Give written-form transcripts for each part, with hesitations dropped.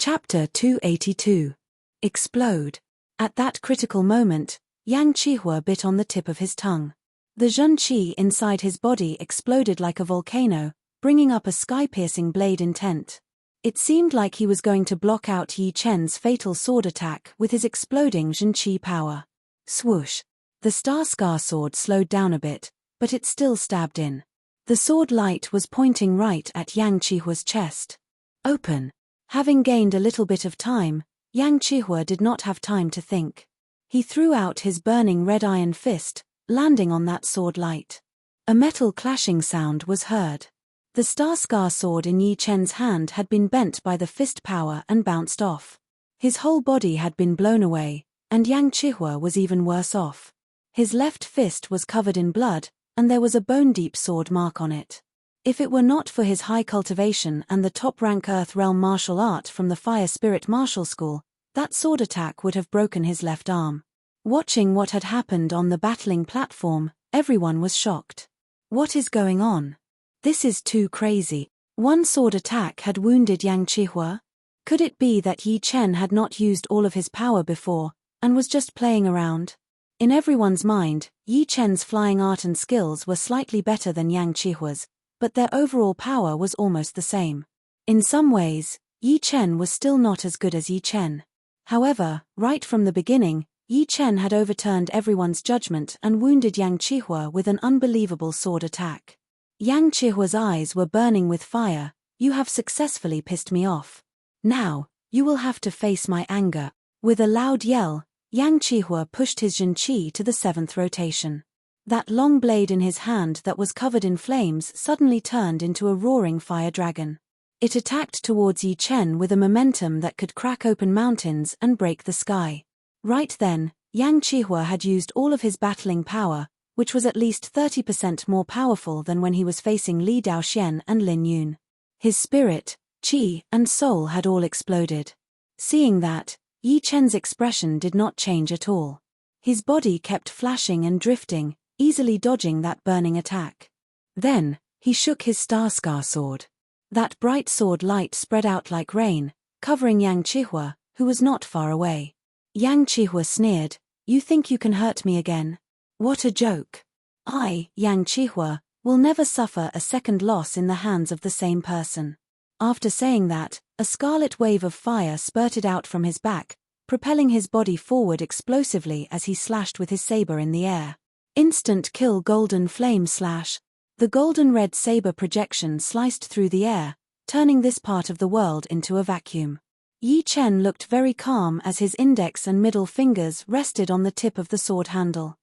Chapter 282. Explode. At that critical moment, Yang Qihua bit on the tip of his tongue. The Zhen Qi inside his body exploded like a volcano, bringing up a sky-piercing blade intent. It seemed like he was going to block out Yi Chen's fatal sword attack with his exploding Zhen Qi power. Swoosh. The star sword slowed down a bit, but it still stabbed in. The sword light was pointing right at Yang Qihua's chest. Open. Having gained a little bit of time, Yang Qihua did not have time to think. He threw out his burning red iron fist, landing on that sword light. A metal clashing sound was heard. The star sword in Yi Chen's hand had been bent by the fist power and bounced off. His whole body had been blown away, and Yang Qihua was even worse off. His left fist was covered in blood, and there was a bone-deep sword mark on it. If it were not for his high cultivation and the top-rank Earth Realm martial art from the Fire Spirit Martial School, that sword attack would have broken his left arm. Watching what had happened on the battling platform, everyone was shocked. What is going on? This is too crazy. One sword attack had wounded Yang Qihua? Could it be that Yi Chen had not used all of his power before, and was just playing around? In everyone's mind, Yi Chen's flying art and skills were slightly better than Yang Qihua's, but their overall power was almost the same. In some ways, Yi Chen was still not as good as Yi Chen. However, right from the beginning, Yi Chen had overturned everyone's judgment and wounded Yang Qihua with an unbelievable sword attack. Yang Qihua's eyes were burning with fire. You have successfully pissed me off. Now, you will have to face my anger. With a loud yell, Yang Qihua pushed his Zhen Qi to the 7th rotation. That long blade in his hand that was covered in flames suddenly turned into a roaring fire dragon. It attacked towards Yi Chen with a momentum that could crack open mountains and break the sky. Right then, Yang Qihua had used all of his battling power, which was at least 30% more powerful than when he was facing Li Daoxian and Lin Yun. His spirit, qi, and soul had all exploded. Seeing that, Yi Chen's expression did not change at all. His body kept flashing and drifting, easily dodging that burning attack. Then, he shook his star sword. That bright sword light spread out like rain, covering Yang Qihua, who was not far away. Yang Qihua sneered, "You think you can hurt me again? What a joke. I, Yang Qihua, will never suffer a second loss in the hands of the same person." After saying that, a scarlet wave of fire spurted out from his back, propelling his body forward explosively as he slashed with his saber in the air. Instant kill golden flame slash. The golden-red saber projection sliced through the air, turning this part of the world into a vacuum. Yi Chen looked very calm as his index and middle fingers rested on the tip of the sword handle.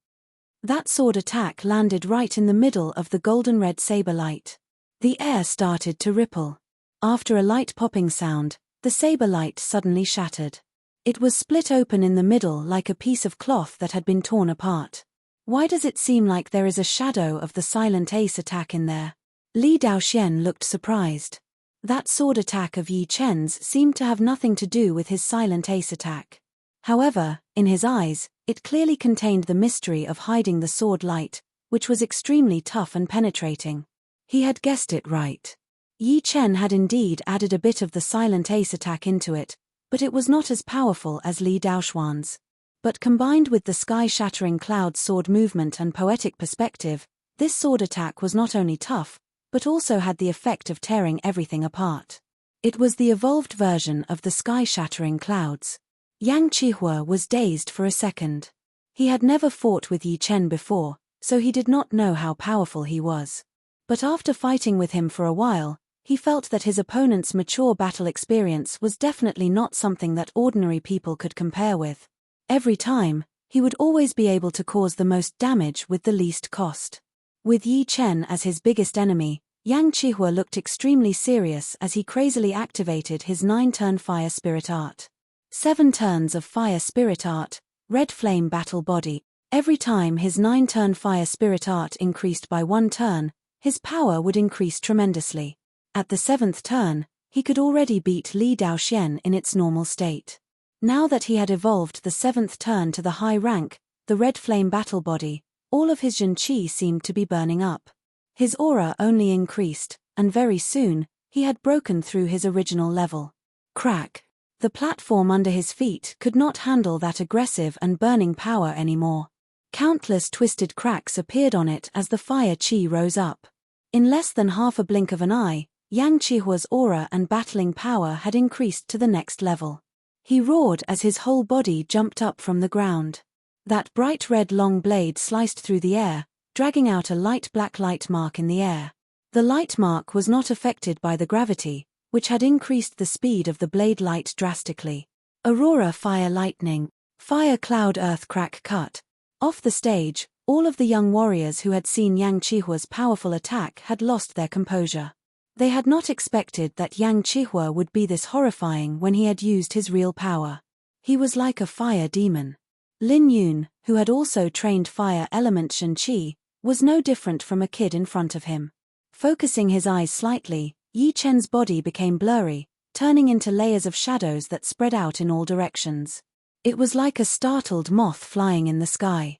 That sword attack landed right in the middle of the golden-red saber light. The air started to ripple. After a light popping sound, the saber light suddenly shattered. It was split open in the middle like a piece of cloth that had been torn apart. Why does it seem like there is a shadow of the silent ace attack in there? Li Daoxian looked surprised. That sword attack of Yi Chen's seemed to have nothing to do with his silent ace attack. However, in his eyes, it clearly contained the mystery of hiding the sword light, which was extremely tough and penetrating. He had guessed it right. Yi Chen had indeed added a bit of the silent ace attack into it, but it was not as powerful as Li Daoxuan's. But combined with the sky-shattering cloud sword movement and poetic perspective, this sword attack was not only tough, but also had the effect of tearing everything apart. It was the evolved version of the sky-shattering clouds. Yang Qihua was dazed for a second. He had never fought with Yi Chen before, so he did not know how powerful he was. But after fighting with him for a while, he felt that his opponent's mature battle experience was definitely not something that ordinary people could compare with. Every time, he would always be able to cause the most damage with the least cost. With Yi Chen as his biggest enemy, Yang Qihua looked extremely serious as he crazily activated his 9-turn Fire Spirit Art. 7 turns of Fire Spirit Art, Red Flame Battle Body. Every time his 9-turn Fire Spirit Art increased by 1 turn, his power would increase tremendously. At the 7th turn, he could already beat Li Daoxian in its normal state. Now that he had evolved the 7th turn to the high rank, the Red Flame Battle Body, all of his Zhen Qi seemed to be burning up. His aura only increased, and very soon, he had broken through his original level. Crack! The platform under his feet could not handle that aggressive and burning power anymore. Countless twisted cracks appeared on it as the fire chi rose up. In less than half a blink of an eye, Yang Qihua's aura and battling power had increased to the next level. He roared as his whole body jumped up from the ground. That bright red long blade sliced through the air, dragging out a light black light mark in the air. The light mark was not affected by the gravity, which had increased the speed of the blade light drastically. Aurora fire lightning, fire cloud earth crack cut. Off the stage, all of the young warriors who had seen Yang Qihua's powerful attack had lost their composure. They had not expected that Yang Qihua would be this horrifying when he had used his real power. He was like a fire demon. Lin Yun, who had also trained fire element Shen Qi, was no different from a kid in front of him. Focusing his eyes slightly, Yi Chen's body became blurry, turning into layers of shadows that spread out in all directions. It was like a startled moth flying in the sky.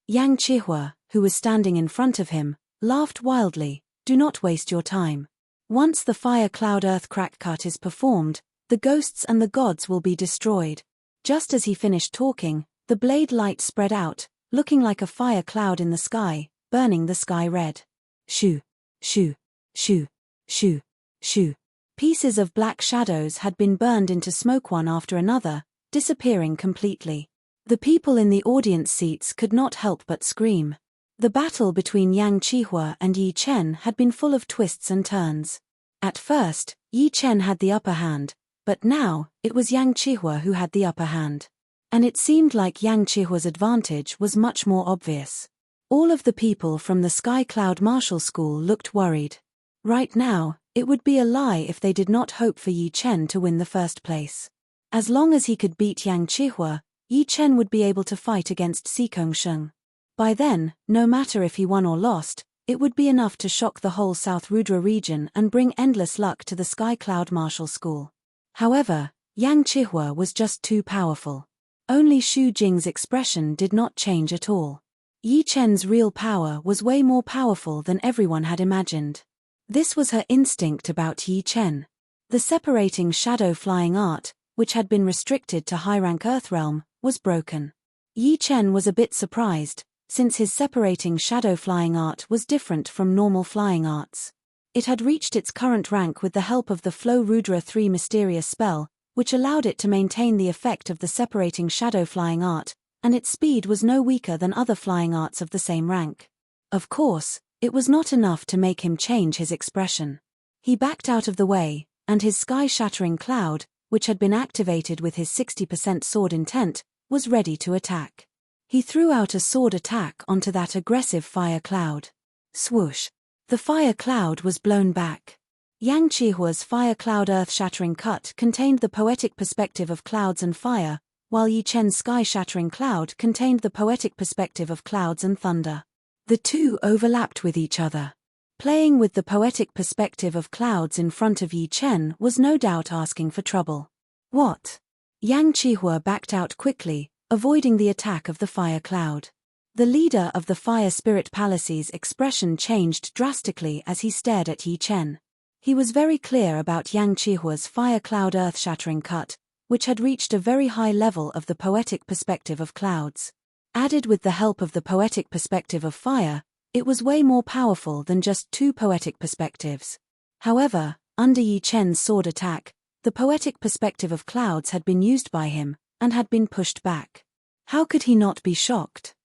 Yang Qihua, who was standing in front of him, laughed wildly. Do not waste your time. Once the fire cloud earth crack cut is performed, the ghosts and the gods will be destroyed. Just as he finished talking, the blade light spread out, looking like a fire cloud in the sky, burning the sky red. Shoo, shoo, shoo, shoo, shoo. Pieces of black shadows had been burned into smoke one after another, disappearing completely. The people in the audience seats could not help but scream. The battle between Yang Qihua and Yi Chen had been full of twists and turns. At first, Yi Chen had the upper hand, but now, it was Yang Qihua who had the upper hand. And it seemed like Yang Qihua's advantage was much more obvious. All of the people from the Sky Cloud Martial School looked worried. Right now, it would be a lie if they did not hope for Yi Chen to win the first place. As long as he could beat Yang Qihua, Yi Chen would be able to fight against Xikong Sheng. By then, no matter if he won or lost, it would be enough to shock the whole South Rudra region and bring endless luck to the Sky Cloud Martial School. However, Yang Qihua was just too powerful. Only Xu Jing's expression did not change at all. Yi Chen's real power was way more powerful than everyone had imagined. This was her instinct about Yi Chen. The separating shadow flying art, which had been restricted to high-rank Earthrealm, was broken. Yi Chen was a bit surprised, since his separating shadow flying art was different from normal flying arts. It had reached its current rank with the help of the Flow Rudra 3 mysterious spell, which allowed it to maintain the effect of the separating shadow flying art, and its speed was no weaker than other flying arts of the same rank. Of course, it was not enough to make him change his expression. He backed out of the way, and his sky-shattering cloud, which had been activated with his 60% sword intent, was ready to attack. He threw out a sword attack onto that aggressive fire cloud. Swoosh! The fire cloud was blown back. Yang Qihua's fire cloud earth-shattering cut contained the poetic perspective of clouds and fire, while Yi Chen's sky-shattering cloud contained the poetic perspective of clouds and thunder. The two overlapped with each other. Playing with the poetic perspective of clouds in front of Yi Chen was no doubt asking for trouble. What? Yang Qihua backed out quickly, avoiding the attack of the fire cloud. The leader of the Fire Spirit Palace's expression changed drastically as he stared at Yi Chen. He was very clear about Yang Qihua's fire cloud earth-shattering cut, which had reached a very high level of the poetic perspective of clouds. Added with the help of the poetic perspective of fire, it was way more powerful than just two poetic perspectives. However, under Yi Chen's sword attack, the poetic perspective of clouds had been used by him, and had been pushed back. How could he not be shocked?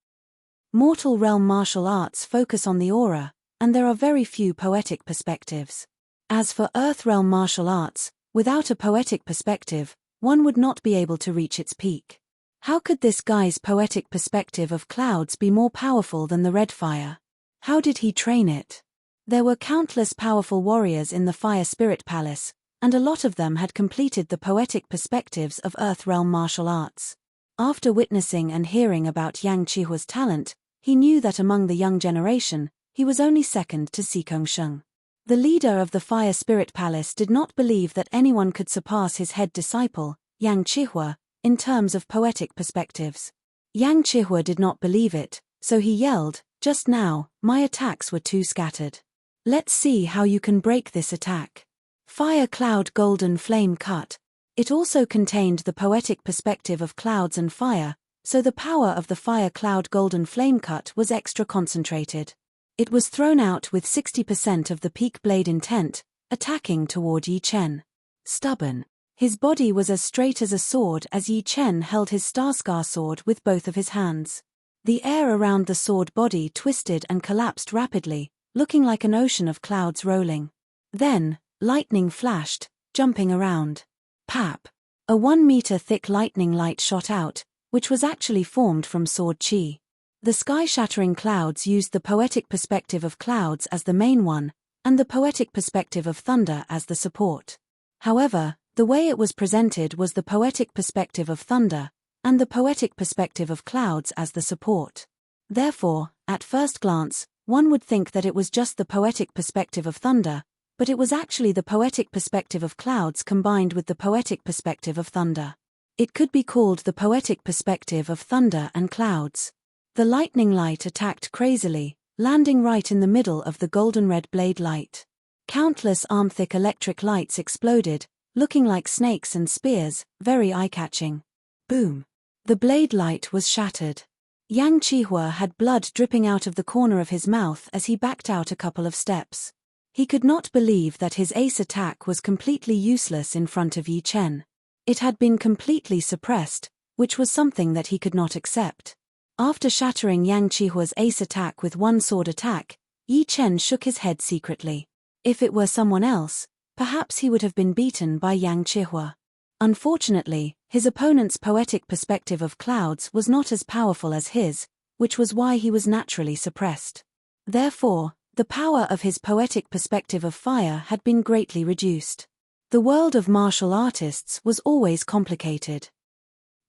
Mortal realm martial arts focus on the aura, and there are very few poetic perspectives. As for Earth realm martial arts, without a poetic perspective, one would not be able to reach its peak. How could this guy's poetic perspective of clouds be more powerful than the red fire? How did he train it? There were countless powerful warriors in the Fire Spirit Palace, and a lot of them had completed the poetic perspectives of Earth realm martial arts. After witnessing and hearing about Yang Qihua's talent, he knew that among the young generation, he was only second to Xikong Sheng. The leader of the Fire Spirit Palace did not believe that anyone could surpass his head disciple, Yang Qihua, in terms of poetic perspectives. Yang Qihua did not believe it, so he yelled, "Just now, my attacks were too scattered. Let's see how you can break this attack." Fire Cloud Golden Flame Cut. It also contained the poetic perspective of clouds and fire, so the power of the fire cloud golden flame cut was extra concentrated. It was thrown out with 60% of the peak blade intent, attacking toward Yi Chen. Stubborn. His body was as straight as a sword as Yi Chen held his Starscar sword with both of his hands. The air around the sword body twisted and collapsed rapidly, looking like an ocean of clouds rolling. Then, lightning flashed, jumping around. Pap! A 1-meter thick lightning light shot out, which was actually formed from sword chi. The sky-shattering clouds used the poetic perspective of clouds as the main one, and the poetic perspective of thunder as the support. However, the way it was presented was the poetic perspective of thunder, and the poetic perspective of clouds as the support. Therefore, at first glance, one would think that it was just the poetic perspective of thunder, but it was actually the poetic perspective of clouds combined with the poetic perspective of thunder. It could be called the poetic perspective of thunder and clouds. The lightning light attacked crazily, landing right in the middle of the golden red blade light. Countless arm-thick electric lights exploded, looking like snakes and spears, very eye-catching. Boom! The blade light was shattered. Yang Qihua had blood dripping out of the corner of his mouth as he backed out a couple of steps. He could not believe that his ace attack was completely useless in front of Yi Chen. It had been completely suppressed, which was something that he could not accept. After shattering Yang Qihua's ace attack with one sword attack, Yi Chen shook his head secretly. If it were someone else, perhaps he would have been beaten by Yang Qihua. Unfortunately, his opponent's poetic perspective of clouds was not as powerful as his, which was why he was naturally suppressed. Therefore, the power of his poetic perspective of fire had been greatly reduced. The world of martial artists was always complicated.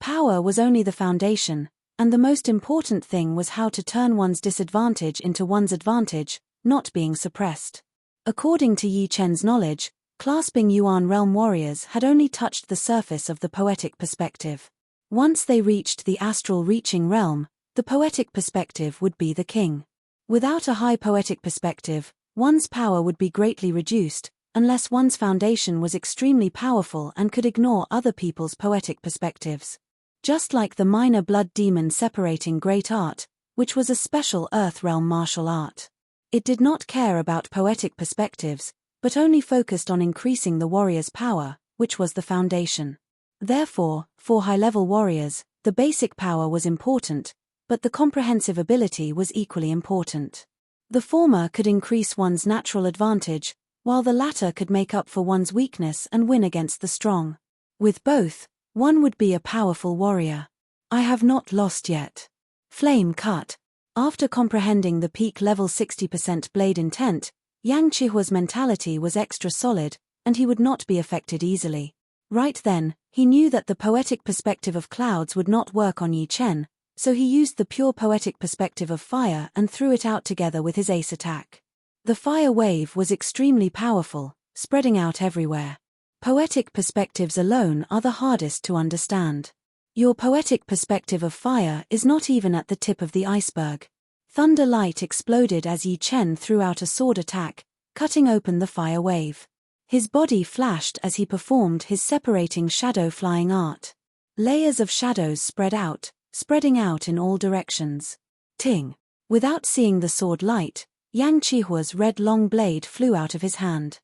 Power was only the foundation, and the most important thing was how to turn one's disadvantage into one's advantage, not being suppressed. According to Yi Chen's knowledge, clasping Yuan realm warriors had only touched the surface of the poetic perspective. Once they reached the astral reaching realm, the poetic perspective would be the king. Without a high poetic perspective, one's power would be greatly reduced, unless one's foundation was extremely powerful and could ignore other people's poetic perspectives. Just like the minor blood demon separating great art, which was a special earth realm martial art. It did not care about poetic perspectives, but only focused on increasing the warrior's power, which was the foundation. Therefore, for high-level warriors, the basic power was important, but the comprehensive ability was equally important. The former could increase one's natural advantage, while the latter could make up for one's weakness and win against the strong. With both, one would be a powerful warrior. I have not lost yet. Flame cut. After comprehending the peak level 60% blade intent, Yang Qihua's mentality was extra solid, and he would not be affected easily. Right then, he knew that the poetic perspective of clouds would not work on Yi Chen, so he used the pure poetic perspective of fire and threw it out together with his ace attack. The fire wave was extremely powerful, spreading out everywhere. Poetic perspectives alone are the hardest to understand. Your poetic perspective of fire is not even at the tip of the iceberg. Thunder light exploded as Yi Chen threw out a sword attack, cutting open the fire wave. His body flashed as he performed his separating shadow flying art. Layers of shadows spread out, spreading out in all directions. Ting! Without seeing the sword light, Yang Qihua's red long blade flew out of his hand.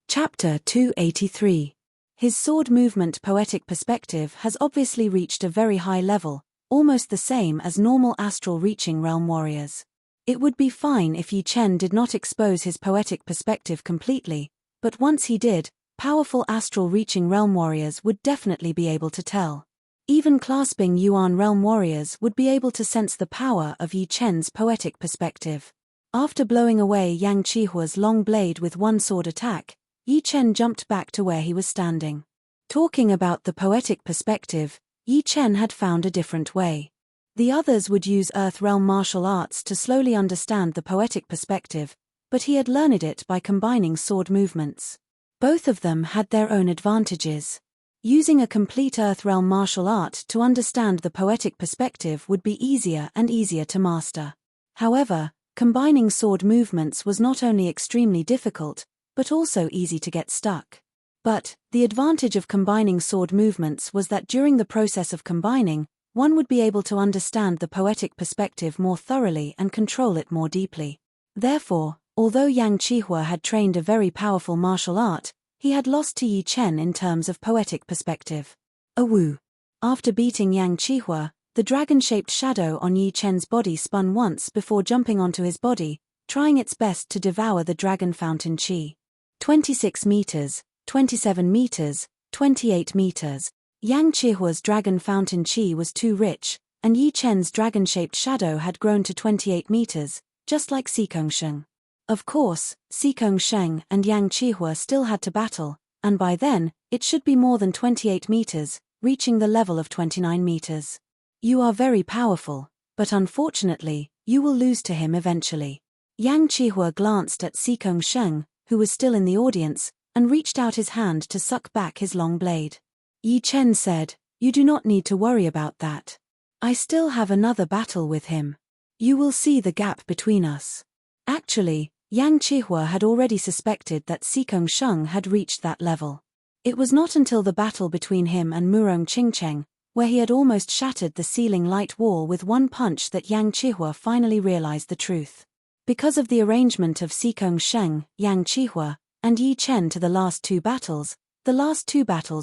Chapter 283. His sword movement poetic perspective has obviously reached a very high level, almost the same as normal astral reaching realm warriors. It would be fine if Yi Chen did not expose his poetic perspective completely, but once he did, powerful astral reaching realm warriors would definitely be able to tell. Even clasping Yuan realm warriors would be able to sense the power of Yi Chen's poetic perspective. After blowing away Yang Qihua's long blade with one sword attack, Yi Chen jumped back to where he was standing. Talking about the poetic perspective, Yi Chen had found a different way. The others would use Earth Realm martial arts to slowly understand the poetic perspective, but he had learned it by combining sword movements. Both of them had their own advantages. Using a complete Earth Realm martial art to understand the poetic perspective would be easier and easier to master. However, combining sword movements was not only extremely difficult, but also easy to get stuck. But, the advantage of combining sword movements was that during the process of combining, one would be able to understand the poetic perspective more thoroughly and control it more deeply. Therefore, although Yang Qihua had trained a very powerful martial art, he had lost to Yi Chen in terms of poetic perspective. Awoo! After beating Yang Qihua, the dragon-shaped shadow on Yi Chen's body spun once before jumping onto his body, trying its best to devour the dragon fountain qi. 26 meters, 27 meters, 28 meters. Yang Qihua's dragon fountain qi was too rich, and Yi Chen's dragon-shaped shadow had grown to 28 meters, just like Xikong Sheng. Of course, Xikong Sheng and Yang Qihua still had to battle, and by then, it should be more than 28 meters, reaching the level of 29 meters. You are very powerful, but unfortunately, you will lose to him eventually. Yang Qihua glanced at Xikong Sheng, who was still in the audience, and reached out his hand to suck back his long blade. Yi Chen said, "You do not need to worry about that. I still have another battle with him. You will see the gap between us." Actually, Yang Qihua had already suspected that Xikong Sheng had reached that level. It was not until the battle between him and Murong Qingcheng, where he had almost shattered the ceiling light wall with one punch, that Yang Qihua finally realized the truth. Because of the arrangement of Xikong Sheng, Yang Qihua, and Yi Chen to the last two battles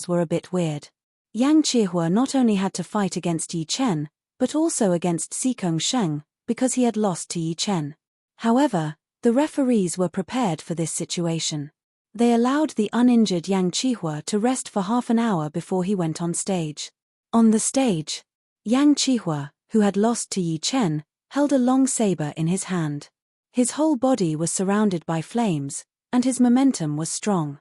were a bit weird. Yang Qihua not only had to fight against Yi Chen, but also against Xikong Sheng, because he had lost to Yi Chen. However, the referees were prepared for this situation. They allowed the uninjured Yang Qihua to rest for half an hour before he went on stage. On the stage, Yang Qihua, who had lost to Yi Chen, held a long saber in his hand. His whole body was surrounded by flames, and his momentum was strong.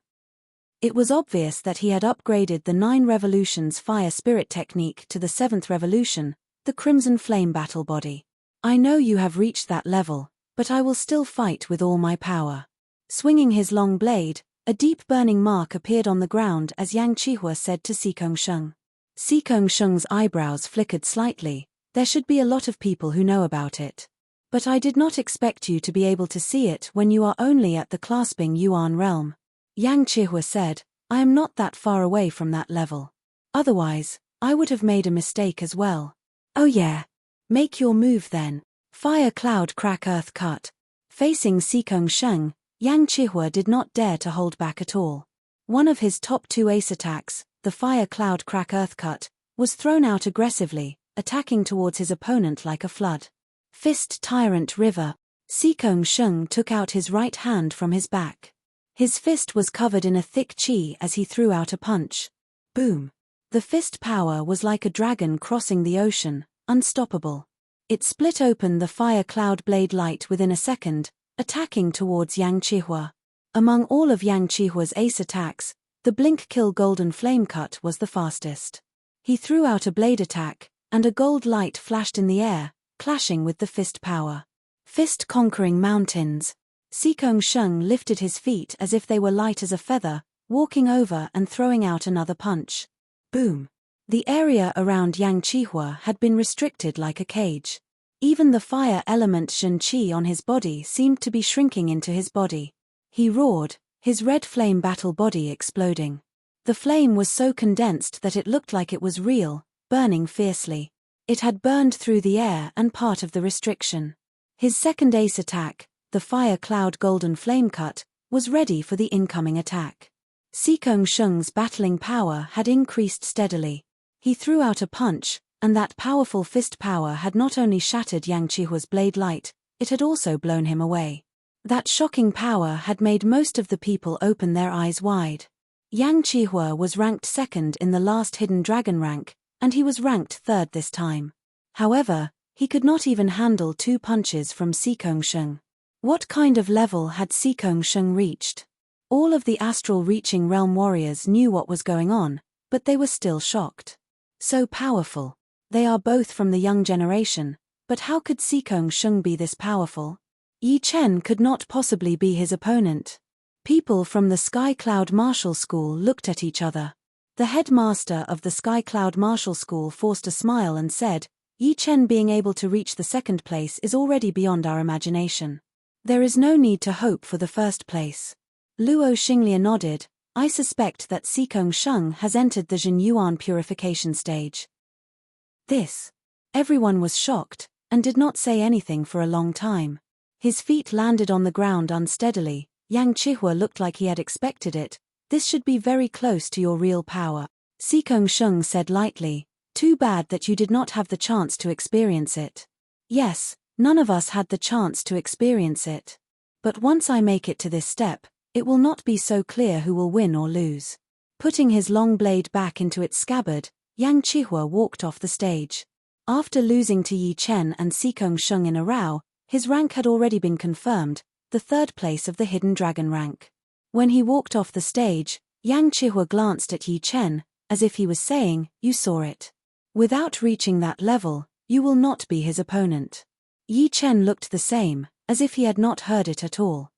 It was obvious that he had upgraded the 9 Revolutions fire spirit technique to the 7th revolution, the Crimson Flame battle body. "I know you have reached that level, but I will still fight with all my power." Swinging his long blade, a deep burning mark appeared on the ground as Yang Qihua said to Xikong Sheng. Xikong Sheng's eyebrows flickered slightly. "There should be a lot of people who know about it. But I did not expect you to be able to see it when you are only at the clasping Yuan realm." Yang Qihua said, "I am not that far away from that level. Otherwise, I would have made a mistake as well." "Oh yeah. Make your move then." Fire cloud crack earth cut. Facing Xikong Sheng, Yang Qihua did not dare to hold back at all. One of his top 2 ace attacks, the fire cloud crack earth cut, was thrown out aggressively, attacking towards his opponent like a flood. Fist tyrant river. Xikong Sheng took out his right hand from his back. His fist was covered in a thick qi as he threw out a punch. Boom. The fist power was like a dragon crossing the ocean, unstoppable. It split open the fire cloud blade light within a second, attacking towards Yang Qihua. Among all of Yang Qihua's ace attacks, the blink kill golden flame cut was the fastest. He threw out a blade attack, and a gold light flashed in the air, clashing with the fist power. Fist conquering mountains. Xikong Sheng lifted his feet as if they were light as a feather, walking over and throwing out another punch. Boom. The area around Yang Qihua had been restricted like a cage. Even the fire element Shen Qi on his body seemed to be shrinking into his body. He roared, his red flame battle body exploding. The flame was so condensed that it looked like it was real, burning fiercely. It had burned through the air and part of the restriction. His second ace attack, the fire cloud golden flame cut, was ready for the incoming attack. Xikong Sheng's battling power had increased steadily. He threw out a punch, and that powerful fist power had not only shattered Yang Qihua's blade light, it had also blown him away. That shocking power had made most of the people open their eyes wide. Yang Qihua was ranked 2nd in the last hidden dragon rank, and he was ranked 3rd this time. However, he could not even handle 2 punches from Xikong Sheng. What kind of level had Xikong Sheng reached? All of the astral reaching realm warriors knew what was going on, but they were still shocked. So powerful. They are both from the young generation, but how could Xikong Sheng be this powerful? Yi Chen could not possibly be his opponent. People from the Sky Cloud Martial School looked at each other. The headmaster of the Sky Cloud Martial School forced a smile and said, "Yi Chen being able to reach the 2nd place is already beyond our imagination. There is no need to hope for the 1st place." Luo Xinglia nodded, I suspect that Xikong Sheng has entered the Zhenyuan purification stage. This. Everyone was shocked, and did not say anything for a long time. His feet landed on the ground unsteadily. Yang Chihua looked like he had expected it. This should be very close to your real power. Xikong Sheng said lightly, too bad that you did not have the chance to experience it. Yes, none of us had the chance to experience it. But once I make it to this step, it will not be so clear who will win or lose. Putting his long blade back into its scabbard, Yang Chihua walked off the stage. After losing to Yi Chen and Xikong Sheng in a row, his rank had already been confirmed, the third place of the Hidden Dragon rank. When he walked off the stage, Yang Chihua glanced at Yi Chen, as if he was saying, you saw it. Without reaching that level, you will not be his opponent. Yi Chen looked the same, as if he had not heard it at all.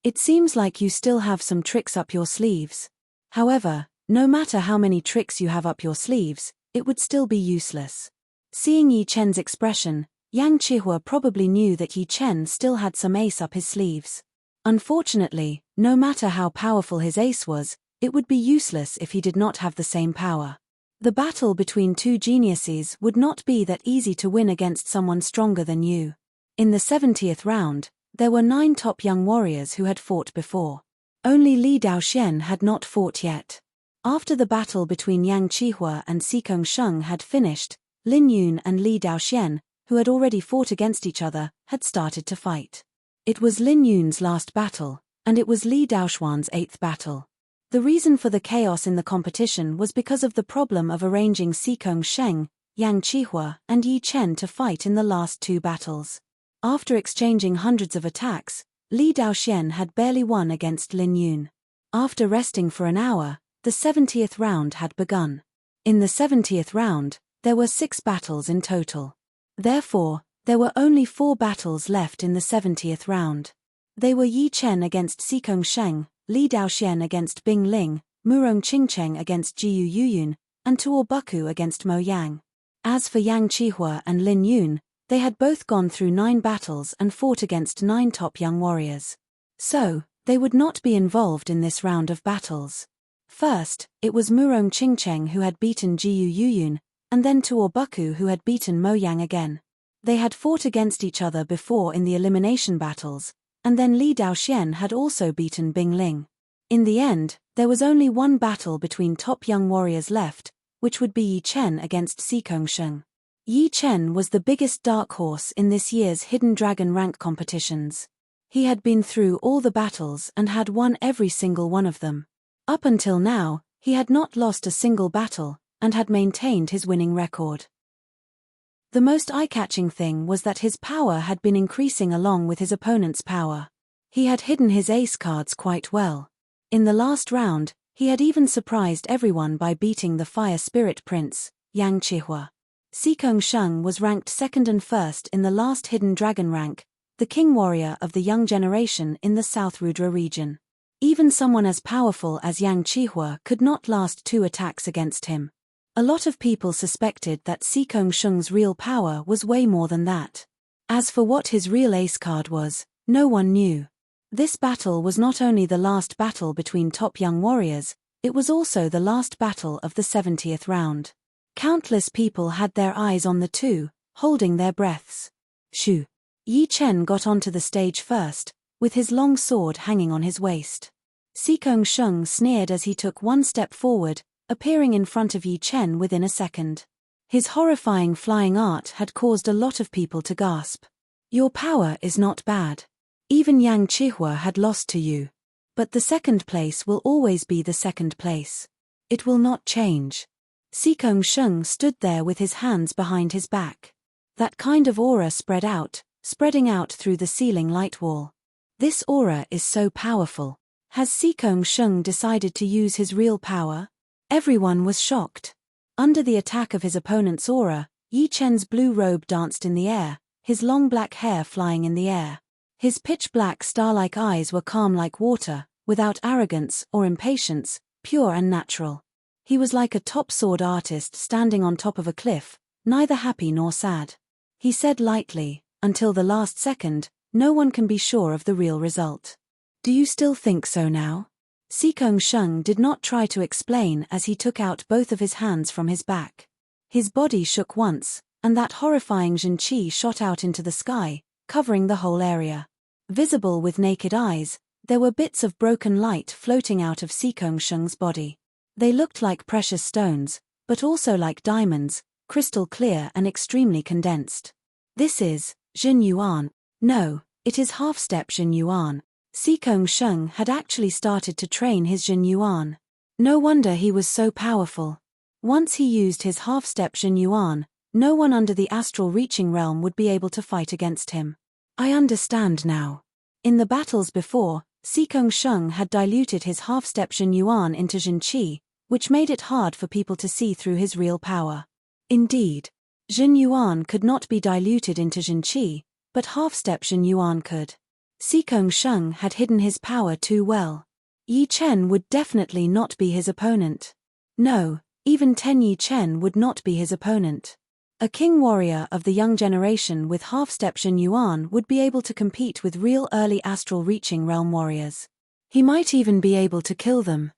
It seems like you still have some tricks up your sleeves. However, no matter how many tricks you have up your sleeves, it would still be useless. Seeing Yi Chen's expression, Yang Chihua probably knew that Yi Chen still had some ace up his sleeves. Unfortunately, no matter how powerful his ace was, it would be useless if he did not have the same power. The battle between two geniuses would not be that easy to win against someone stronger than you. In the 70th round, there were 9 top young warriors who had fought before. Only Li Daoxian had not fought yet. After the battle between Yang Chihua and Xikong Sheng had finished, Lin Yun and Li Daoxian, who had already fought against each other, had started to fight. It was Lin Yun's last battle, and it was Li Daoxuan's 8th battle. The reason for the chaos in the competition was because of the problem of arranging Xikong Sheng, Yang Chihua, and Yi Chen to fight in the last 2 battles. After exchanging hundreds of attacks, Li Daoxian had barely won against Lin Yun. After resting for an hour, the 70th round had begun. In the 70th round, there were 6 battles in total. Therefore, there were only 4 battles left in the 70th round. They were Yi Chen against Xikong Sheng, Li Daoxian against Bing Ling, Murong Qingcheng against Jiyu Yuyun, and Tuo Buku against Mo Yang. As for Yang Chihua and Lin Yun, they had both gone through 9 battles and fought against 9 top young warriors. So, they would not be involved in this round of battles. First, it was Murong Qingcheng who had beaten Jiyu Yuyun, and then Tuo Buku who had beaten Mo Yang again. They had fought against each other before in the elimination battles, and then Li Daoxian had also beaten Bing Ling. In the end, there was only one battle between top young warriors left, which would be Yi Chen against Xikong Sheng. Yi Chen was the biggest dark horse in this year's Hidden Dragon rank competitions. He had been through all the battles and had won every single one of them. Up until now, he had not lost a single battle, and had maintained his winning record. The most eye-catching thing was that his power had been increasing along with his opponent's power. He had hidden his ace cards quite well. In the last round, he had even surprised everyone by beating the Fire Spirit Prince, Yang Chihua. Xikong Sheng was ranked 2nd and 1st in the last Hidden Dragon rank, the king warrior of the young generation in the South Rudra region. Even someone as powerful as Yang Chihua could not last 2 attacks against him. A lot of people suspected that Xikong Sheng's real power was way more than that. As for what his real ace card was, no one knew. This battle was not only the last battle between top young warriors, it was also the last battle of the 70th round. Countless people had their eyes on the two, holding their breaths. Shoo! Yi Chen got onto the stage first, with his long sword hanging on his waist. Xikong Sheng sneered as he took one step forward, appearing in front of Yi Chen within a second. His horrifying flying art had caused a lot of people to gasp. Your power is not bad. Even Yang Chihua had lost to you. But the 2nd place will always be the 2nd place. It will not change. Xikong Sheng stood there with his hands behind his back. That kind of aura spreading out through the ceiling light wall. This aura is so powerful. Has Xikong Sheng decided to use his real power? Everyone was shocked. Under the attack of his opponent's aura, Yi Chen's blue robe danced in the air, his long black hair flying in the air. His pitch-black star-like eyes were calm like water, without arrogance or impatience, pure and natural. He was like a top sword artist standing on top of a cliff, neither happy nor sad. He said lightly, until the last second, no one can be sure of the real result. Do you still think so now? Sikong Sheng did not try to explain as he took out both of his hands from his back. His body shook once, and that horrifying Zhenqi shot out into the sky, covering the whole area. Visible with naked eyes, there were bits of broken light floating out of Sikong Sheng's body. They looked like precious stones, but also like diamonds, crystal clear and extremely condensed. This is Jin Yuan. No, it is half-step Jin Yuan. Sikong Sheng had actually started to train his Jin Yuan. No wonder he was so powerful. Once he used his half-step Jin Yuan, no one under the astral reaching realm would be able to fight against him. I understand now. In the battles before, Sikong Sheng had diluted his half-step Jin Yuan into Jin Qi, which made it hard for people to see through his real power. Indeed, Jin Yuan could not be diluted into Jin Qi, but half-step Jin Yuan could. Sikong Sheng had hidden his power too well. Yi Chen would definitely not be his opponent. No, even Ten Yi Chen would not be his opponent. A king warrior of the young generation with half-step Jin Yuan would be able to compete with real early astral reaching realm warriors. He might even be able to kill them.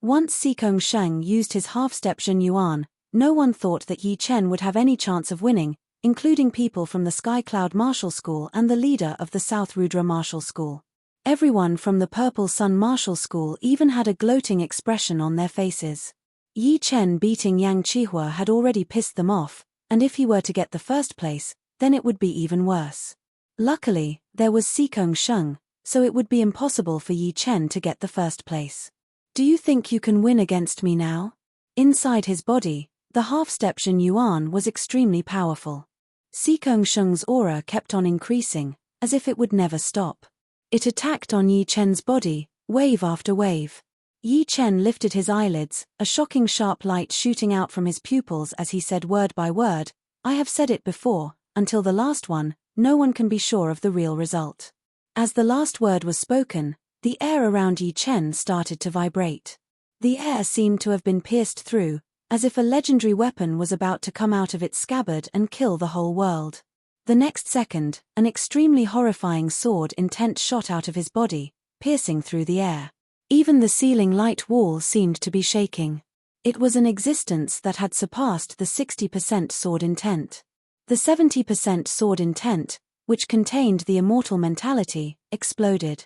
Once Sikong Sheng used his half-step Jin Yuan, no one thought that Yi Chen would have any chance of winning, including people from the Sky Cloud Martial School and the leader of the South Rudra Martial School. Everyone from the Purple Sun Martial School even had a gloating expression on their faces. Yi Chen beating Yang Qihua had already pissed them off, and if he were to get the first place, then it would be even worse. Luckily, there was Sikong Sheng, so it would be impossible for Yi Chen to get the first place. Do you think you can win against me now? Inside his body, the half-step Jin Yuan was extremely powerful. Sikong Sheng's aura kept on increasing, as if it would never stop. It attacked on Yi Chen's body, wave after wave. Yi Chen lifted his eyelids, a shocking sharp light shooting out from his pupils as he said word by word, I have said it before, until the last one, no one can be sure of the real result. As the last word was spoken, the air around Yi Chen started to vibrate. The air seemed to have been pierced through, as if a legendary weapon was about to come out of its scabbard and kill the whole world. The next second, an extremely horrifying sword intent shot out of his body, piercing through the air. Even the ceiling light wall seemed to be shaking. It was an existence that had surpassed the 60% sword intent. The 70% sword intent, which contained the immortal mentality, exploded.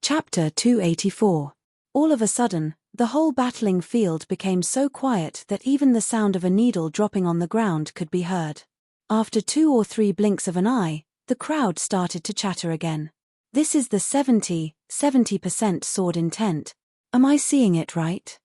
Chapter 284. All of a sudden, the whole battling field became so quiet that even the sound of a needle dropping on the ground could be heard. After 2 or 3 blinks of an eye, the crowd started to chatter again. This is the 70% sword intent. Am I seeing it right?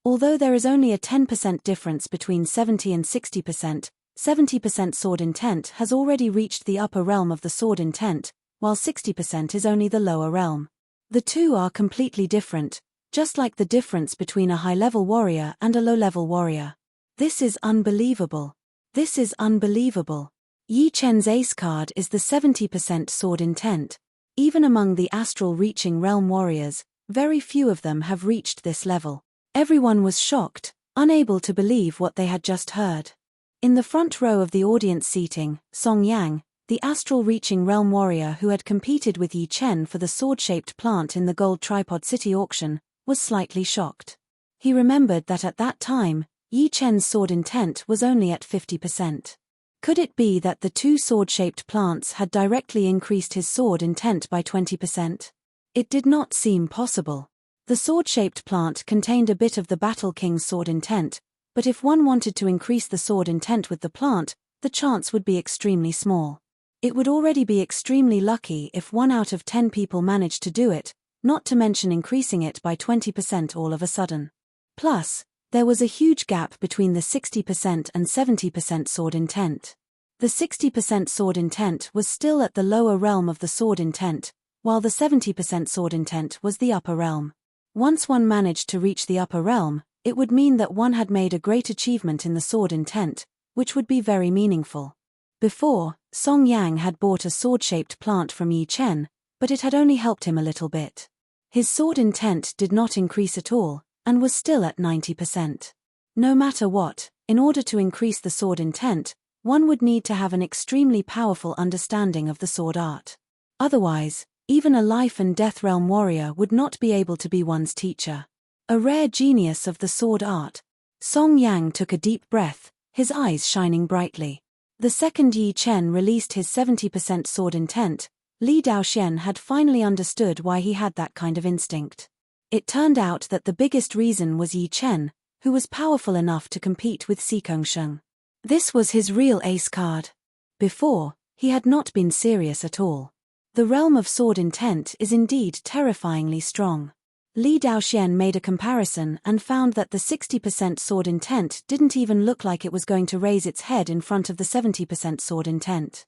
Although there is only a 10% difference between 70 and 60%, 70% sword intent has already reached the upper realm of the sword intent, while 60% is only the lower realm. The two are completely different, just like the difference between a high-level warrior and a low-level warrior. This is unbelievable. This is unbelievable. Yi Chen's ace card is the 70% sword intent. Even among the astral reaching realm warriors, very few of them have reached this level. Everyone was shocked, unable to believe what they had just heard. In the front row of the audience seating, Song Yang, the astral reaching realm warrior who had competed with Yi Chen for the sword-shaped plant in the Gold Tripod City auction, was slightly shocked. He remembered that at that time, Yi Chen's sword intent was only at 50%. Could it be that the 2 sword-shaped plants had directly increased his sword intent by 20%? It did not seem possible. The sword-shaped plant contained a bit of the Battle King's sword intent, but if one wanted to increase the sword intent with the plant, the chance would be extremely small. It would already be extremely lucky if 1 out of 10 people managed to do it, not to mention increasing it by 20% all of a sudden. Plus, there was a huge gap between the 60% and 70% sword intent. The 60% sword intent was still at the lower realm of the sword intent, while the 70% sword intent was the upper realm. Once one managed to reach the upper realm, it would mean that one had made a great achievement in the sword intent, which would be very meaningful. Before, Song Yang had bought a sword-shaped plant from Yi Chen, but it had only helped him a little bit. His sword intent did not increase at all, and was still at 90%. No matter what, in order to increase the sword intent, one would need to have an extremely powerful understanding of the sword art. Otherwise, Even a life and death realm warrior would not be able to be one's teacher. A rare genius of the sword art. Song Yang took a deep breath, his eyes shining brightly. The second Yi Chen released his 70% sword intent, Li Daoxian had finally understood why he had that kind of instinct. It turned out that the biggest reason was Yi Chen, who was powerful enough to compete with Xikong Sheng. This was his real ace card. Before, he had not been serious at all. The realm of sword intent is indeed terrifyingly strong. Li Daoxian made a comparison and found that the 60% sword intent didn't even look like it was going to raise its head in front of the 70% sword intent.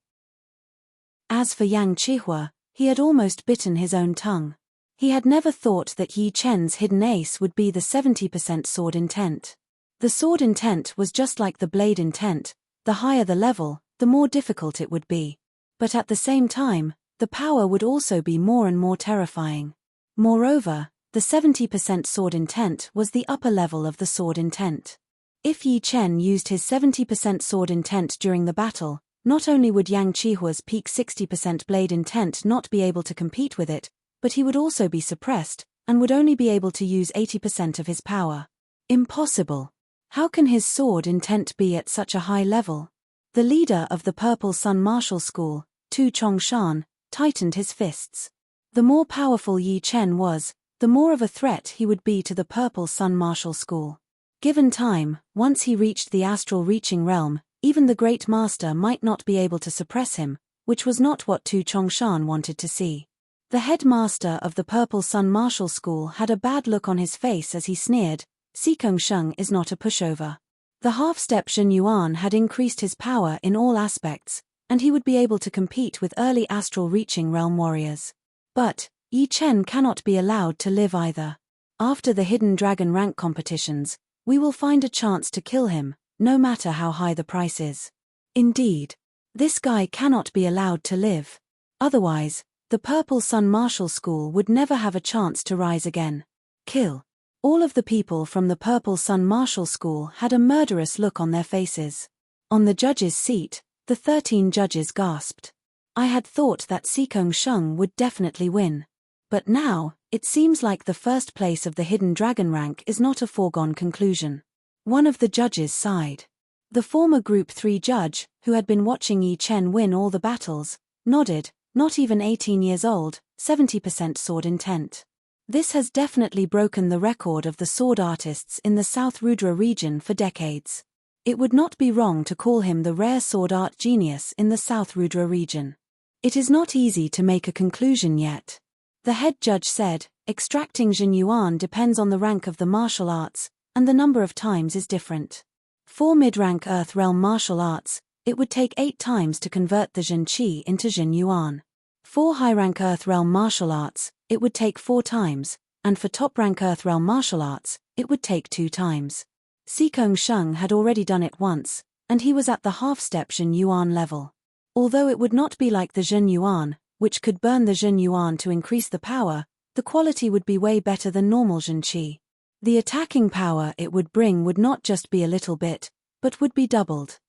As for Yang Qihua, he had almost bitten his own tongue. He had never thought that Yi Chen's hidden ace would be the 70% sword intent. The sword intent was just like the blade intent, the higher the level, the more difficult it would be. But at the same time, the power would also be more and more terrifying. Moreover, the 70% sword intent was the upper level of the sword intent. If Yi Chen used his 70% sword intent during the battle, not only would Yang Qihua's peak 60% blade intent not be able to compete with it, but he would also be suppressed, and would only be able to use 80% of his power. Impossible. How can his sword intent be at such a high level? The leader of the Purple Sun Martial School, Tu Chongshan, tightened his fists. The more powerful Yi Chen was, the more of a threat he would be to the Purple Sun Martial School. Given time, once he reached the astral reaching realm, even the Great Master might not be able to suppress him, which was not what Tu Chongshan wanted to see. The headmaster of the Purple Sun Martial School had a bad look on his face as he sneered, "Xikong Sheng is not a pushover." The half-step Zhen Yuan had increased his power in all aspects, and he would be able to compete with early astral reaching realm warriors. But Yi Chen cannot be allowed to live either. After the hidden dragon rank competitions, we will find a chance to kill him, no matter how high the price is. Indeed, this guy cannot be allowed to live. Otherwise, the Purple Sun Martial School would never have a chance to rise again. Kill. All of the people from the Purple Sun Martial School had a murderous look on their faces. On the judge's seat, the 13 judges gasped. I had thought that Xikong Sheng would definitely win. But now, it seems like the first place of the hidden dragon rank is not a foregone conclusion. One of the judges sighed. The former Group 3 judge, who had been watching Yi Chen win all the battles, nodded, not even 18 years old, 70% sword intent. This has definitely broken the record of the sword artists in the South Rudra region for decades. It would not be wrong to call him the rare sword art genius in the South Rudra region. It is not easy to make a conclusion yet. The head judge said, extracting Zhen Yuan depends on the rank of the martial arts, and the number of times is different. For mid-rank Earth Realm martial arts, it would take 8 times to convert the Zhen Qi into Zhen Yuan. For high-rank Earth Realm martial arts, it would take 4 times, and for top-rank Earth Realm martial arts, it would take 2 times. Xikong Sheng had already done it once, and he was at the half-step Zhen Yuan level. Although it would not be like the Zhen Yuan, which could burn the Zhen Yuan to increase the power, the quality would be way better than normal Zhen Qi. The attacking power it would bring would not just be a little bit, but would be doubled.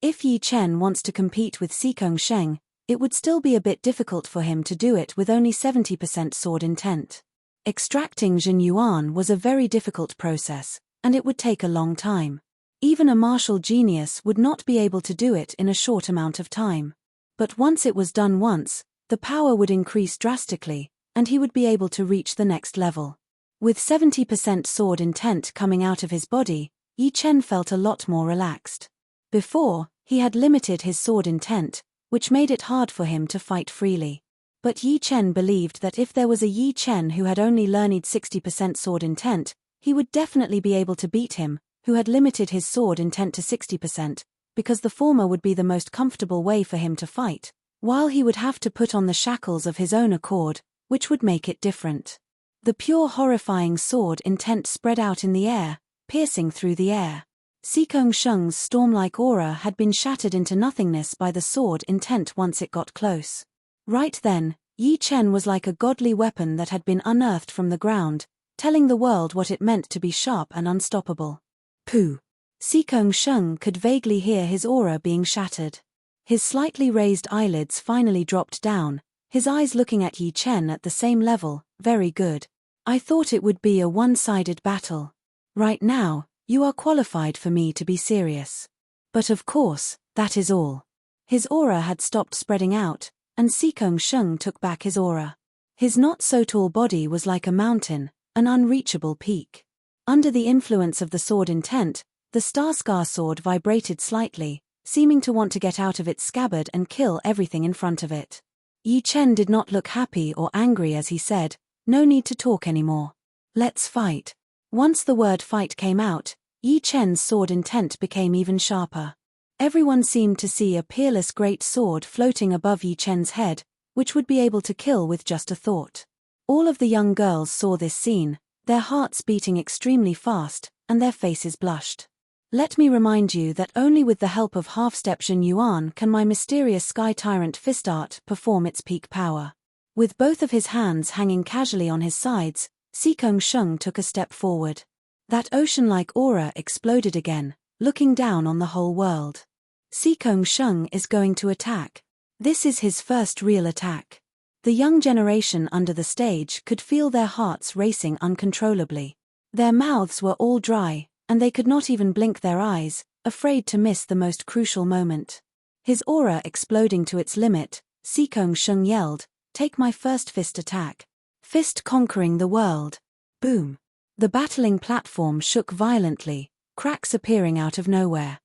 If Yi Chen wants to compete with Xikong Sheng, it would still be a bit difficult for him to do it with only 70% sword intent. Extracting Zhen Yuan was a very difficult process, and it would take a long time. Even a martial genius would not be able to do it in a short amount of time. But once it was done once, the power would increase drastically, and he would be able to reach the next level. With 70% sword intent coming out of his body, Yi Chen felt a lot more relaxed. Before, he had limited his sword intent, which made it hard for him to fight freely. But Yi Chen believed that if there was a Yi Chen who had only learned 60% sword intent, he would definitely be able to beat him, who had limited his sword intent to 60%, because the former would be the most comfortable way for him to fight, while he would have to put on the shackles of his own accord, which would make it different. The pure horrifying sword intent spread out in the air, piercing through the air. Xikong Sheng's storm-like aura had been shattered into nothingness by the sword intent once it got close. Right then, Yi Chen was like a godly weapon that had been unearthed from the ground, telling the world what it meant to be sharp and unstoppable. Pooh! Xikong Sheng could vaguely hear his aura being shattered. His slightly raised eyelids finally dropped down, his eyes looking at Yi Chen at the same level. Very good. I thought it would be a one-sided battle. Right now, you are qualified for me to be serious. But of course, that is all. His aura had stopped spreading out, and Sikong Sheng took back his aura. His not-so-tall body was like a mountain, an unreachable peak. Under the influence of the sword intent, the Starscar sword vibrated slightly, seeming to want to get out of its scabbard and kill everything in front of it. Yi Chen did not look happy or angry as he said, "No need to talk anymore. Let's fight." Once the word fight came out, Yi Chen's sword intent became even sharper. Everyone seemed to see a peerless great sword floating above Yi Chen's head, which would be able to kill with just a thought. All of the young girls saw this scene, their hearts beating extremely fast, and their faces blushed. Let me remind you that only with the help of half-step Jin Yuan can my mysterious Sky Tyrant fist art perform its peak power. With both of his hands hanging casually on his sides, Sikong Sheng took a step forward. That ocean-like aura exploded again, looking down on the whole world. Sikong Sheng is going to attack. This is his first real attack. The young generation under the stage could feel their hearts racing uncontrollably. Their mouths were all dry, and they could not even blink their eyes, afraid to miss the most crucial moment. His aura exploding to its limit, Sikong Sheng yelled, "Take my first fist attack." Fist conquering the world. Boom. The battling platform shook violently, cracks appearing out of nowhere.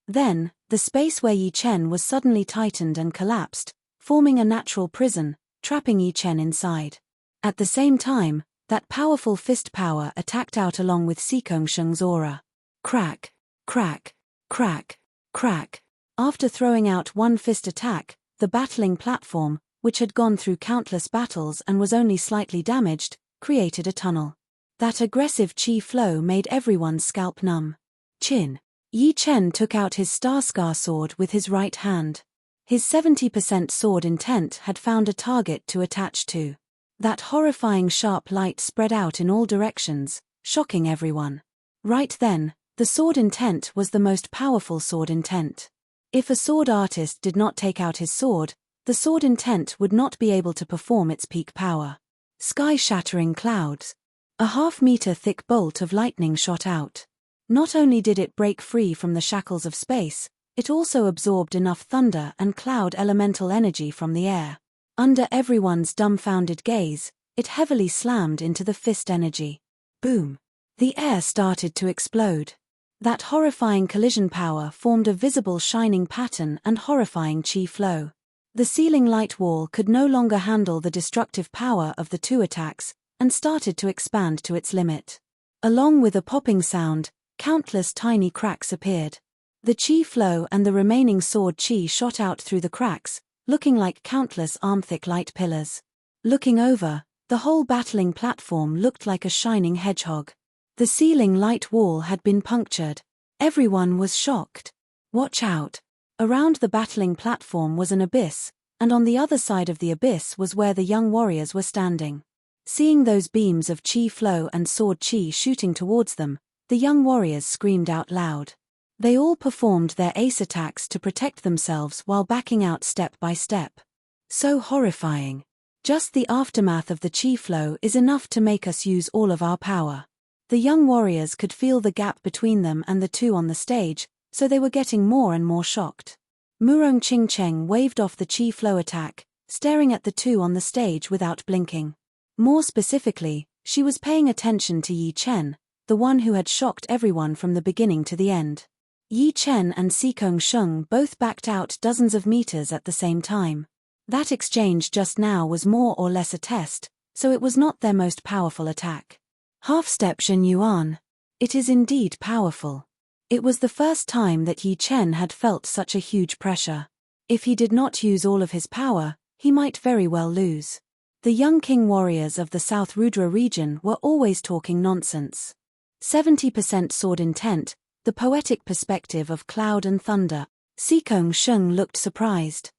Then, the space where Yi Chen was suddenly tightened and collapsed, forming a natural prison, trapping Yi Chen inside. At the same time, that powerful fist power attacked out along with Sikong Sheng's aura. Crack, crack, crack, crack. After throwing out one fist attack, the battling platform, which had gone through countless battles and was only slightly damaged, created a tunnel. That aggressive chi flow made everyone's scalp numb. Chin. Yi Chen took out his Starscar sword with his right hand. His 70% sword intent had found a target to attach to. That horrifying sharp light spread out in all directions, shocking everyone. Right then, the sword intent was the most powerful sword intent. If a sword artist did not take out his sword, the sword intent would not be able to perform its peak power. Sky-shattering clouds. A half-meter thick bolt of lightning shot out. Not only did it break free from the shackles of space, it also absorbed enough thunder and cloud elemental energy from the air. Under everyone's dumbfounded gaze, it heavily slammed into the fist energy. Boom. The air started to explode. That horrifying collision power formed a visible shining pattern and horrifying chi flow. The ceiling light wall could no longer handle the destructive power of the two attacks, and started to expand to its limit. Along with a popping sound, countless tiny cracks appeared. The chi flow and the remaining sword chi shot out through the cracks, looking like countless arm-thick light pillars. Looking over, the whole battling platform looked like a shining hedgehog. The ceiling light wall had been punctured. Everyone was shocked. Watch out. Around the battling platform was an abyss, and on the other side of the abyss was where the young warriors were standing. Seeing those beams of chi flow and sword chi shooting towards them, the young warriors screamed out loud. They all performed their ace attacks to protect themselves while backing out step by step. So horrifying. Just the aftermath of the chi flow is enough to make us use all of our power. The young warriors could feel the gap between them and the two on the stage, so they were getting more and more shocked. Murong Qingcheng waved off the chi flow attack, staring at the two on the stage without blinking. More specifically, she was paying attention to Yi Chen, the one who had shocked everyone from the beginning to the end. Yi Chen and Sikong Sheng both backed out dozens of meters at the same time. That exchange just now was more or less a test, so it was not their most powerful attack. Half-step Jin Yuan. It is indeed powerful. It was the first time that Yi Chen had felt such a huge pressure. If he did not use all of his power, he might very well lose. The young king warriors of the South Rudra region were always talking nonsense. 70% sword intent, the poetic perspective of cloud and thunder. Sikong Sheng looked surprised.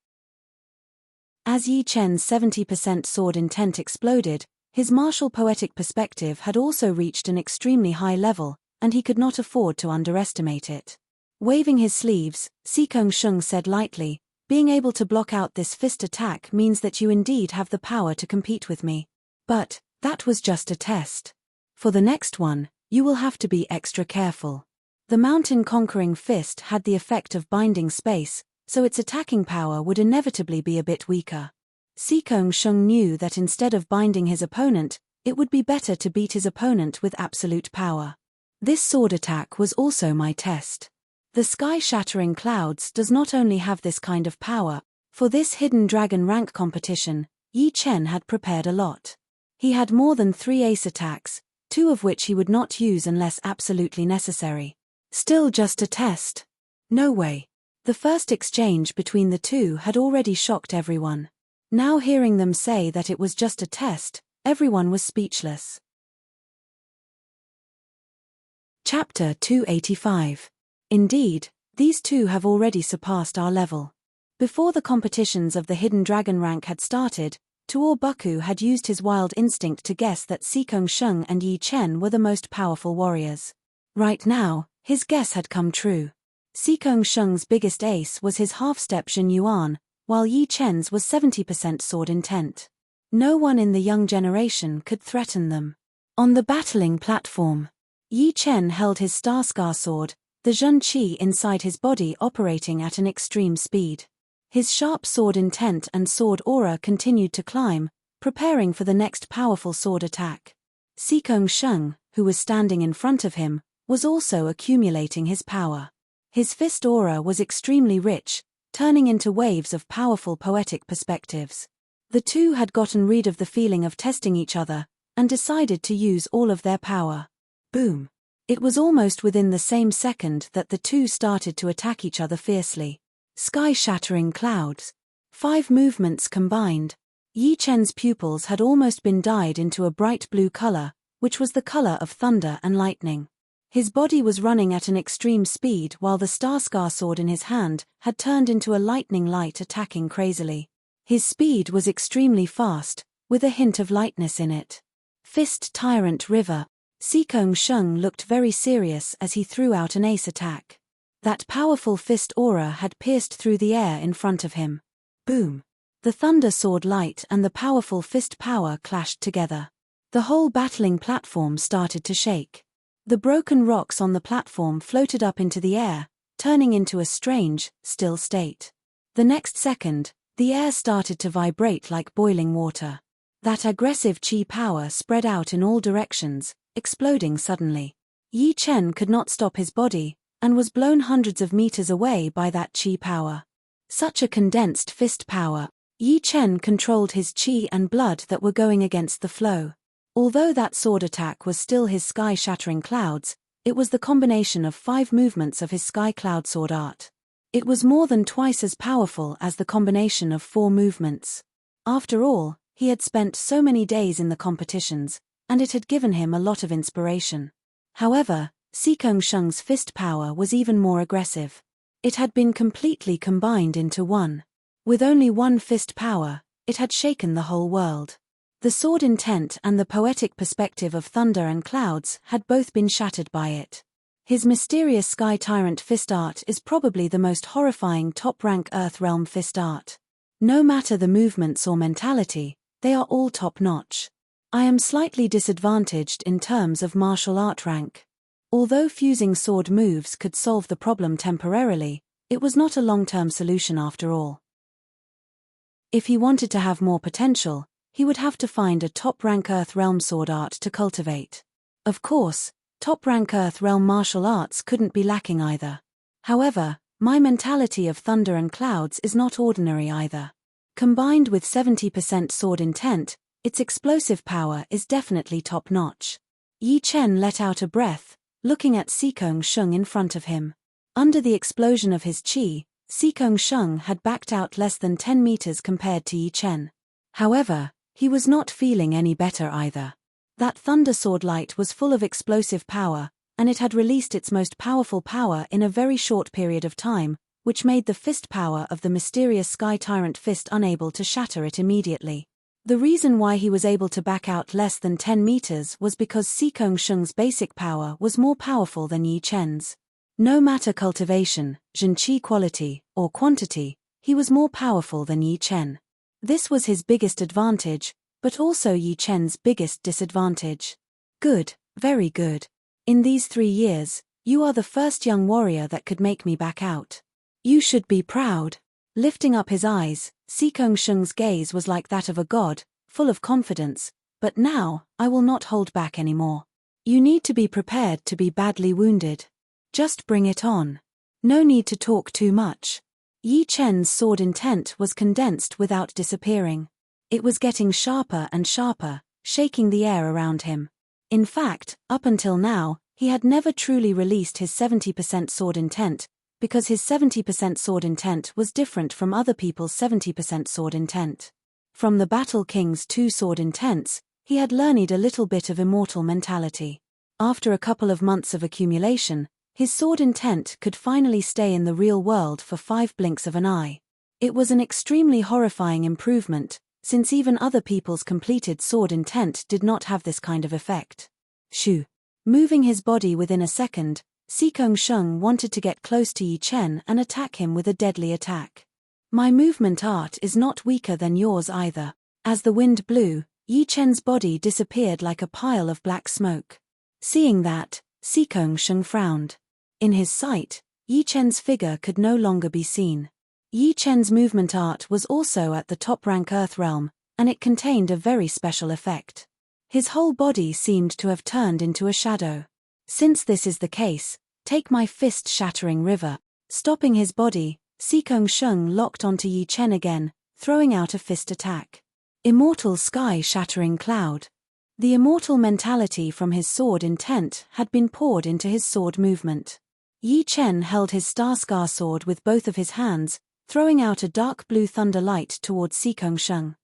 As Yi Chen's 70% sword intent exploded, his martial poetic perspective had also reached an extremely high level, and he could not afford to underestimate it. Waving his sleeves, Sikong Sheng said lightly, Being able to block out this fist attack means that you indeed have the power to compete with me. But that was just a test. For the next one, you will have to be extra careful. The mountain-conquering fist had the effect of binding space, so its attacking power would inevitably be a bit weaker. Sikong Shung knew that instead of binding his opponent, it would be better to beat his opponent with absolute power. This sword attack was also my test. The sky-shattering clouds does not only have this kind of power. For this hidden dragon rank competition, Yi Chen had prepared a lot. He had more than 3 ace attacks, 2 of which he would not use unless absolutely necessary. Still just a test? No way. The first exchange between the two had already shocked everyone. Now hearing them say that it was just a test, everyone was speechless. Chapter 285. Indeed, these two have already surpassed our level. Before the competitions of the hidden dragon rank had started, Tuor Buku had used his wild instinct to guess that Sikong Shung and Yi Chen were the most powerful warriors. Right now, his guess had come true. Sikong Shung's biggest ace was his half-step Jin Yuan, while Yi Chen's was 70% sword intent. No one in the young generation could threaten them. On the battling platform, Yi Chen held his Star Scar sword, the Zhun Qi inside his body operating at an extreme speed. His sharp sword intent and sword aura continued to climb, preparing for the next powerful sword attack. Sikong Shung, who was standing in front of him, was also accumulating his power. His fist aura was extremely rich, turning into waves of powerful poetic perspectives. The two had gotten rid of the feeling of testing each other, and decided to use all of their power. Boom! It was almost within the same second that the two started to attack each other fiercely. Sky-shattering clouds. 5 movements combined. Yi Chen's pupils had almost been dyed into a bright blue color, which was the color of thunder and lightning. His body was running at an extreme speed while the Star Scar sword in his hand had turned into a lightning light attacking crazily. His speed was extremely fast, with a hint of lightness in it. Fist Tyrant River. Sikong Shung looked very serious as he threw out an ace attack. That powerful fist aura had pierced through the air in front of him. Boom! The thunder sword light and the powerful fist power clashed together. The whole battling platform started to shake. The broken rocks on the platform floated up into the air, turning into a strange, still state. The next second, the air started to vibrate like boiling water. That aggressive chi power spread out in all directions, exploding suddenly. Yi Chen could not stop his body, and was blown hundreds of meters away by that chi power. Such a condensed fist power. Yi Chen controlled his chi and blood that were going against the flow. Although that sword attack was still his sky-shattering clouds, it was the combination of 5 movements of his sky cloud sword art. It was more than twice as powerful as the combination of 4 movements. After all, he had spent so many days in the competitions, and it had given him a lot of inspiration. However, Sikong Shung's fist power was even more aggressive. It had been completely combined into one. With only one fist power, it had shaken the whole world. The sword intent and the poetic perspective of thunder and clouds had both been shattered by it. His mysterious Sky Tyrant fist art is probably the most horrifying top-rank Earth Realm fist art. No matter the movements or mentality, they are all top-notch. I am slightly disadvantaged in terms of martial art rank. Although fusing sword moves could solve the problem temporarily, it was not a long-term solution after all. If he wanted to have more potential, he would have to find a top-rank Earth Realm sword art to cultivate. Of course, top-rank Earth Realm martial arts couldn't be lacking either. However, my mentality of thunder and clouds is not ordinary either. Combined with 70% sword intent, its explosive power is definitely top-notch. Yi Chen let out a breath, looking at Sikong Shung in front of him. Under the explosion of his chi, Sikong Shung had backed out less than 10 meters compared to Yi Chen. However, he was not feeling any better either. That thunder sword light was full of explosive power, and it had released its most powerful power in a very short period of time, which made the fist power of the mysterious Sky Tyrant fist unable to shatter it immediately. The reason why he was able to back out less than 10 meters was because Sikong Shung's basic power was more powerful than Yi Chen's. No matter cultivation, Zhenqi quality, or quantity, He was more powerful than Yi Chen. This was his biggest advantage, but also Yi Chen's biggest disadvantage. Good, very good. In these 3 years, you are the first young warrior that could make me back out. You should be proud. Lifting up his eyes, Sikong Sheng's gaze was like that of a god, full of confidence, but now, I will not hold back anymore. You need to be prepared to be badly wounded. Just bring it on. No need to talk too much. Yi Chen's sword intent was condensed without disappearing. It was getting sharper and sharper, shaking the air around him. In fact, up until now, he had never truly released his 70% sword intent, because his 70% sword intent was different from other people's 70% sword intent. From the Battle King's 2 sword intents, he had learned a little bit of immortal mentality. After a couple of months of accumulation, his sword intent could finally stay in the real world for 5 blinks of an eye. It was an extremely horrifying improvement, since even other people's completed sword intent did not have this kind of effect. Shoo! Moving his body within a second, Sikong Sheng wanted to get close to Yi Chen and attack him with a deadly attack. My movement art is not weaker than yours either. As the wind blew, Yi Chen's body disappeared like a pile of black smoke. Seeing that, Sikong Sheng frowned. In his sight, Yi Chen's figure could no longer be seen. Yi Chen's movement art was also at the top rank Earth realm, and it contained a very special effect. His whole body seemed to have turned into a shadow. Since this is the case, take my fist-shattering river. Stopping his body, Sikong Sheng locked onto Yi Chen again, throwing out a fist attack. Immortal sky-shattering cloud. The immortal mentality from his sword intent had been poured into his sword movement. Yi Chen held his Star-Scar sword with both of his hands, throwing out a dark blue thunder light towards Sikong Sheng.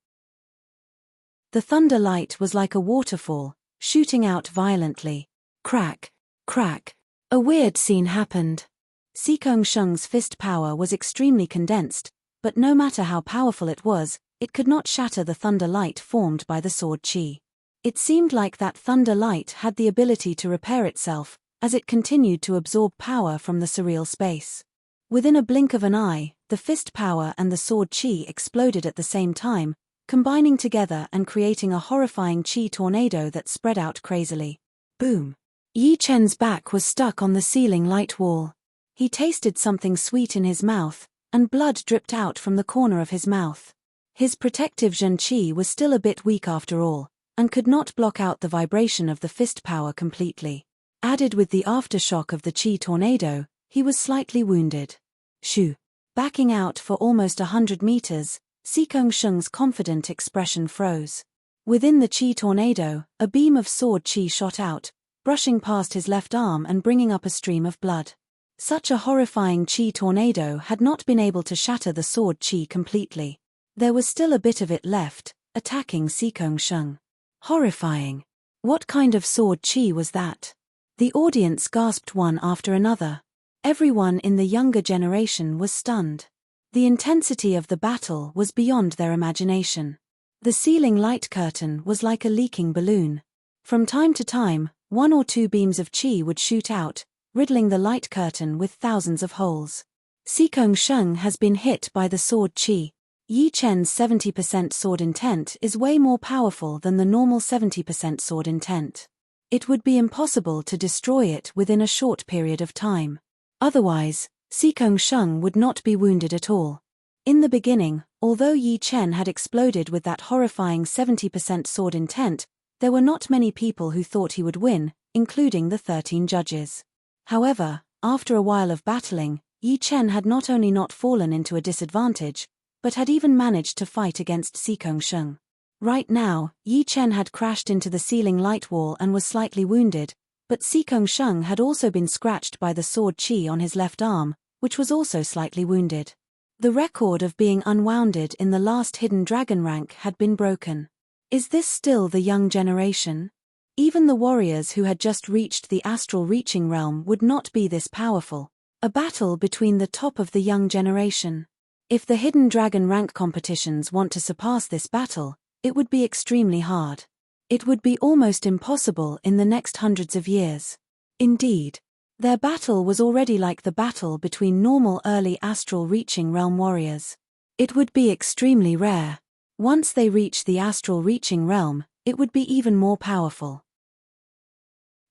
The thunder light was like a waterfall, shooting out violently. Crack, crack. A weird scene happened. Sikong Sheng's fist power was extremely condensed, but no matter how powerful it was, it could not shatter the thunder light formed by the sword chi. It seemed like that thunder light had the ability to repair itself, as it continued to absorb power from the surreal space. Within a blink of an eye, the fist power and the sword chi exploded at the same time, combining together and creating a horrifying chi tornado that spread out crazily. Boom! Yi Chen's back was stuck on the ceiling light wall. He tasted something sweet in his mouth, and blood dripped out from the corner of his mouth. His protective Zhen Qi was still a bit weak after all, and could not block out the vibration of the fist power completely. Added with the aftershock of the chi tornado, he was slightly wounded. Shoo! Backing out for almost 100 meters, Sikong Sheng's confident expression froze. Within the chi tornado, a beam of sword chi shot out, brushing past his left arm and bringing up a stream of blood. Such a horrifying chi tornado had not been able to shatter the sword chi completely. There was still a bit of it left, attacking Sikong Sheng. Horrifying. What kind of sword chi was that? The audience gasped one after another. Everyone in the younger generation was stunned. The intensity of the battle was beyond their imagination. The ceiling light curtain was like a leaking balloon. From time to time, 1 or 2 beams of chi would shoot out, riddling the light curtain with thousands of holes. Sikong Sheng has been hit by the sword chi. Yi Chen's 70% sword intent is way more powerful than the normal 70% sword intent. It would be impossible to destroy it within a short period of time. Otherwise, Sikong Sheng would not be wounded at all. In the beginning, although Yi Chen had exploded with that horrifying 70% sword intent, there were not many people who thought he would win, including the 13 judges. However, after a while of battling, Yi Chen had not only not fallen into a disadvantage, but had even managed to fight against Sikong Sheng. Right now, Yi Chen had crashed into the ceiling light wall and was slightly wounded, but Sikong Sheng had also been scratched by the sword chi on his left arm, which was also slightly wounded. The record of being unwounded in the last hidden dragon rank had been broken. Is this still the young generation? Even the warriors who had just reached the astral reaching realm would not be this powerful. A battle between the top of the young generation. If the hidden dragon rank competitions want to surpass this battle, it would be extremely hard. It would be almost impossible in the next hundreds of years. Indeed, their battle was already like the battle between normal early astral reaching realm warriors. It would be extremely rare. Once they reach the astral reaching realm, it would be even more powerful.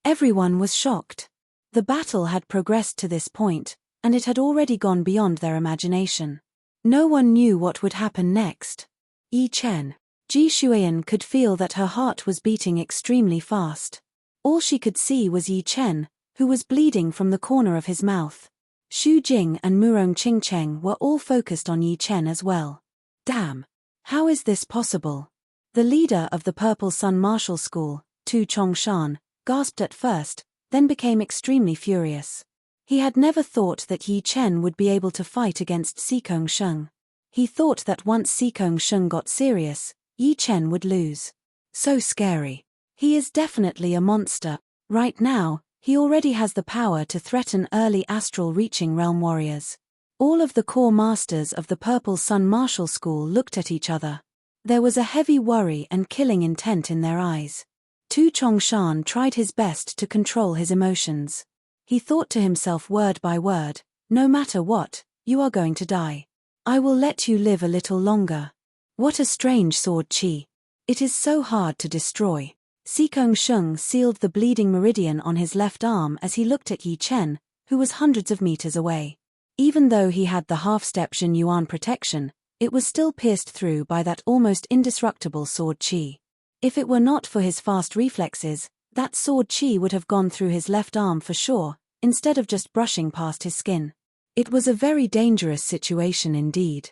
Everyone was shocked. The battle had progressed to this point, and it had already gone beyond their imagination. No one knew what would happen next. Yi Chen. Ji Shuiyan could feel that her heart was beating extremely fast. All she could see was Yi Chen, who was bleeding from the corner of his mouth. Xu Jing and Murong Qingcheng were all focused on Yi Chen as well. Damn! How is this possible? The leader of the Purple Sun Martial School, Tu Chongshan, gasped at first, then became extremely furious. He had never thought that Yi Chen would be able to fight against Sikong Sheng. He thought that once Sikong Sheng got serious, Yi Chen would lose. So scary. He is definitely a monster. Right now, he already has the power to threaten early astral reaching realm warriors. All of the core masters of the Purple Sun Martial School looked at each other. There was a heavy worry and killing intent in their eyes. Tu Chongshan tried his best to control his emotions. He thought to himself word by word, no matter what, you are going to die. I will let you live a little longer. What a strange sword qi. It is so hard to destroy. Sikong Sheng sealed the bleeding meridian on his left arm as he looked at Yi Chen, who was hundreds of meters away. Even though he had the half-step Jin Yuan protection, it was still pierced through by that almost indestructible sword qi. If it were not for his fast reflexes, that sword qi would have gone through his left arm for sure, instead of just brushing past his skin. It was a very dangerous situation indeed.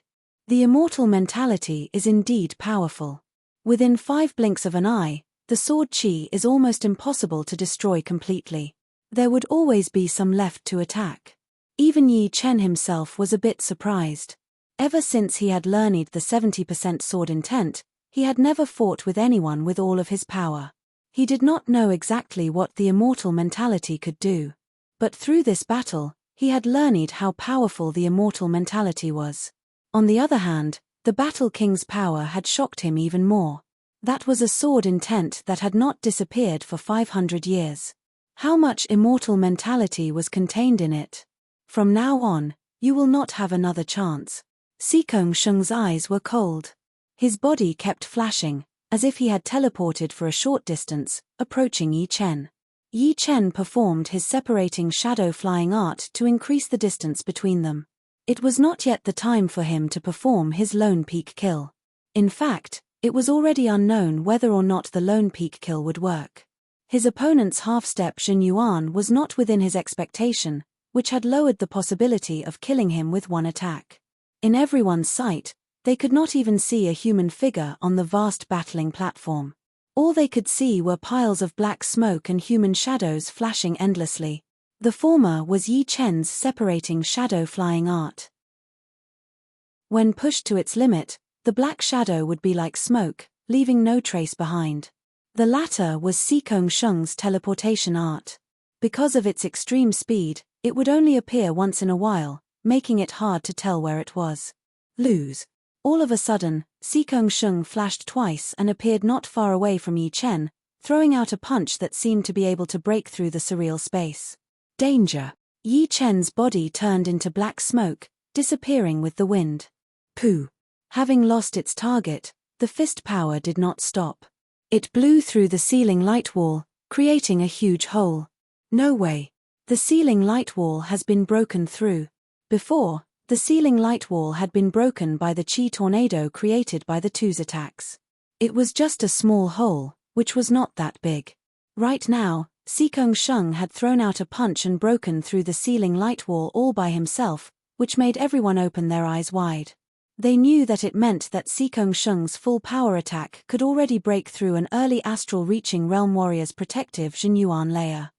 The immortal mentality is indeed powerful. Within 5 blinks of an eye, the sword qi is almost impossible to destroy completely. There would always be some left to attack. Even Yi Chen himself was a bit surprised. Ever since he had learned the 70% sword intent, he had never fought with anyone with all of his power. He did not know exactly what the immortal mentality could do. But through this battle, he had learned how powerful the immortal mentality was. On the other hand, the Battle King's power had shocked him even more. That was a sword intent that had not disappeared for 500 years. How much immortal mentality was contained in it? From now on, you will not have another chance. Sikong Sheng's eyes were cold. His body kept flashing, as if he had teleported for a short distance, approaching Yi Chen. Yi Chen performed his separating shadow flying art to increase the distance between them. It was not yet the time for him to perform his lone peak kill. In fact, it was already unknown whether or not the lone peak kill would work. His opponent's half-step Jin Yuan was not within his expectation, which had lowered the possibility of killing him with one attack. In everyone's sight, they could not even see a human figure on the vast battling platform. All they could see were piles of black smoke and human shadows flashing endlessly. The former was Yi Chen's separating shadow flying art. When pushed to its limit, the black shadow would be like smoke, leaving no trace behind. The latter was Sikong Sheng's teleportation art. Because of its extreme speed, it would only appear once in a while, making it hard to tell where it was. Lose. All of a sudden, Sikong Sheng flashed twice and appeared not far away from Yi Chen, throwing out a punch that seemed to be able to break through the surreal space. Danger! Yi Chen's body turned into black smoke, disappearing with the wind. Pooh! Having lost its target, the fist power did not stop. It blew through the ceiling light wall, creating a huge hole. No way! The ceiling light wall has been broken through. Before, the ceiling light wall had been broken by the chi tornado created by the two's attacks. It was just a small hole, which was not that big. Right now, Sikong Sheng had thrown out a punch and broken through the ceiling light wall all by himself, which made everyone open their eyes wide. They knew that it meant that Sikong Sheng's full power attack could already break through an early astral reaching realm warrior's protective Jin Yuan layer.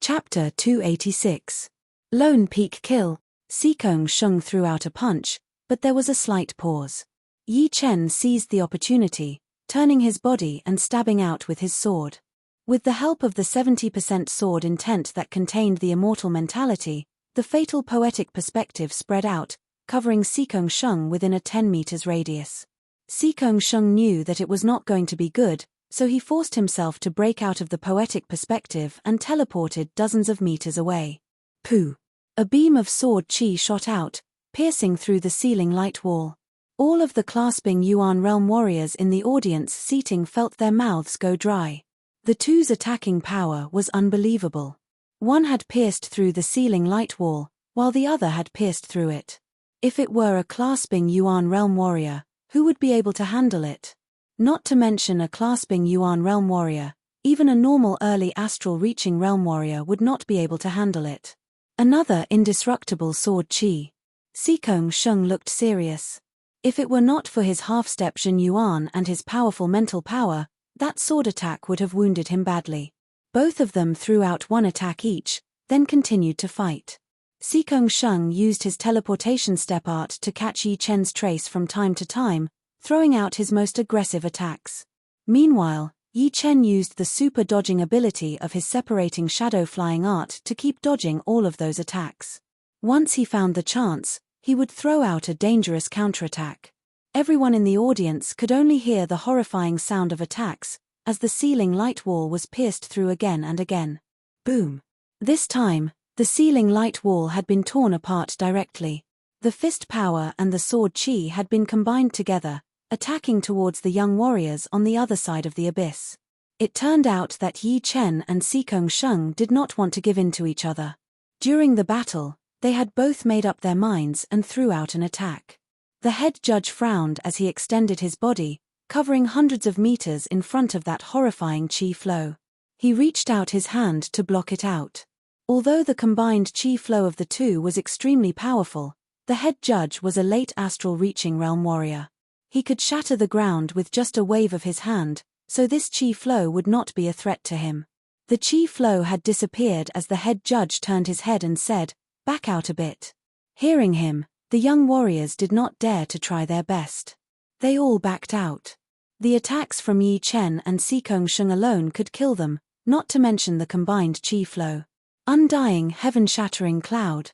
Chapter 286. Lone Peak Kill. Sikong Sheng threw out a punch, but there was a slight pause. Yi Chen seized the opportunity, turning his body and stabbing out with his sword. With the help of the 70% sword intent that contained the immortal mentality, the fatal poetic perspective spread out, covering Sikong Sheng within a 10 meters radius. Sikong Sheng knew that it was not going to be good, so he forced himself to break out of the poetic perspective and teleported dozens of meters away. Pooh! A beam of sword chi shot out, piercing through the ceiling light wall. All of the clasping Yuan realm warriors in the audience seating felt their mouths go dry. The two's attacking power was unbelievable. One had pierced through the ceiling light wall, while the other had pierced through it. If it were a clasping Yuan realm warrior, who would be able to handle it? Not to mention a clasping Yuan realm warrior, even a normal early astral reaching realm warrior would not be able to handle it. Another indestructible sword chi. Sikong Sheng looked serious. If it were not for his half-step Jin Yuan and his powerful mental power, that sword attack would have wounded him badly. Both of them threw out one attack each, then continued to fight. Sikong Sheng used his teleportation step art to catch Yi Chen's trace from time to time, throwing out his most aggressive attacks. Meanwhile, Yi Chen used the super dodging ability of his separating shadow flying art to keep dodging all of those attacks. Once he found the chance, he would throw out a dangerous counterattack. Everyone in the audience could only hear the horrifying sound of attacks, as the ceiling light wall was pierced through again and again. Boom. This time, the ceiling light wall had been torn apart directly. The fist power and the sword chi had been combined together, attacking towards the young warriors on the other side of the abyss. It turned out that Yi Chen and Sikong Sheng did not want to give in to each other. During the battle, they had both made up their minds and threw out an attack. The head judge frowned as he extended his body, covering hundreds of meters in front of that horrifying chi flow. He reached out his hand to block it out. Although the combined chi flow of the two was extremely powerful, the head judge was a late astral reaching realm warrior. He could shatter the ground with just a wave of his hand, so this chi flow would not be a threat to him. The chi flow had disappeared as the head judge turned his head and said, "Back out a bit." Hearing him, the young warriors did not dare to try their best. They all backed out. The attacks from Yi Chen and Sikong Sheng alone could kill them, not to mention the combined chi flow. Undying, heaven-shattering cloud.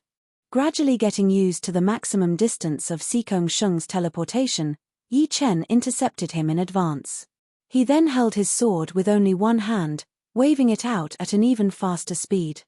Gradually getting used to the maximum distance of Sikong Sheng's teleportation, Yi Chen intercepted him in advance. He then held his sword with only one hand, waving it out at an even faster speed.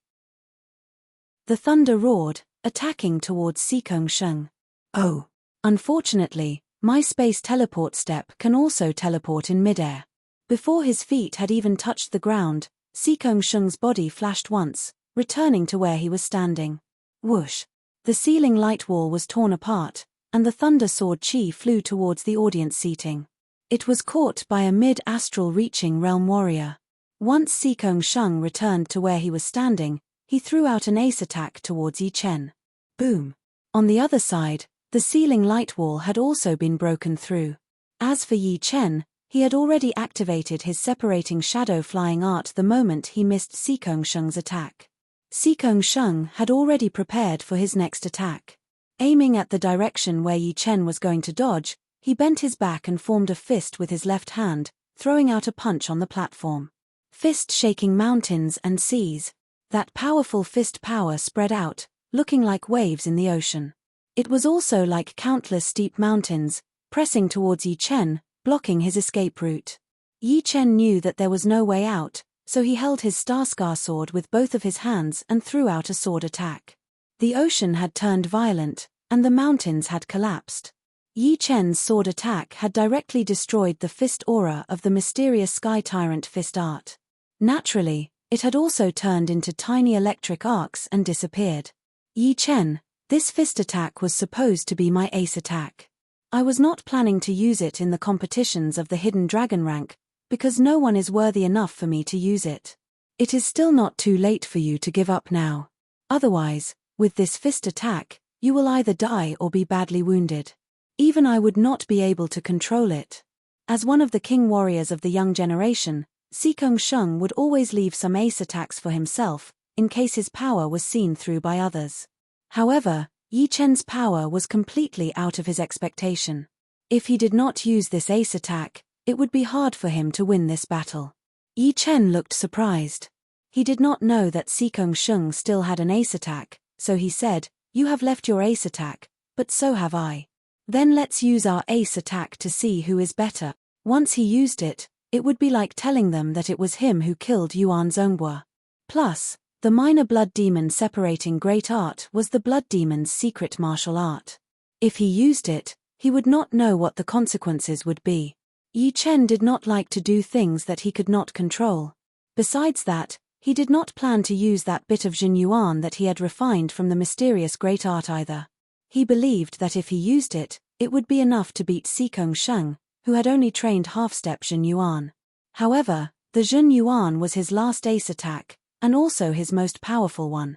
The thunder roared, attacking towards Sikong Sheng. Oh! Unfortunately, my space teleport step can also teleport in midair. Before his feet had even touched the ground, Sikong Sheng's body flashed once, returning to where he was standing. Whoosh! The ceiling light wall was torn apart, and the thunder sword chi flew towards the audience seating. It was caught by a mid-astral reaching realm warrior. Once Sikong Sheng returned to where he was standing, he threw out an ace attack towards Yi Chen. Boom! On the other side, the ceiling light wall had also been broken through. As for Yi Chen, he had already activated his separating shadow flying art the moment he missed Sikong Sheng's attack. Sikong Sheng had already prepared for his next attack. Aiming at the direction where Yi Chen was going to dodge, he bent his back and formed a fist with his left hand, throwing out a punch on the platform. Fist shaking mountains and seas. That powerful fist power spread out, looking like waves in the ocean. It was also like countless steep mountains, pressing towards Yi Chen, blocking his escape route. Yi Chen knew that there was no way out, so he held his Starscar sword with both of his hands and threw out a sword attack. The ocean had turned violent, and the mountains had collapsed. Yi Chen's sword attack had directly destroyed the fist aura of the mysterious Sky Tyrant fist art. Naturally, it had also turned into tiny electric arcs and disappeared. Yi Chen, this fist attack was supposed to be my ace attack. I was not planning to use it in the competitions of the Hidden Dragon rank, because no one is worthy enough for me to use it. It is still not too late for you to give up now. Otherwise, with this fist attack, you will either die or be badly wounded. Even I would not be able to control it. As one of the king warriors of the young generation, Sikong Sheng would always leave some ace attacks for himself, in case his power was seen through by others. However, Yi Chen's power was completely out of his expectation. If he did not use this ace attack, it would be hard for him to win this battle. Yi Chen looked surprised. He did not know that Sikong Sheng still had an ace attack, so he said, "You have left your ace attack, but so have I. Then let's use our ace attack to see who is better." Once he used it, it would be like telling them that it was him who killed Yuan Zhonghua. Plus, The minor blood demon separating great art was the blood demon's secret martial art. If he used it, he would not know what the consequences would be. Yi Chen did not like to do things that he could not control. Besides that, he did not plan to use that bit of Jin Yuan that he had refined from the mysterious great art either. He believed that if he used it, it would be enough to beat Xikong Sheng, who had only trained half-step Jin Yuan. However, the Jin Yuan was his last ace attack, and also his most powerful one.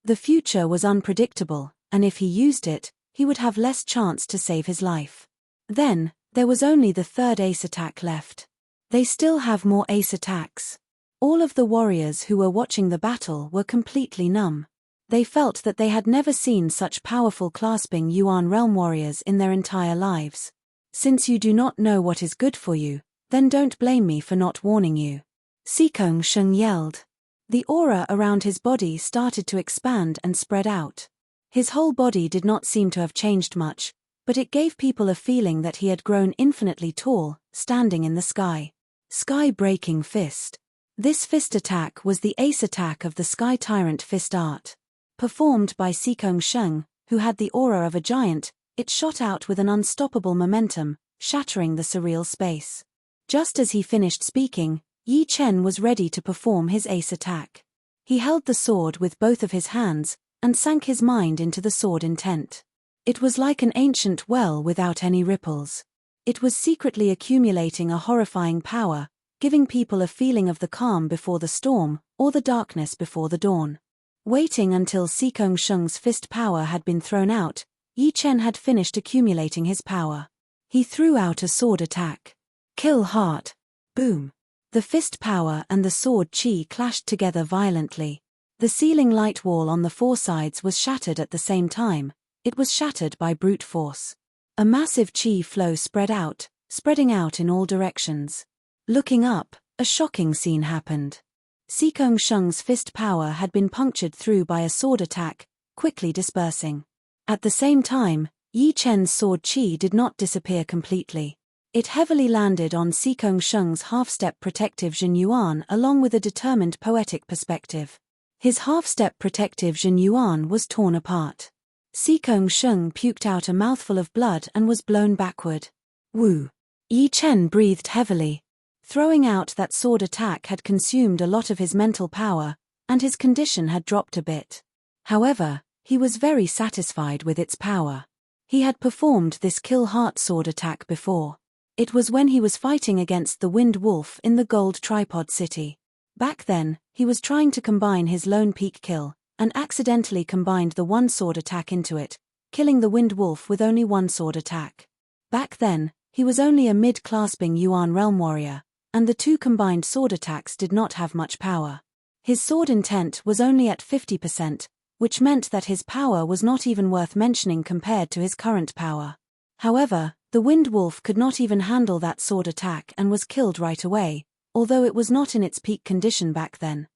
The future was unpredictable, and if he used it, he would have less chance to save his life. Then, there was only the third ace attack left. They still have more ace attacks. All of the warriors who were watching the battle were completely numb. They felt that they had never seen such powerful clasping Yuan realm warriors in their entire lives. Since you do not know what is good for you, then don't blame me for not warning you. Xikong Sheng yelled. The aura around his body started to expand and spread out. His whole body did not seem to have changed much, but it gave people a feeling that he had grown infinitely tall, standing in the sky. Sky-breaking fist. This fist attack was the ace attack of the Sky Tyrant fist art. Performed by Xikong Sheng, who had the aura of a giant, it shot out with an unstoppable momentum, shattering the surreal space. Just as he finished speaking, Yi Chen was ready to perform his ace attack. He held the sword with both of his hands, and sank his mind into the sword intent. It was like an ancient well without any ripples. It was secretly accumulating a horrifying power, giving people a feeling of the calm before the storm, or the darkness before the dawn. Waiting until Xikong Sheng's fist power had been thrown out, Yi Chen had finished accumulating his power. He threw out a sword attack. Kill heart. Boom. The fist power and the sword chi clashed together violently. The ceiling light wall on the four sides was shattered at the same time. It was shattered by brute force. A massive chi flow spread out, spreading out in all directions. Looking up, a shocking scene happened. Xikong Sheng's fist power had been punctured through by a sword attack, quickly dispersing. At the same time, Yi Chen's sword chi did not disappear completely. It heavily landed on Xikong Sheng's half-step protective Jin Yuan along with a determined poetic perspective. His half-step protective Jin Yuan was torn apart. Xikong Sheng puked out a mouthful of blood and was blown backward. Woo! Yi Chen breathed heavily. Throwing out that sword attack had consumed a lot of his mental power, and his condition had dropped a bit. However, he was very satisfied with its power. He had performed this kill heart sword attack before. It was when he was fighting against the Wind Wolf in the Gold Tripod City. Back then, he was trying to combine his lone peak kill, and accidentally combined the one sword attack into it, killing the Wind Wolf with only one sword attack. Back then, he was only a mid-clasping Yuan realm warrior, and the two combined sword attacks did not have much power. His sword intent was only at 50%, which meant that his power was not even worth mentioning compared to his current power. However, the Wind Wolf could not even handle that sword attack and was killed right away, although it was not in its peak condition back then.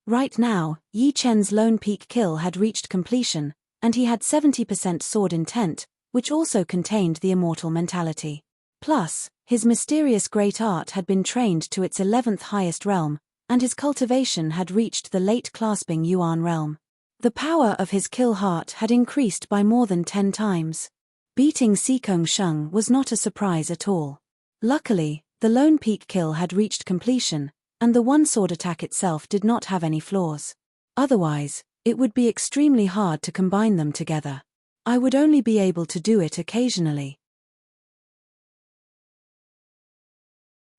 Right now, Yi Chen's lone peak kill had reached completion, and he had 70% sword intent, which also contained the immortal mentality. Plus, his mysterious great art had been trained to its 11th highest realm, and his cultivation had reached the late clasping Yuan realm. The power of his kill heart had increased by more than 10 times. Beating Xikong Sheng was not a surprise at all. Luckily, the lone peak kill had reached completion, and the one sword attack itself did not have any flaws. Otherwise, it would be extremely hard to combine them together. I would only be able to do it occasionally.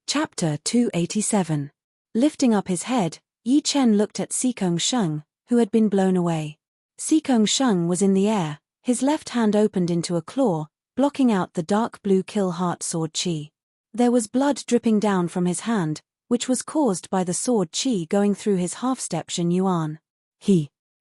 Chapter 287. Lifting up his head, Yi Chen looked at Xikong Sheng, who had been blown away. Xikong Sheng was in the air, his left hand opened into a claw, blocking out the dark blue kill heart sword chi. There was blood dripping down from his hand, which was caused by the sword chi going through his half-step Jin Yuan.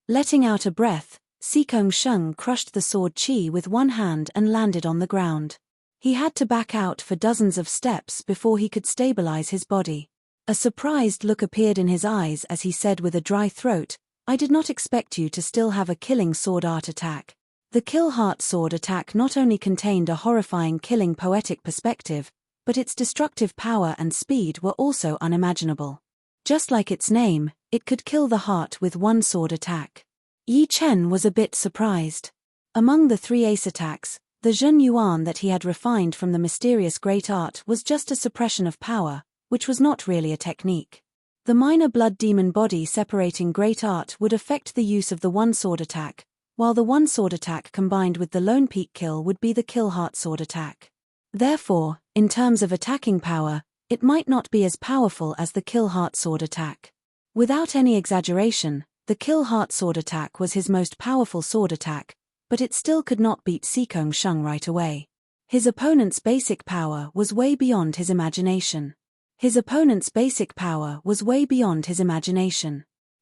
Letting out a breath, Xikong Sheng crushed the sword chi with one hand and landed on the ground. He had to back out for dozens of steps before he could stabilize his body. A surprised look appeared in his eyes as he said with a dry throat, "I did not expect you to still have a killing sword art attack." The kill heart sword attack not only contained a horrifying killing poetic perspective, but its destructive power and speed were also unimaginable. Just like its name, it could kill the heart with one sword attack. Yi Chen was a bit surprised. Among the 3 ace attacks, the Zhen Yuan that he had refined from the mysterious great art was just a suppression of power, which was not really a technique. The minor blood demon body separating great art would affect the use of the one sword attack, while the one sword attack combined with the lone peak kill would be the kill heart sword attack. Therefore, in terms of attacking power, it might not be as powerful as the kill heart sword attack. Without any exaggeration, the kill heart sword attack was his most powerful sword attack, but it still could not beat Sikong Sheng right away. His opponent's basic power was way beyond his imagination.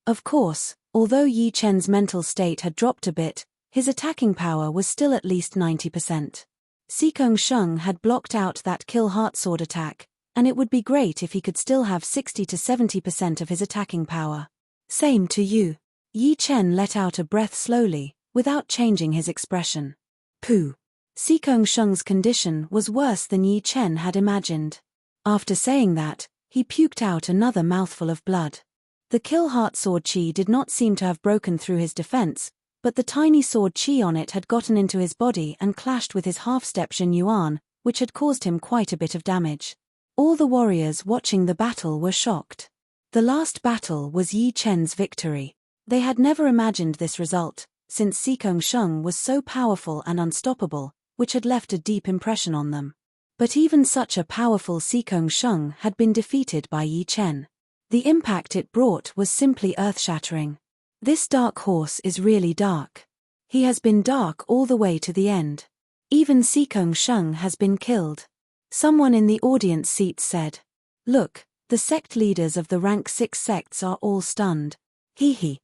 Of course, although Yi Chen's mental state had dropped a bit, his attacking power was still at least 90%. Sikong Sheng had blocked out that kill heart sword attack, and it would be great if he could still have 60 to 70% of his attacking power. Same to you. Yi Chen let out a breath slowly, without changing his expression. Pooh. Sikong Sheng's condition was worse than Yi Chen had imagined. After saying that, he puked out another mouthful of blood. The kill heart sword chi did not seem to have broken through his defense, but the tiny sword chi on it had gotten into his body and clashed with his half-step Zhen Yuan, which had caused him quite a bit of damage. All the warriors watching the battle were shocked. The last battle was Yi Chen's victory. They had never imagined this result, since Sikong Sheng was so powerful and unstoppable, which had left a deep impression on them. But even such a powerful Sikong Sheng had been defeated by Yi Chen. The impact it brought was simply earth-shattering. This dark horse is really dark. He has been dark all the way to the end. Even Sikong Sheng has been killed. Someone in the audience seat said. Look, the sect leaders of the rank 6 sects are all stunned. Hee hee.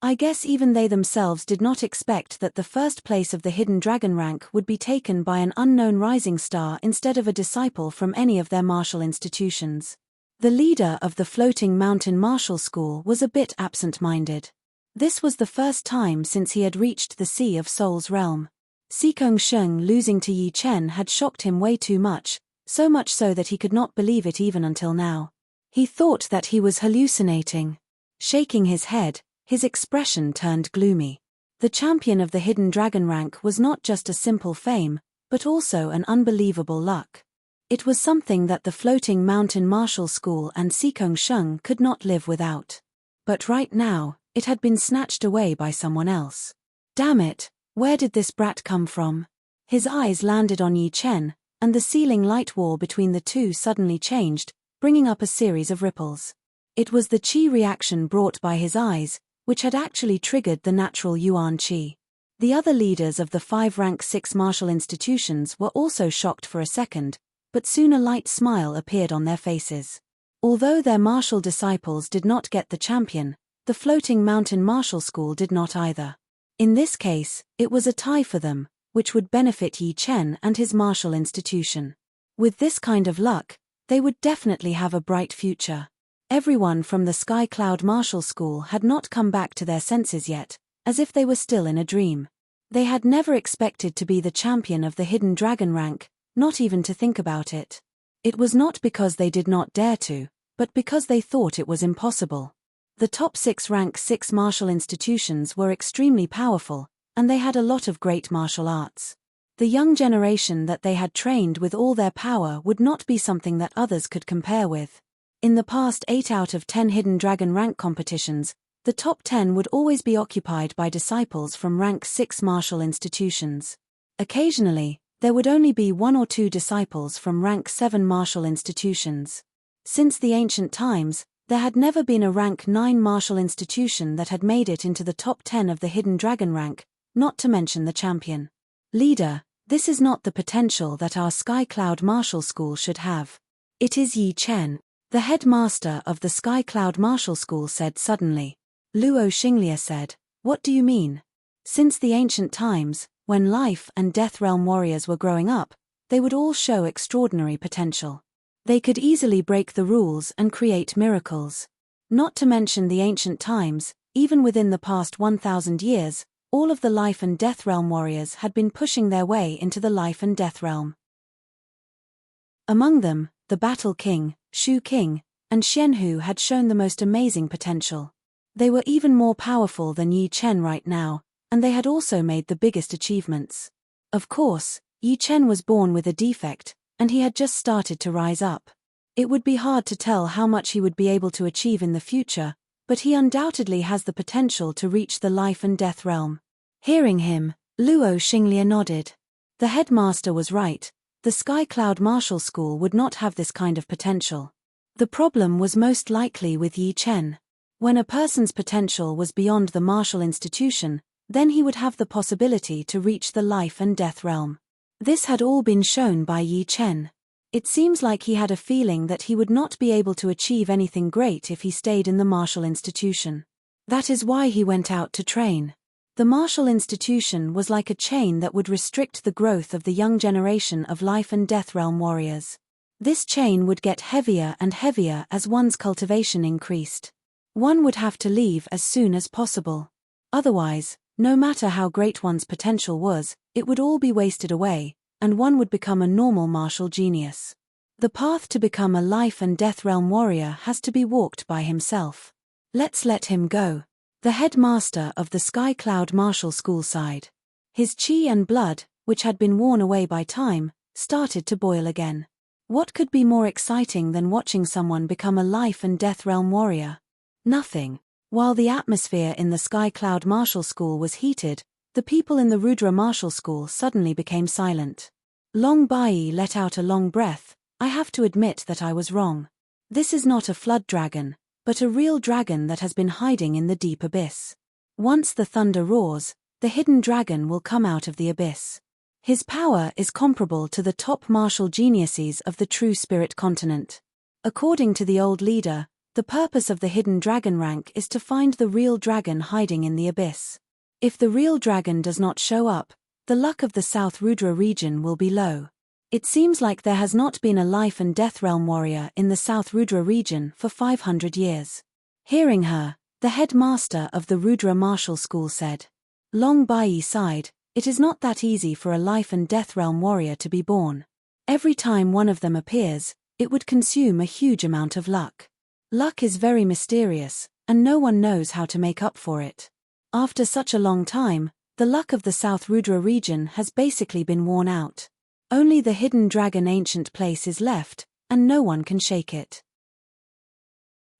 I guess even they themselves did not expect that the first place of the hidden dragon rank would be taken by an unknown rising star instead of a disciple from any of their martial institutions. The leader of the floating mountain martial school was a bit absent-minded. This was the first time since he had reached the Sea of Soul's realm. Sikong Sheng losing to Yi Chen had shocked him way too much, so much so that he could not believe it even until now. He thought that he was hallucinating. Shaking his head, his expression turned gloomy. The champion of the hidden dragon rank was not just a simple fame, but also an unbelievable luck. It was something that the floating mountain martial school and Sikong Sheng could not live without. But right now, it had been snatched away by someone else. Damn it, where did this brat come from? His eyes landed on Yi Chen, and the ceiling light wall between the two suddenly changed, bringing up a series of ripples. It was the chi reaction brought by his eyes, which had actually triggered the natural Yuan Qi. The other leaders of the 5 rank 6 martial institutions were also shocked for a second, but soon a light smile appeared on their faces. Although their martial disciples did not get the champion, the floating mountain martial school did not either. In this case, it was a tie for them, which would benefit Yi Chen and his martial institution. With this kind of luck, they would definitely have a bright future. Everyone from the Sky Cloud Martial School had not come back to their senses yet, as if they were still in a dream. They had never expected to be the champion of the hidden dragon rank, not even to think about it. It was not because they did not dare to, but because they thought it was impossible. The top 6 rank 6 martial institutions were extremely powerful, and they had a lot of great martial arts. The young generation that they had trained with all their power would not be something that others could compare with. In the past 8 out of 10 hidden dragon rank competitions, the top 10 would always be occupied by disciples from rank 6 martial institutions. Occasionally, there would only be 1 or 2 disciples from rank 7 martial institutions. Since the ancient times, there had never been a rank 9 martial institution that had made it into the top 10 of the hidden dragon rank, not to mention the champion. Leader, this is not the potential that our Sky Cloud Martial School should have. It is Yi Chen. The headmaster of the Sky Cloud Martial School said suddenly. Luo Xinglia said, "What do you mean?" Since the ancient times, when life and death realm warriors were growing up, they would all show extraordinary potential. They could easily break the rules and create miracles. Not to mention the ancient times, even within the past 1,000 years, all of the life and death realm warriors had been pushing their way into the life and death realm. Among them, the Battle King, Shu King, and Xianhu had shown the most amazing potential. They were even more powerful than Yi Chen right now, and they had also made the biggest achievements. Of course, Yi Chen was born with a defect, and he had just started to rise up. It would be hard to tell how much he would be able to achieve in the future, but he undoubtedly has the potential to reach the life and death realm. Hearing him, Luo Xinglia nodded. The headmaster was right. The Sky Cloud Martial School would not have this kind of potential. The problem was most likely with Yi Chen. When a person's potential was beyond the martial institution, then he would have the possibility to reach the life and death realm. This had all been shown by Yi Chen. It seems like he had a feeling that he would not be able to achieve anything great if he stayed in the martial institution. That is why he went out to train. The martial institution was like a chain that would restrict the growth of the young generation of life and death realm warriors. This chain would get heavier and heavier as one's cultivation increased. One would have to leave as soon as possible. Otherwise, no matter how great one's potential was, it would all be wasted away, and one would become a normal martial genius. The path to become a life and death realm warrior has to be walked by himself. Let's let him go. The headmaster of the Sky Cloud Martial School sighed. His chi and blood, which had been worn away by time, started to boil again. What could be more exciting than watching someone become a life and death realm warrior? Nothing. While the atmosphere in the Sky Cloud Martial School was heated, the people in the Rudra Martial School suddenly became silent. Long Bai let out a long breath. I have to admit that I was wrong. This is not a flood dragon, but a real dragon that has been hiding in the deep abyss. Once the thunder roars, the hidden dragon will come out of the abyss. His power is comparable to the top martial geniuses of the true spirit continent. According to the old leader, the purpose of the hidden dragon rank is to find the real dragon hiding in the abyss. If the real dragon does not show up, the luck of the South Rudra region will be low. It seems like there has not been a life and death realm warrior in the South Rudra region for 500 years. Hearing her, the headmaster of the Rudra Martial School said. Long Bai sighed. It is not that easy for a life and death realm warrior to be born. Every time one of them appears, it would consume a huge amount of luck. Luck is very mysterious, and no one knows how to make up for it. After such a long time, the luck of the South Rudra region has basically been worn out. Only the hidden dragon ancient place is left, and no one can shake it.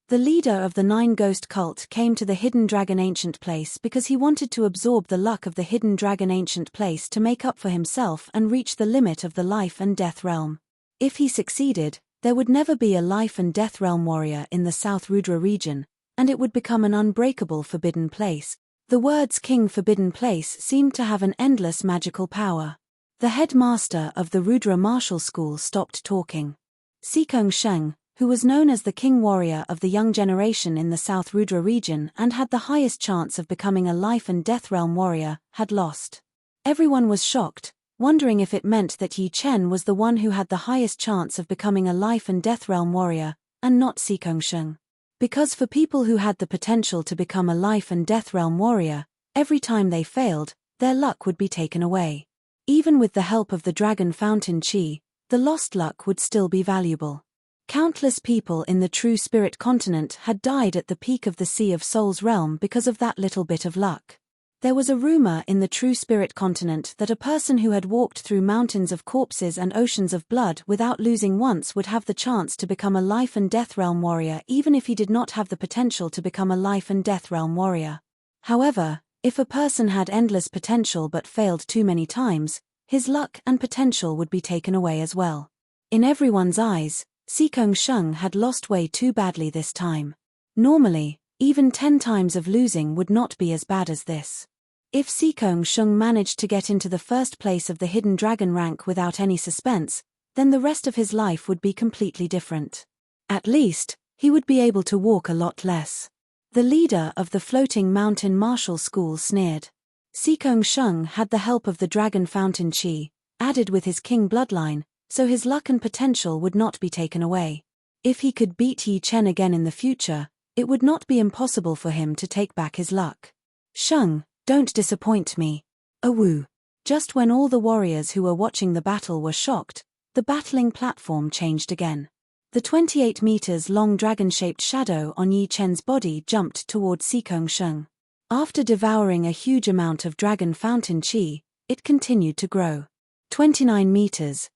The leader of the Nine Ghost cult came to the hidden dragon ancient place because he wanted to absorb the luck of the hidden dragon ancient place to make up for himself and reach the limit of the life and death realm. If he succeeded, there would never be a life and death realm warrior in the South Rudra region, and it would become an unbreakable forbidden place. The words King Forbidden Place seemed to have an endless magical power. The headmaster of the Rudra Martial School stopped talking. Sikong Sheng, who was known as the king warrior of the young generation in the South Rudra region and had the highest chance of becoming a life and death realm warrior, had lost. Everyone was shocked, wondering if it meant that Yi Chen was the one who had the highest chance of becoming a life and death realm warrior, and not Sikong Sheng. Because for people who had the potential to become a life and death realm warrior, every time they failed, their luck would be taken away. Even with the help of the Dragon Fountain Chi, the lost luck would still be valuable. Countless people in the true spirit continent had died at the peak of the Sea of Souls realm because of that little bit of luck. There was a rumor in the true spirit continent that a person who had walked through mountains of corpses and oceans of blood without losing once would have the chance to become a life and death realm warrior even if he did not have the potential to become a life and death realm warrior. However, if a person had endless potential but failed too many times, his luck and potential would be taken away as well. In everyone's eyes, Sikong Sheng had lost way too badly this time. Normally, even 10 times of losing would not be as bad as this. If Sikong Sheng managed to get into the first place of the hidden dragon rank without any suspense, then the rest of his life would be completely different. At least, he would be able to walk a lot less. The leader of the floating mountain martial school sneered. Sikong Sheng had the help of the Dragon Fountain Chi, added with his king bloodline, so his luck and potential would not be taken away. If he could beat Yi Chen again in the future, it would not be impossible for him to take back his luck. Sheng, don't disappoint me. Awoo. Just when all the warriors who were watching the battle were shocked, the battling platform changed again. The 28 meters long dragon-shaped shadow on Yi Chen's body jumped toward Sikong Sheng. After devouring a huge amount of dragon fountain qi, it continued to grow. 29 meters,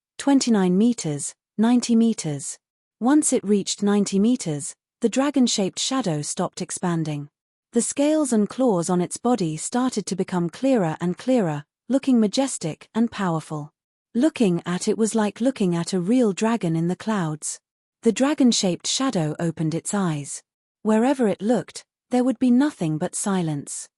90 meters. Once it reached 90 meters, the dragon-shaped shadow stopped expanding. The scales and claws on its body started to become clearer and clearer, looking majestic and powerful. Looking at it was like looking at a real dragon in the clouds. The dragon-shaped shadow opened its eyes. Wherever it looked, there would be nothing but silence.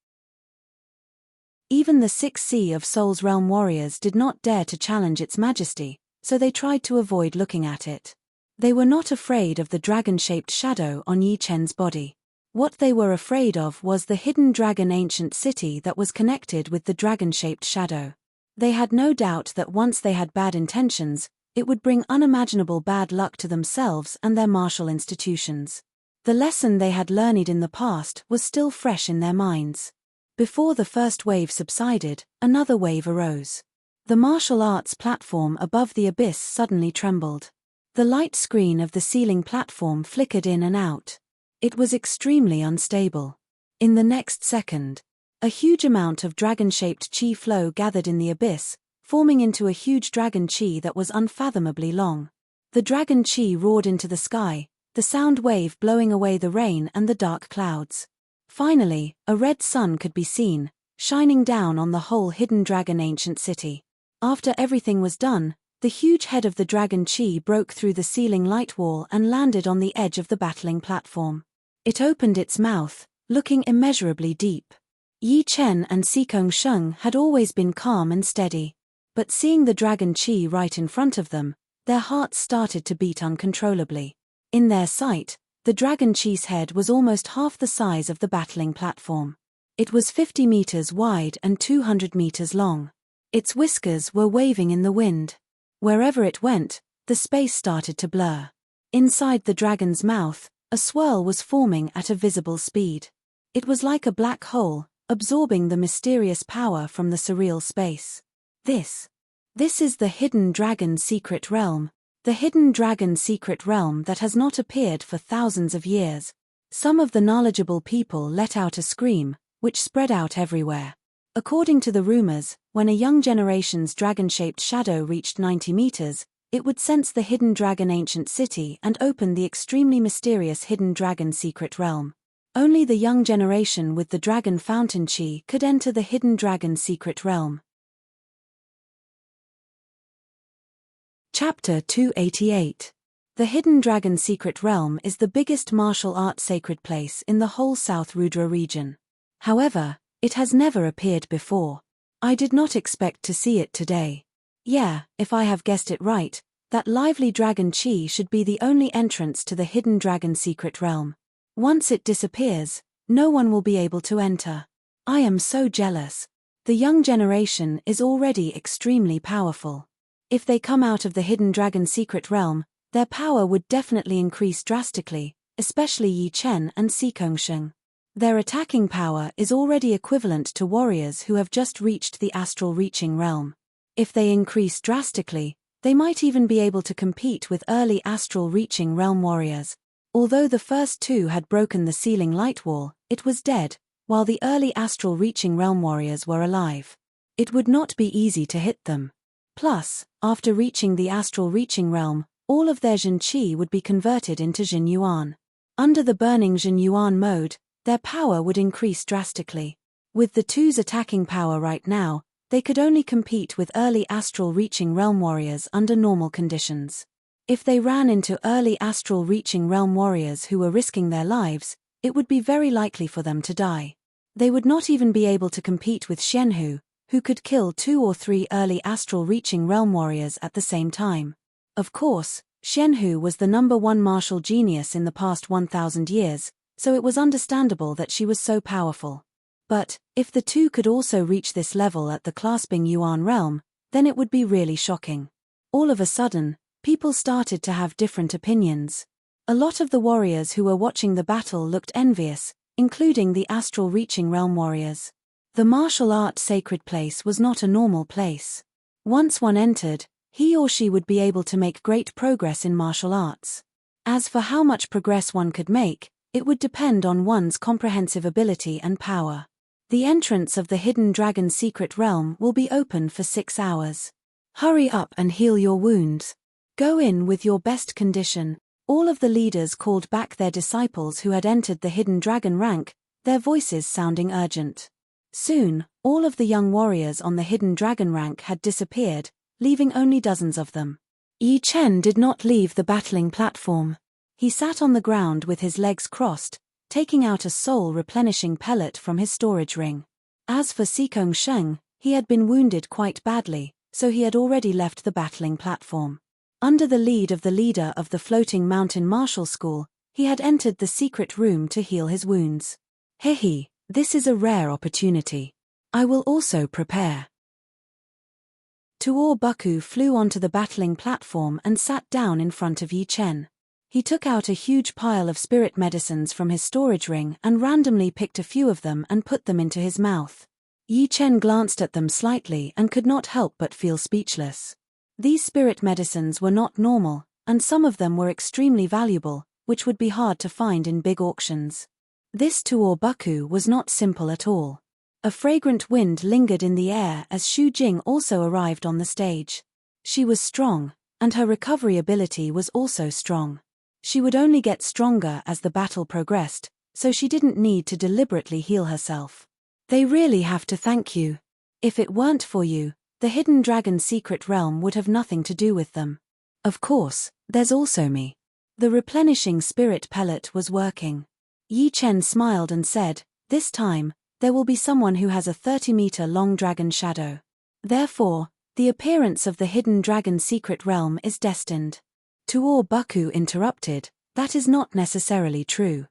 Even the 6 Sea of Souls realm warriors did not dare to challenge its majesty, so they tried to avoid looking at it. They were not afraid of the dragon-shaped shadow on Yi Chen's body. What they were afraid of was the hidden dragon ancient city that was connected with the dragon-shaped shadow. They had no doubt that once they had bad intentions, it would bring unimaginable bad luck to themselves and their martial institutions. The lesson they had learned in the past was still fresh in their minds. Before the first wave subsided, another wave arose. The martial arts platform above the abyss suddenly trembled. The light screen of the ceiling platform flickered in and out. It was extremely unstable. In the next second, a huge amount of dragon-shaped qi flow gathered in the abyss, forming into a huge dragon qi that was unfathomably long. The dragon qi roared into the sky, the sound wave blowing away the rain and the dark clouds. Finally, a red sun could be seen, shining down on the whole hidden dragon ancient city. After everything was done, the huge head of the dragon qi broke through the ceiling light wall and landed on the edge of the battling platform. It opened its mouth, looking immeasurably deep. Yi Chen and Sikong Sheng had always been calm and steady. But seeing the dragon qi right in front of them, their hearts started to beat uncontrollably. In their sight, the dragon qi's head was almost half the size of the battling platform. It was 50 meters wide and 200 meters long. Its whiskers were waving in the wind. Wherever it went, the space started to blur. Inside the dragon's mouth, a swirl was forming at a visible speed. It was like a black hole, absorbing the mysterious power from the surreal space. This is the Hidden Dragon Secret Realm. The Hidden Dragon Secret Realm that has not appeared for thousands of years. Some of the knowledgeable people let out a scream, which spread out everywhere. According to the rumors, when a young generation's dragon-shaped shadow reached 90 meters, it would sense the Hidden Dragon ancient city and open the extremely mysterious Hidden Dragon Secret Realm. Only the young generation with the Dragon Fountain Qi could enter the Hidden Dragon Secret Realm. Chapter 288. The Hidden Dragon Secret Realm is the biggest martial arts sacred place in the whole South Rudra region. However, it has never appeared before. I did not expect to see it today. Yeah, if I have guessed it right, that lively dragon qi should be the only entrance to the Hidden Dragon Secret Realm. Once it disappears, no one will be able to enter. I am so jealous. The young generation is already extremely powerful. If they come out of the Hidden Dragon Secret Realm, their power would definitely increase drastically, especially Yi Chen and Sikong Sheng. Their attacking power is already equivalent to warriors who have just reached the astral reaching realm. If they increase drastically, they might even be able to compete with early astral reaching realm warriors. Although the first two had broken the ceiling light wall, it was dead, while the early astral reaching realm warriors were alive. It would not be easy to hit them. Plus, after reaching the astral reaching realm, all of their Jin Qi would be converted into Jin Yuan. Under the burning Jin Yuan mode, their power would increase drastically. With the two's attacking power right now, they could only compete with early astral reaching realm warriors under normal conditions. If they ran into early astral reaching realm warriors who were risking their lives, it would be very likely for them to die. They would not even be able to compete with Xianhu, who could kill 2 or 3 early astral reaching realm warriors at the same time. Of course, Xianhu was the #1 martial genius in the past 1,000 years, so it was understandable that she was so powerful. But, if the two could also reach this level at the clasping Yuan realm, then it would be really shocking. All of a sudden, people started to have different opinions. A lot of the warriors who were watching the battle looked envious, including the astral reaching realm warriors. The martial art sacred place was not a normal place. Once one entered, he or she would be able to make great progress in martial arts. As for how much progress one could make, it would depend on one's comprehensive ability and power. The entrance of the hidden dragon's secret realm will be open for 6 hours. Hurry up and heal your wounds. Go in with your best condition. All of the leaders called back their disciples who had entered the hidden dragon rank, their voices sounding urgent. Soon, all of the young warriors on the hidden dragon rank had disappeared, leaving only dozens of them. Yi Chen did not leave the battling platform. He sat on the ground with his legs crossed, taking out a soul-replenishing pellet from his storage ring. As for Sikong Sheng, he had been wounded quite badly, so he had already left the battling platform. Under the lead of the leader of the floating mountain martial school, he had entered the secret room to heal his wounds. Hehe, this is a rare opportunity. I will also prepare. Tuor Buku flew onto the battling platform and sat down in front of Yi Chen. He took out a huge pile of spirit medicines from his storage ring and randomly picked a few of them and put them into his mouth. Yi Chen glanced at them slightly and could not help but feel speechless. These spirit medicines were not normal, and some of them were extremely valuable, which would be hard to find in big auctions. This Tuor Buku was not simple at all. A fragrant wind lingered in the air as Xu Jing also arrived on the stage. She was strong, and her recovery ability was also strong. She would only get stronger as the battle progressed, so she didn't need to deliberately heal herself. They really have to thank you. If it weren't for you, the hidden dragon's secret realm would have nothing to do with them. Of course, there's also me. The replenishing spirit pellet was working. Yi Chen smiled and said, this time, there will be someone who has a 30-meter-long dragon shadow. Therefore, the appearance of the hidden dragon's secret realm is destined. Tuor Buku interrupted, that is not necessarily true.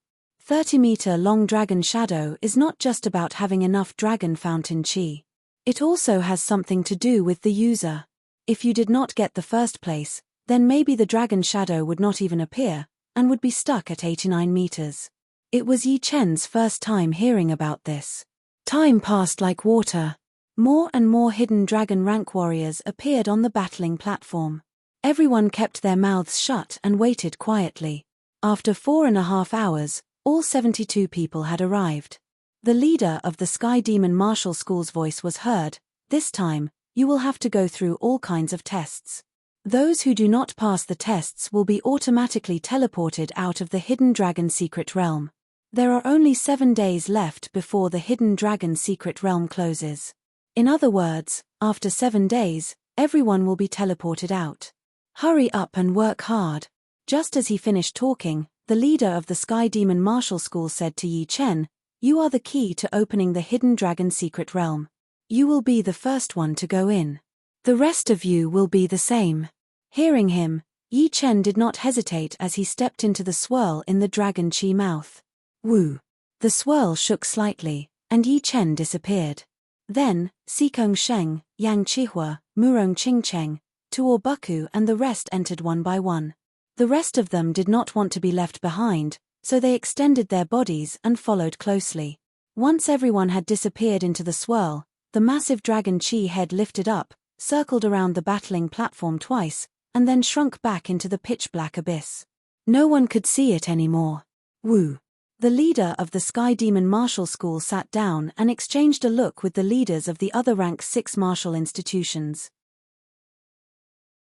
30-meter-long dragon shadow is not just about having enough dragon fountain chi. It also has something to do with the user. If you did not get the first place, then maybe the dragon shadow would not even appear, and would be stuck at 89 meters. It was Yi Chen's first time hearing about this. Time passed like water. More and more hidden dragon rank warriors appeared on the battling platform. Everyone kept their mouths shut and waited quietly. After 4.5 hours, all 72 people had arrived. The leader of the Sky Demon Martial School's voice was heard, this time, you will have to go through all kinds of tests. Those who do not pass the tests will be automatically teleported out of the Hidden Dragon Secret Realm. There are only 7 days left before the Hidden Dragon Secret Realm closes. In other words, after 7 days, everyone will be teleported out. Hurry up and work hard. Just as he finished talking, the leader of the Sky Demon Martial School said to Yi Chen, you are the key to opening the Hidden Dragon Secret Realm. You will be the first one to go in. The rest of you will be the same. Hearing him, Yi Chen did not hesitate as he stepped into the swirl in the dragon chi mouth. Woo! The swirl shook slightly, and Yi Chen disappeared. Then, Sikong Sheng, Yang Chihua, Murong Qingcheng, Tuor Buku and the rest entered one by one. The rest of them did not want to be left behind, so they extended their bodies and followed closely. Once everyone had disappeared into the swirl, the massive dragon chi head lifted up, circled around the battling platform twice, and then shrunk back into the pitch-black abyss. No one could see it anymore. Woo! The leader of the Sky Demon Martial School sat down and exchanged a look with the leaders of the other Rank 6 martial institutions.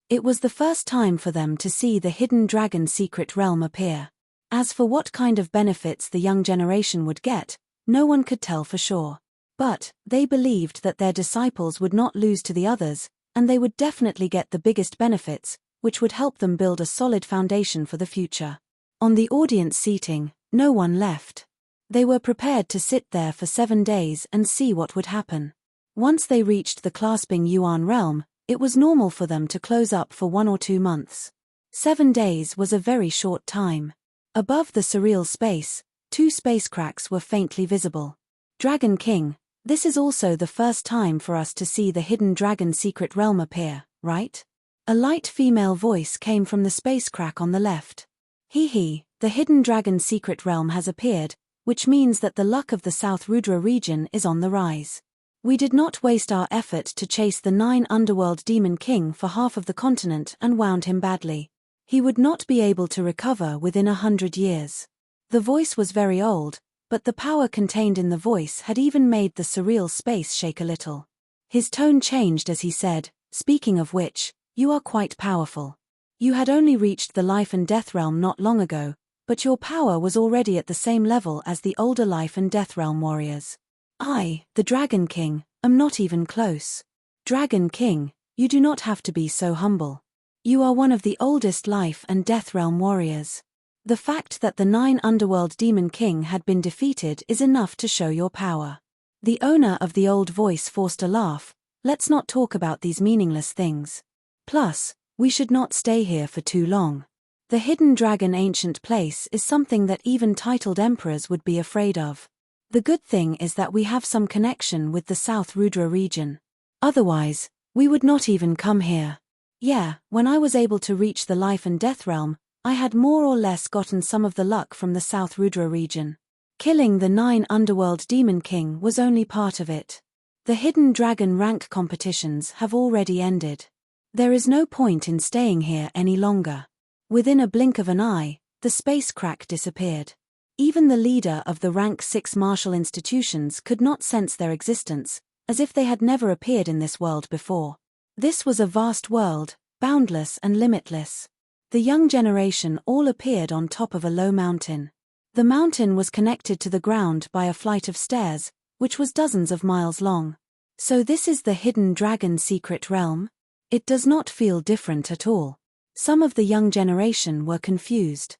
It was the first time for them to see the Hidden Dragon Secret Realm appear. As for what kind of benefits the young generation would get, no one could tell for sure. But, they believed that their disciples would not lose to the others, and they would definitely get the biggest benefits, which would help them build a solid foundation for the future. On the audience seating, no one left. They were prepared to sit there for 7 days and see what would happen. Once they reached the clasping Yuan realm, it was normal for them to close up for 1 or 2 months. 7 days was a very short time. Above the surreal space, 2 space cracks were faintly visible. Dragon King, this is also the first time for us to see the Hidden Dragon Secret Realm appear, right? A light female voice came from the space crack on the left. Hee, the Hidden Dragon Secret Realm has appeared, which means that the luck of the South Rudra region is on the rise. We did not waste our effort to chase the 9 Underworld Demon King for half of the continent and wound him badly. He would not be able to recover within 100 years. The voice was very old, but the power contained in the voice had even made the surreal space shake a little. His tone changed as he said, "Speaking of which, you are quite powerful. You had only reached the life and death realm not long ago, but your power was already at the same level as the older life and death realm warriors. I, the Dragon King, am not even close. Dragon King, you do not have to be so humble. You are one of the oldest life and death realm warriors. The fact that the 9 underworld demon king had been defeated is enough to show your power." The owner of the old voice forced a laugh. "Let's not talk about these meaningless things. Plus, we should not stay here for too long. The hidden dragon ancient place is something that even titled emperors would be afraid of. The good thing is that we have some connection with the South Rudra region. Otherwise, we would not even come here. Yeah, when I was able to reach the life and death realm, I had more or less gotten some of the luck from the South Rudra region. Killing the 9 underworld demon king was only part of it. The hidden dragon rank competitions have already ended. There is no point in staying here any longer." Within a blink of an eye, the space crack disappeared. Even the leader of the rank 6 martial institutions could not sense their existence, as if they had never appeared in this world before. This was a vast world, boundless and limitless. The young generation all appeared on top of a low mountain. The mountain was connected to the ground by a flight of stairs, which was dozens of miles long. So this is the hidden dragon secret realm? It does not feel different at all. Some of the young generation were confused.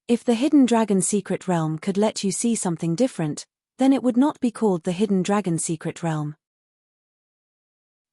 If the hidden dragon secret realm could let you see something different, then it would not be called the hidden dragon secret realm.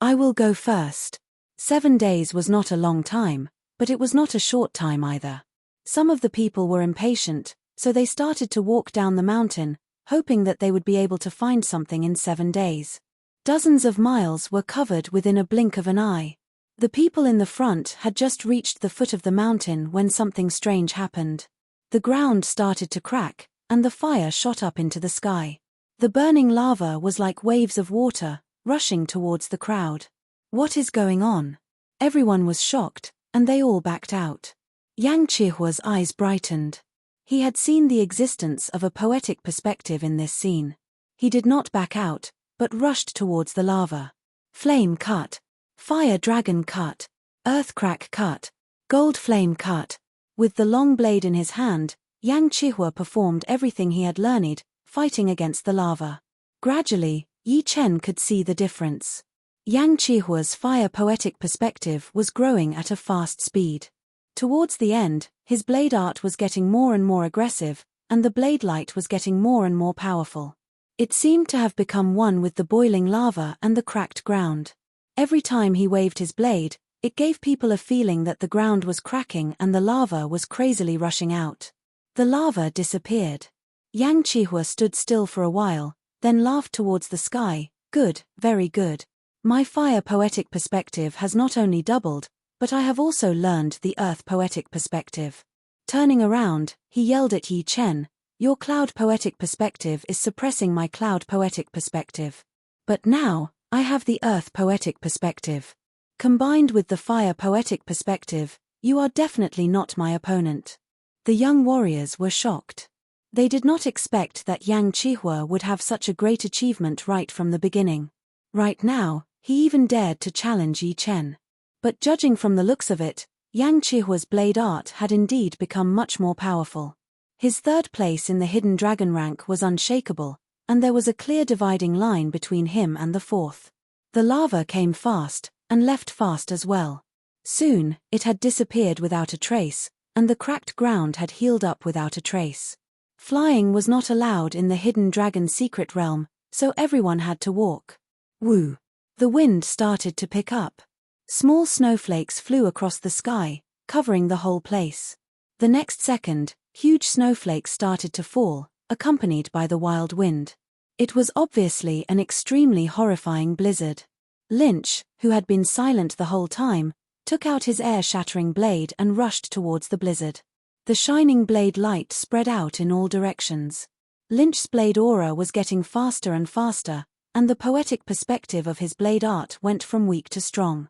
I will go first. 7 days was not a long time, but it was not a short time either. Some of the people were impatient, so they started to walk down the mountain, hoping that they would be able to find something in 7 days. Dozens of miles were covered within a blink of an eye. The people in the front had just reached the foot of the mountain when something strange happened. The ground started to crack, and the fire shot up into the sky. The burning lava was like waves of water, rushing towards the crowd. What is going on? Everyone was shocked, and they all backed out. Yang Chihua's eyes brightened. He had seen the existence of a poetic perspective in this scene. He did not back out, but rushed towards the lava. Flame cut. Fire dragon cut. Earth crack cut. Gold flame cut. With the long blade in his hand, Yang Chihua performed everything he had learned, fighting against the lava. Gradually, Yi Chen could see the difference. Yang Chihua's fire poetic perspective was growing at a fast speed. Towards the end, his blade art was getting more and more aggressive, and the blade light was getting more and more powerful. It seemed to have become one with the boiling lava and the cracked ground. Every time he waved his blade, it gave people a feeling that the ground was cracking and the lava was crazily rushing out. The lava disappeared. Yang Chihua stood still for a while, then laughed towards the sky. Good, very good. My fire poetic perspective has not only doubled, but I have also learned the earth poetic perspective. Turning around, he yelled at Yi Chen, "Your cloud poetic perspective is suppressing my cloud poetic perspective. But now, I have the earth poetic perspective. Combined with the fire poetic perspective, you are definitely not my opponent." The young warriors were shocked. They did not expect that Yang Chihua would have such a great achievement right from the beginning. Right now, he even dared to challenge Yi Chen. But judging from the looks of it, Yang Chihua's blade art had indeed become much more powerful. His third place in the hidden dragon rank was unshakable, and there was a clear dividing line between him and the fourth. The lava came fast, and left fast as well. Soon, it had disappeared without a trace, and the cracked ground had healed up without a trace. Flying was not allowed in the hidden dragon secret realm, so everyone had to walk. Woo! The wind started to pick up. Small snowflakes flew across the sky, covering the whole place. The next second, huge snowflakes started to fall, accompanied by the wild wind. It was obviously an extremely horrifying blizzard. Lynch, who had been silent the whole time, took out his air-shattering blade and rushed towards the blizzard. The shining blade light spread out in all directions. Lynch's blade aura was getting faster and faster, and the poetic perspective of his blade art went from weak to strong.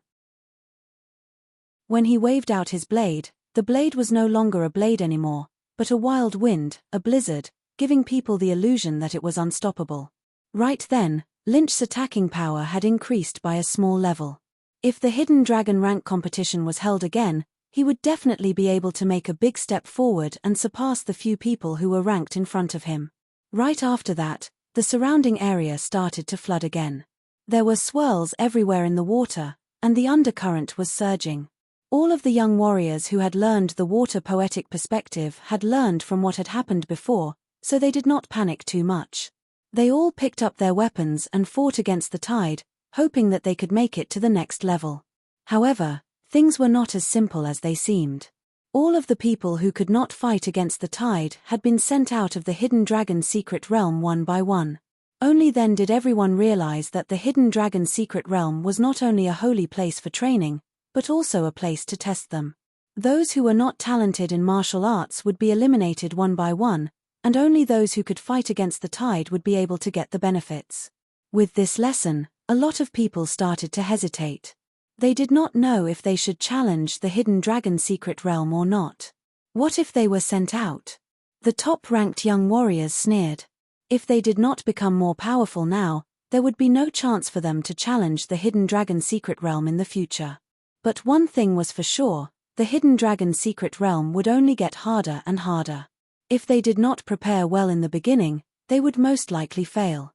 When he waved out his blade, The blade was no longer a blade anymore, but a wild wind, a blizzard, giving people the illusion that it was unstoppable. Right then, Lynch's attacking power had increased by a small level. If the Hidden Dragon rank competition was held again, he would definitely be able to make a big step forward and surpass the few people who were ranked in front of him. Right after that, the surrounding area started to flood again. There were swirls everywhere in the water, and the undercurrent was surging. All of the young warriors who had learned the water poetic perspective had learned from what had happened before, so they did not panic too much. They all picked up their weapons and fought against the tide, hoping that they could make it to the next level. However, things were not as simple as they seemed. All of the people who could not fight against the tide had been sent out of the Hidden Dragon secret realm one by one. Only then did everyone realize that the Hidden Dragon secret realm was not only a holy place for training, but also a place to test them. Those who were not talented in martial arts would be eliminated one by one, and only those who could fight against the tide would be able to get the benefits. With this lesson, a lot of people started to hesitate. They did not know if they should challenge the Hidden Dragon secret realm or not. What if they were sent out? The top-ranked young warriors sneered. If they did not become more powerful now, there would be no chance for them to challenge the Hidden Dragon secret realm in the future. But one thing was for sure, the Hidden Dragon secret realm would only get harder and harder. If they did not prepare well in the beginning, they would most likely fail.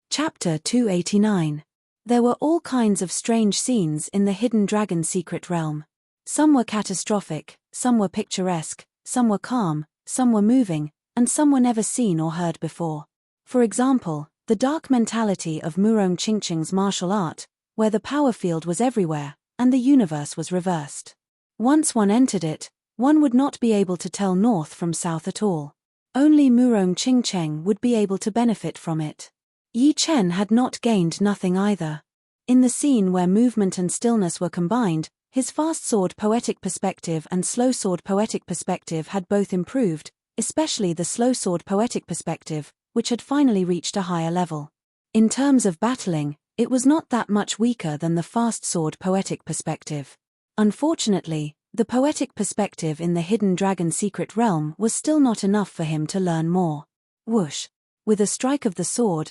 Chapter 289. There were all kinds of strange scenes in the Hidden Dragon secret realm. Some were catastrophic, some were picturesque, some were calm, some were moving, and some were never seen or heard before. For example, the dark mentality of Murong Qingqing's martial art, where the power field was everywhere, and the universe was reversed. Once one entered it, one would not be able to tell north from south at all. Only Murong Qingqing would be able to benefit from it. Yi Chen had not gained nothing either. In the scene where movement and stillness were combined, his fast sword poetic perspective and slow sword poetic perspective had both improved, especially the slow sword poetic perspective, which had finally reached a higher level. In terms of battling, it was not that much weaker than the fast sword poetic perspective. Unfortunately, the poetic perspective in the Hidden Dragon secret realm was still not enough for him to learn more. Whoosh! With a strike of the sword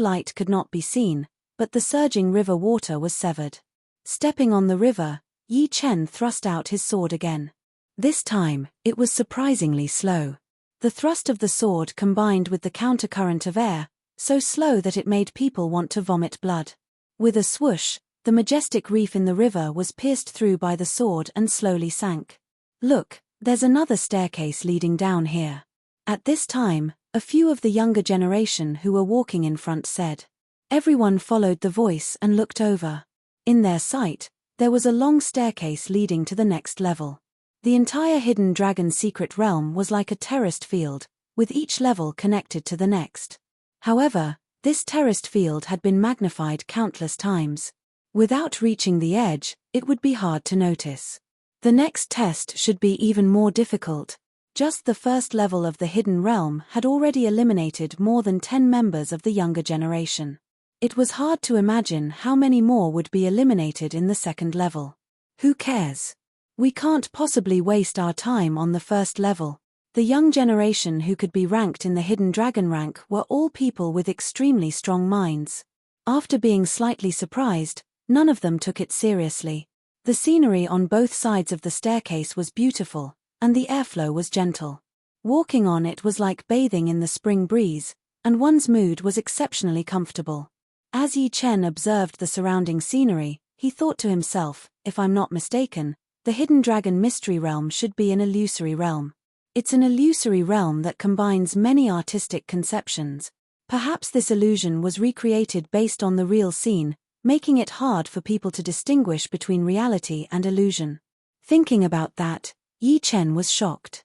light could not be seen, but the surging river water was severed. Stepping on the river, Yi Chen thrust out his sword again. This time, it was surprisingly slow. The thrust of the sword combined with the countercurrent of air, so slow that it made people want to vomit blood. With a swoosh, the majestic reef in the river was pierced through by the sword and slowly sank. Look, there's another staircase leading down here. At this time, a few of the younger generation who were walking in front said. Everyone followed the voice and looked over. In their sight, there was a long staircase leading to the next level. The entire Hidden Dragon secret realm was like a terraced field, with each level connected to the next. However, this terraced field had been magnified countless times. Without reaching the edge, it would be hard to notice. The next test should be even more difficult. Just the first level of the Hidden Realm had already eliminated more than 10 members of the younger generation. It was hard to imagine how many more would be eliminated in the second level. Who cares? We can't possibly waste our time on the first level. The young generation who could be ranked in the Hidden Dragon rank were all people with extremely strong minds. After being slightly surprised, none of them took it seriously. The scenery on both sides of the staircase was beautiful, and the airflow was gentle. Walking on it was like bathing in the spring breeze, and one's mood was exceptionally comfortable. As Yi Chen observed the surrounding scenery, he thought to himself, if I'm not mistaken, the Hidden Dragon Mystery Realm should be an illusory realm. It's an illusory realm that combines many artistic conceptions. Perhaps this illusion was recreated based on the real scene, making it hard for people to distinguish between reality and illusion. Thinking about that, Yi Chen was shocked.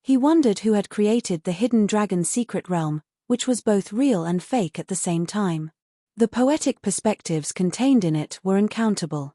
He wondered who had created the Hidden Dragon secret realm, which was both real and fake at the same time. The poetic perspectives contained in it were uncountable.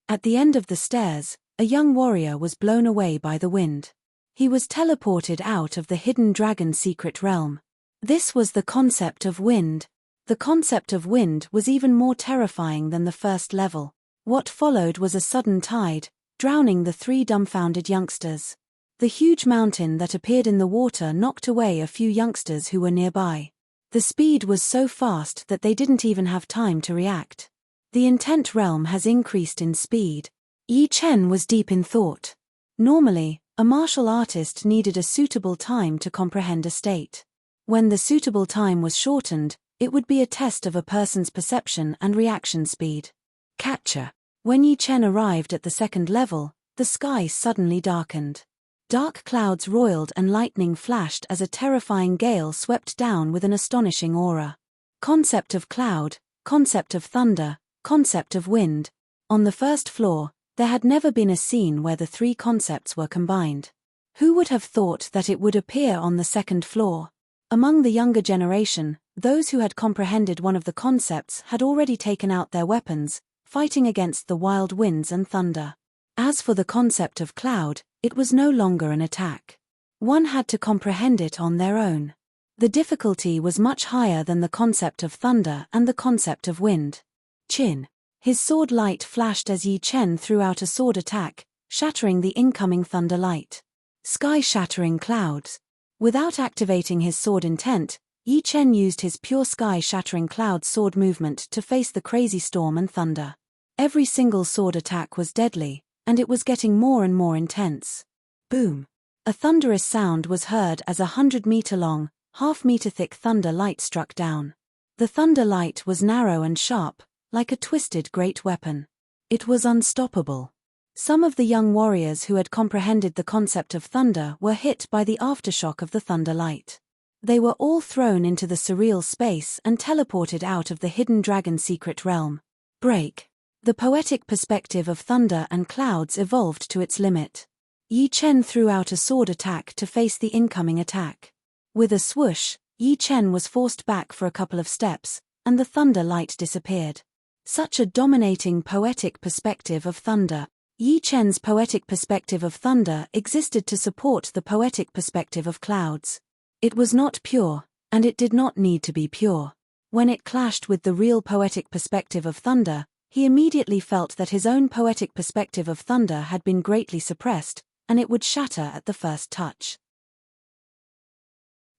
At the end of the stairs, a young warrior was blown away by the wind. He was teleported out of the Hidden Dragon secret realm. This was the concept of wind. The concept of wind was even more terrifying than the first level. What followed was a sudden tide, drowning the three dumbfounded youngsters. The huge mountain that appeared in the water knocked away a few youngsters who were nearby. The speed was so fast that they didn't even have time to react. The intent realm has increased in speed. Yi Chen was deep in thought. Normally, a martial artist needed a suitable time to comprehend a state. When the suitable time was shortened, it would be a test of a person's perception and reaction speed. Catcher. When Yi Chen arrived at the second level, the sky suddenly darkened. Dark clouds roiled and lightning flashed as a terrifying gale swept down with an astonishing aura. Concept of cloud, concept of thunder, concept of wind. On the first floor, there had never been a scene where the three concepts were combined. Who would have thought that it would appear on the second floor? Among the younger generation, those who had comprehended one of the concepts had already taken out their weapons, fighting against the wild winds and thunder. As for the concept of cloud, it was no longer an attack. One had to comprehend it on their own. The difficulty was much higher than the concept of thunder and the concept of wind. Chin. His sword light flashed as Yi Chen threw out a sword attack, shattering the incoming thunder light. Sky-shattering clouds. Without activating his sword intent, Yi Chen used his pure sky-shattering cloud sword movement to face the crazy storm and thunder. Every single sword attack was deadly, and it was getting more and more intense. Boom! A thunderous sound was heard as 100-meter-long, half-meter-thick thunder light struck down. The thunder light was narrow and sharp, like a twisted great weapon. It was unstoppable. Some of the young warriors who had comprehended the concept of thunder were hit by the aftershock of the thunder light. They were all thrown into the surreal space and teleported out of the hidden dragon secret realm. Break. The poetic perspective of thunder and clouds evolved to its limit. Yi Chen threw out a sword attack to face the incoming attack. With a swoosh, Yi Chen was forced back for a couple of steps, and the thunder light disappeared. Such a dominating poetic perspective of thunder. Yi Chen's poetic perspective of thunder existed to support the poetic perspective of clouds. It was not pure, and it did not need to be pure. When it clashed with the real poetic perspective of thunder, he immediately felt that his own poetic perspective of thunder had been greatly suppressed, and it would shatter at the first touch.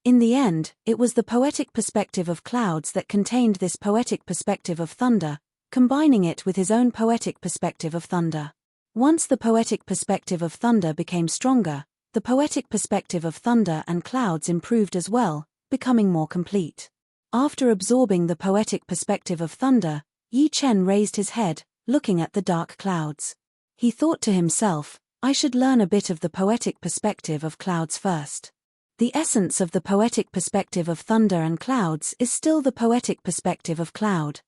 In the end, it was the poetic perspective of clouds that contained this poetic perspective of thunder, combining it with his own poetic perspective of thunder. Once the poetic perspective of thunder became stronger, the poetic perspective of thunder and clouds improved as well, becoming more complete. After absorbing the poetic perspective of thunder, Yi Chen raised his head, looking at the dark clouds. He thought to himself, I should learn a bit of the poetic perspective of clouds first. The essence of the poetic perspective of thunder and clouds is still the poetic perspective of cloud.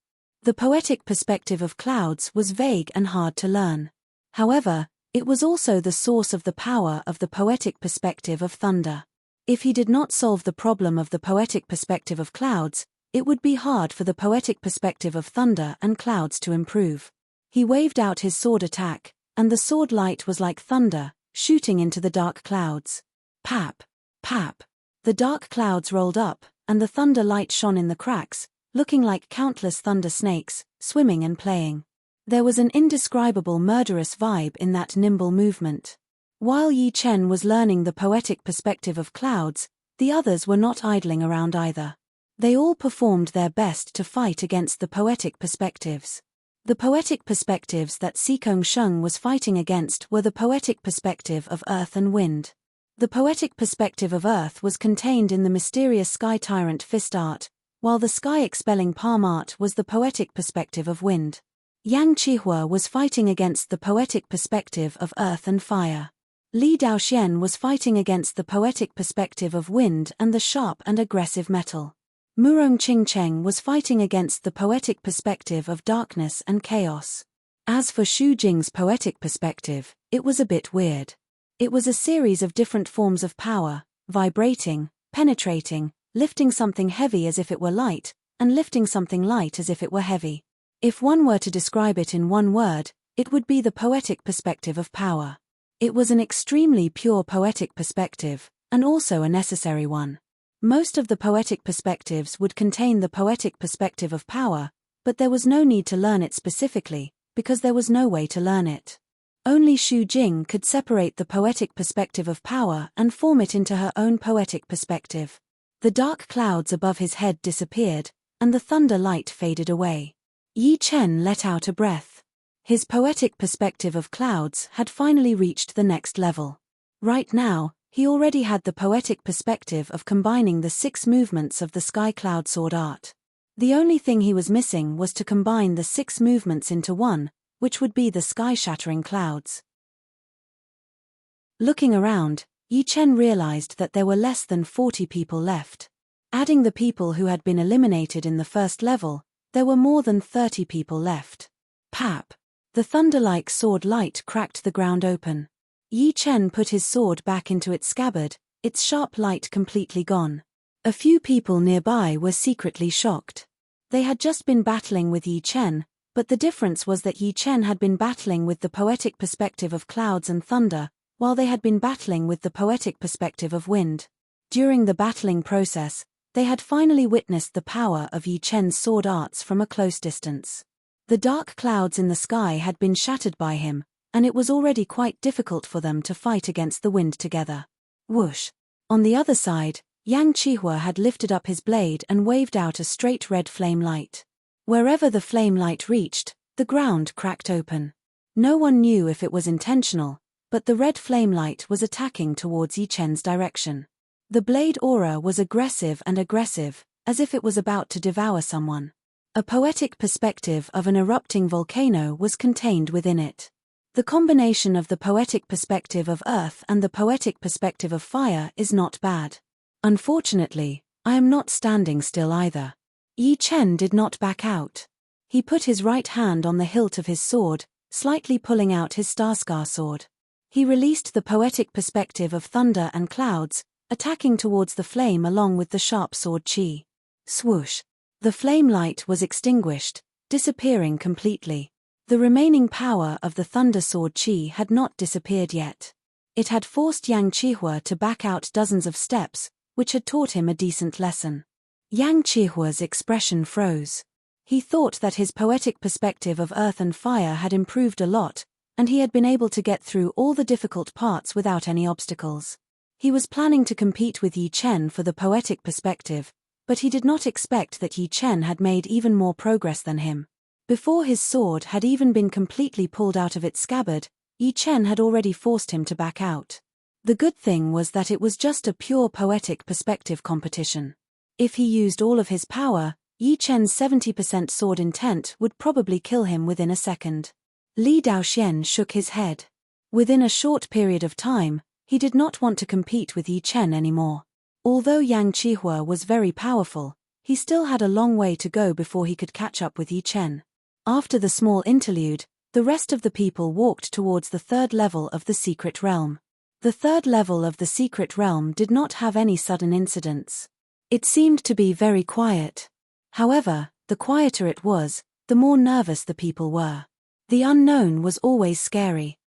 The poetic perspective of clouds was vague and hard to learn. However, it was also the source of the power of the poetic perspective of thunder. If he did not solve the problem of the poetic perspective of clouds, it would be hard for the poetic perspective of thunder and clouds to improve. He waved out his sword attack, and the sword light was like thunder, shooting into the dark clouds. Pap! Pap! The dark clouds rolled up, and the thunder light shone in the cracks, looking like countless thunder snakes, swimming and playing. There was an indescribable murderous vibe in that nimble movement. While Yi Chen was learning the poetic perspective of clouds, the others were not idling around either. They all performed their best to fight against the poetic perspectives. The poetic perspectives that Sikong Sheng was fighting against were the poetic perspective of earth and wind. The poetic perspective of earth was contained in the mysterious sky tyrant fist art, while the sky-expelling palm art was the poetic perspective of wind. Yang Qihua was fighting against the poetic perspective of earth and fire. Li Daoxian was fighting against the poetic perspective of wind and the sharp and aggressive metal. Murong Qingcheng was fighting against the poetic perspective of darkness and chaos. As for Xu Jing's poetic perspective, it was a bit weird. It was a series of different forms of power, vibrating, penetrating, lifting something heavy as if it were light, and lifting something light as if it were heavy. If one were to describe it in one word, it would be the poetic perspective of power. It was an extremely pure poetic perspective, and also a necessary one. Most of the poetic perspectives would contain the poetic perspective of power, but there was no need to learn it specifically, because there was no way to learn it. Only Xu Jing could separate the poetic perspective of power and form it into her own poetic perspective. The dark clouds above his head disappeared, and the thunder light faded away. Yi Chen let out a breath. His poetic perspective of clouds had finally reached the next level. Right now, he already had the poetic perspective of combining the 6 movements of the sky cloud sword art. The only thing he was missing was to combine the 6 movements into one, which would be the sky-shattering clouds. Looking around, Yi Chen realized that there were less than 40 people left. Adding the people who had been eliminated in the first level, there were more than 30 people left. Pap! The thunder-like sword light cracked the ground open. Yi Chen put his sword back into its scabbard, its sharp light completely gone. A few people nearby were secretly shocked. They had just been battling with Yi Chen, but the difference was that Yi Chen had been battling with the poetic perspective of clouds and thunder, while they had been battling with the poetic perspective of wind. During the battling process, they had finally witnessed the power of Yi Chen's sword arts from a close distance. The dark clouds in the sky had been shattered by him, and it was already quite difficult for them to fight against the wind together. Whoosh! On the other side, Yang Qihua had lifted up his blade and waved out a straight red flame light. Wherever the flame light reached, the ground cracked open. No one knew if it was intentional, but the red flame light was attacking towards Yi Chen's direction. The blade aura was aggressive, as if it was about to devour someone. A poetic perspective of an erupting volcano was contained within it. The combination of the poetic perspective of earth and the poetic perspective of fire is not bad. Unfortunately, I am not standing still either. Yi Chen did not back out. He put his right hand on the hilt of his sword, slightly pulling out his Starscar sword. He released the poetic perspective of thunder and clouds, attacking towards the flame along with the sharp sword qi. Swoosh! The flame light was extinguished, disappearing completely. The remaining power of the thunder sword qi had not disappeared yet. It had forced Yang Qihua to back out dozens of steps, which had taught him a decent lesson. Yang Qihua's expression froze. He thought that his poetic perspective of earth and fire had improved a lot, and he had been able to get through all the difficult parts without any obstacles. He was planning to compete with Yi Chen for the poetic perspective, but he did not expect that Yi Chen had made even more progress than him. Before his sword had even been completely pulled out of its scabbard, Yi Chen had already forced him to back out. The good thing was that it was just a pure poetic perspective competition. If he used all of his power, Yi Chen's 70% sword intent would probably kill him within a second. Li Daoxian shook his head. Within a short period of time, he did not want to compete with Yi Chen anymore. Although Yang Qihua was very powerful, he still had a long way to go before he could catch up with Yi Chen. After the small interlude, the rest of the people walked towards the 3rd level of the secret realm. The 3rd level of the secret realm did not have any sudden incidents. It seemed to be very quiet. However, the quieter it was, the more nervous the people were. The unknown was always scary.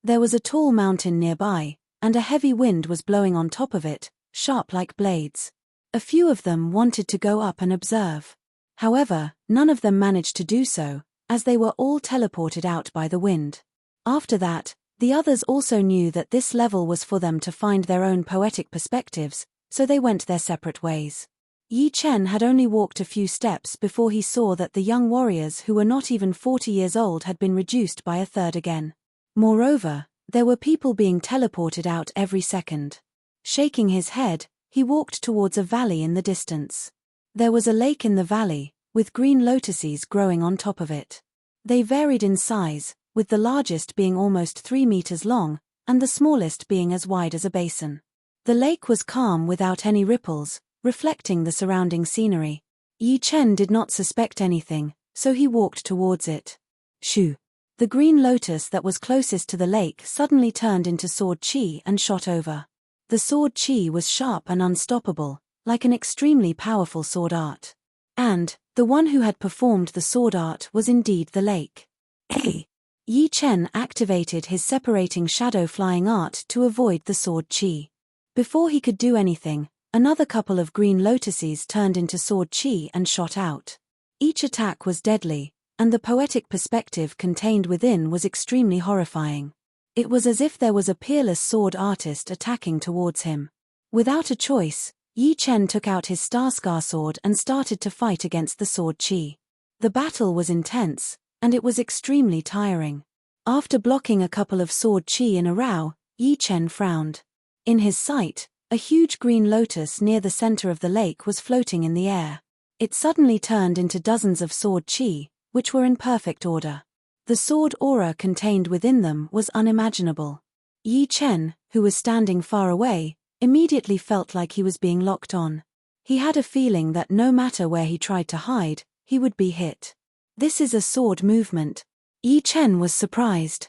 There was a tall mountain nearby, and a heavy wind was blowing on top of it, sharp like blades. A few of them wanted to go up and observe. However, none of them managed to do so, as they were all teleported out by the wind. After that, the others also knew that this level was for them to find their own poetic perspectives, so they went their separate ways. Yi Chen had only walked a few steps before he saw that the young warriors who were not even 40 years old had been reduced by a third again. Moreover, there were people being teleported out every second. Shaking his head, he walked towards a valley in the distance. There was a lake in the valley, with green lotuses growing on top of it. They varied in size, with the largest being almost 3 meters long, and the smallest being as wide as a basin. The lake was calm without any ripples, reflecting the surrounding scenery. Yi Chen did not suspect anything, so he walked towards it. Shoo! The green lotus that was closest to the lake suddenly turned into sword qi and shot over. The sword qi was sharp and unstoppable, like an extremely powerful sword art. And, the one who had performed the sword art was indeed the lake. Hey! Yi Chen activated his separating shadow flying art to avoid the sword qi. Before he could do anything, another couple of green lotuses turned into sword chi and shot out. Each attack was deadly, and the poetic perspective contained within was extremely horrifying. It was as if there was a peerless sword artist attacking towards him. Without a choice, Yi Chen took out his Starscar sword and started to fight against the sword chi. The battle was intense, and it was extremely tiring. After blocking a couple of sword chi in a row, Yi Chen frowned. In his sight, a huge green lotus near the center of the lake was floating in the air. It suddenly turned into dozens of sword chi, which were in perfect order. The sword aura contained within them was unimaginable. Yi Chen, who was standing far away, immediately felt like he was being locked on. He had a feeling that no matter where he tried to hide, he would be hit. This is a sword movement. Yi Chen was surprised.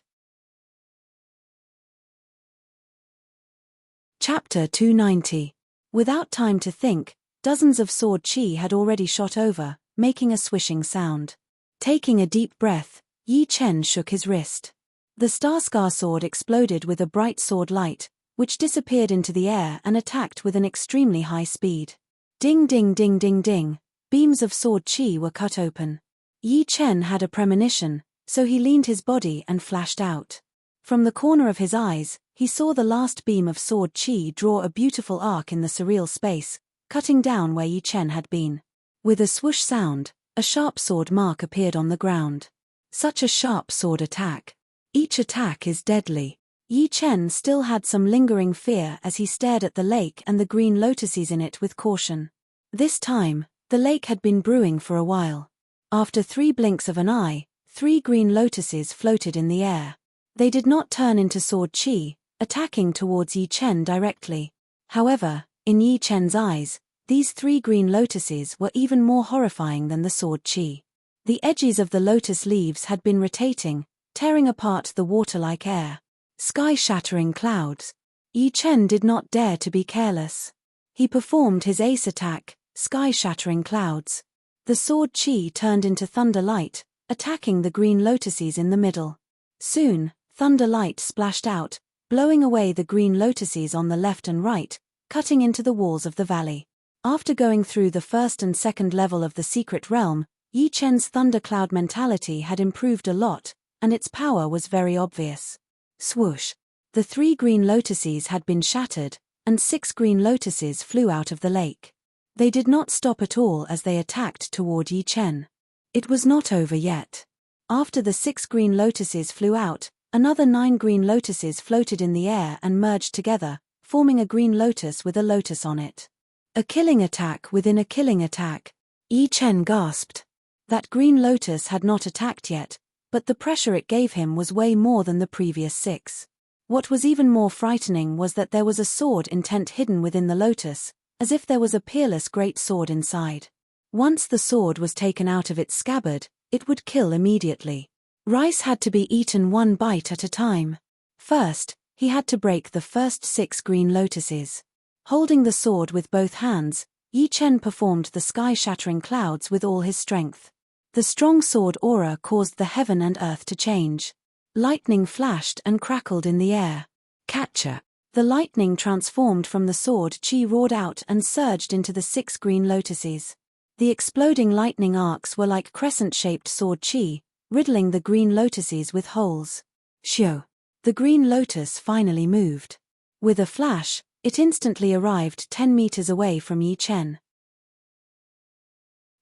Chapter 290. Without time to think, dozens of sword chi had already shot over, making a swishing sound. Taking a deep breath, Yi Chen shook his wrist. The Starscar sword exploded with a bright sword light, which disappeared into the air and attacked with an extremely high speed. Ding ding ding ding ding, beams of sword chi were cut open. Yi Chen had a premonition, so he leaned his body and flashed out. From the corner of his eyes, he saw the last beam of sword chi draw a beautiful arc in the surreal space, cutting down where Yi Chen had been. With a swoosh sound, a sharp sword mark appeared on the ground. Such a sharp sword attack. Each attack is deadly. Yi Chen still had some lingering fear as he stared at the lake and the green lotuses in it with caution. This time, the lake had been brewing for a while. After 3 blinks of an eye, 3 green lotuses floated in the air. They did not turn into sword chi, attacking towards Yi Chen directly. However, in Yi Chen's eyes, these 3 green lotuses were even more horrifying than the sword chi. The edges of the lotus leaves had been rotating, tearing apart the water-like air. Sky-shattering clouds. Yi Chen did not dare to be careless. He performed his ace attack, sky-shattering clouds. The sword chi turned into thunder light, attacking the green lotuses in the middle. Soon, thunder light splashed out, blowing away the green lotuses on the left and right, cutting into the walls of the valley. After going through the first and second level of the secret realm, Yi Chen's thundercloud mentality had improved a lot, and its power was very obvious. Swoosh! The 3 green lotuses had been shattered, and 6 green lotuses flew out of the lake. They did not stop at all as they attacked toward Yi Chen. It was not over yet. After the 6 green lotuses flew out, another 9 green lotuses floated in the air and merged together, forming a green lotus with a lotus on it. A killing attack within a killing attack. Yi Chen gasped. That green lotus had not attacked yet, but the pressure it gave him was way more than the previous 6. What was even more frightening was that there was a sword intent hidden within the lotus, as if there was a peerless great sword inside. Once the sword was taken out of its scabbard, it would kill immediately. Rice had to be eaten 1 bite at a time. First, he had to break the first 6 green lotuses. Holding the sword with both hands, Yi Chen performed the sky-shattering clouds with all his strength. The strong sword aura caused the heaven and earth to change. Lightning flashed and crackled in the air. Catcher! The lightning transformed from the sword chi roared out and surged into the 6 green lotuses. The exploding lightning arcs were like crescent-shaped sword chi, riddling the green lotuses with holes. Shio! The green lotus finally moved. With a flash, it instantly arrived 10 meters away from Yi Chen.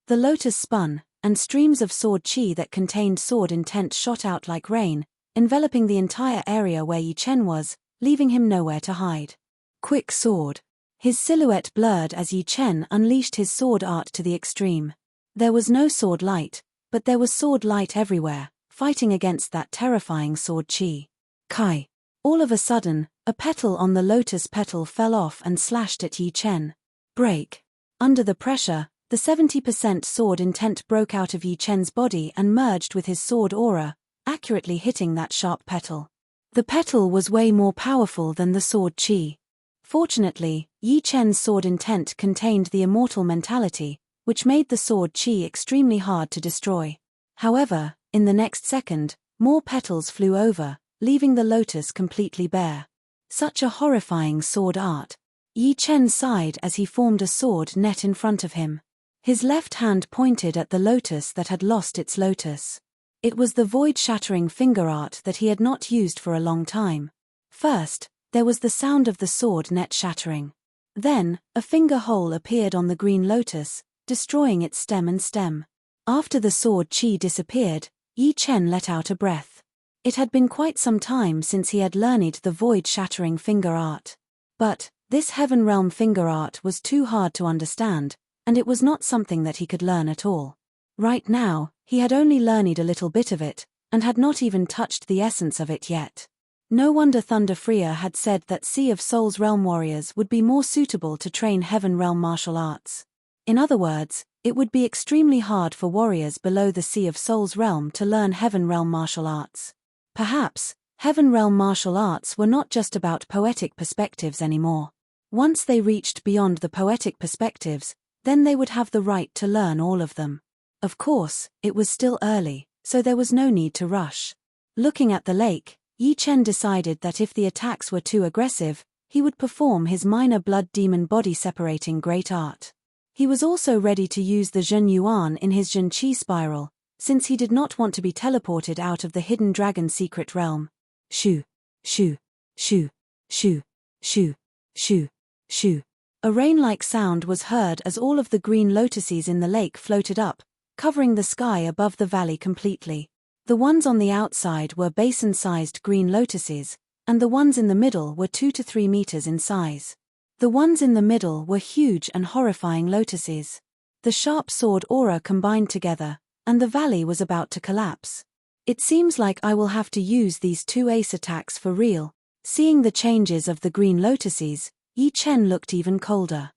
The lotus spun, and streams of sword chi that contained sword intent shot out like rain, enveloping the entire area where Yi Chen was, leaving him nowhere to hide. Quick sword. His silhouette blurred as Yi Chen unleashed his sword art to the extreme. There was no sword light, but there was sword light everywhere, fighting against that terrifying sword chi. Kai. All of a sudden, a petal on the lotus petal fell off and slashed at Yi Chen. Break. Under the pressure, the 70% sword intent broke out of Yi Chen's body and merged with his sword aura, accurately hitting that sharp petal. The petal was way more powerful than the sword chi. Fortunately, Yi Chen's sword intent contained the immortal mentality, which made the sword chi extremely hard to destroy. However, in the next second, more petals flew over, leaving the lotus completely bare. Such a horrifying sword art. Yi Chen sighed as he formed a sword net in front of him. His left hand pointed at the lotus that had lost its lotus. It was the void-shattering finger art that he had not used for a long time. First, there was the sound of the sword net shattering. Then, a finger hole appeared on the green lotus, destroying its stem and stem. After the sword chi disappeared, Yi Chen let out a breath. It had been quite some time since he had learned the void-shattering finger art. But this heaven realm finger art was too hard to understand, and it was not something that he could learn at all. Right now, he had only learned a little bit of it, and had not even touched the essence of it yet. No wonder Thunder Freya had said that Sea of Souls realm warriors would be more suitable to train heaven realm martial arts. In other words, it would be extremely hard for warriors below the Sea of Souls realm to learn heaven realm martial arts. Perhaps, heaven realm martial arts were not just about poetic perspectives anymore. Once they reached beyond the poetic perspectives, then they would have the right to learn all of them. Of course, it was still early, so there was no need to rush. Looking at the lake, Yi Chen decided that if the attacks were too aggressive, he would perform his minor blood demon body separating great art. He was also ready to use the Zhen Yuan in his Zhen Qi spiral, since he did not want to be teleported out of the hidden dragon secret realm. Shoo, shoo, shoo, shoo, shoo, shoo, shoo. A rain-like sound was heard as all of the green lotuses in the lake floated up, covering the sky above the valley completely. The ones on the outside were basin-sized green lotuses, and the ones in the middle were 2 to 3 meters in size. The ones in the middle were huge and horrifying lotuses. The sharp sword aura combined together, and the valley was about to collapse. It seems like I will have to use these 2 ace attacks for real. Seeing the changes of the green lotuses, Yi Chen looked even colder.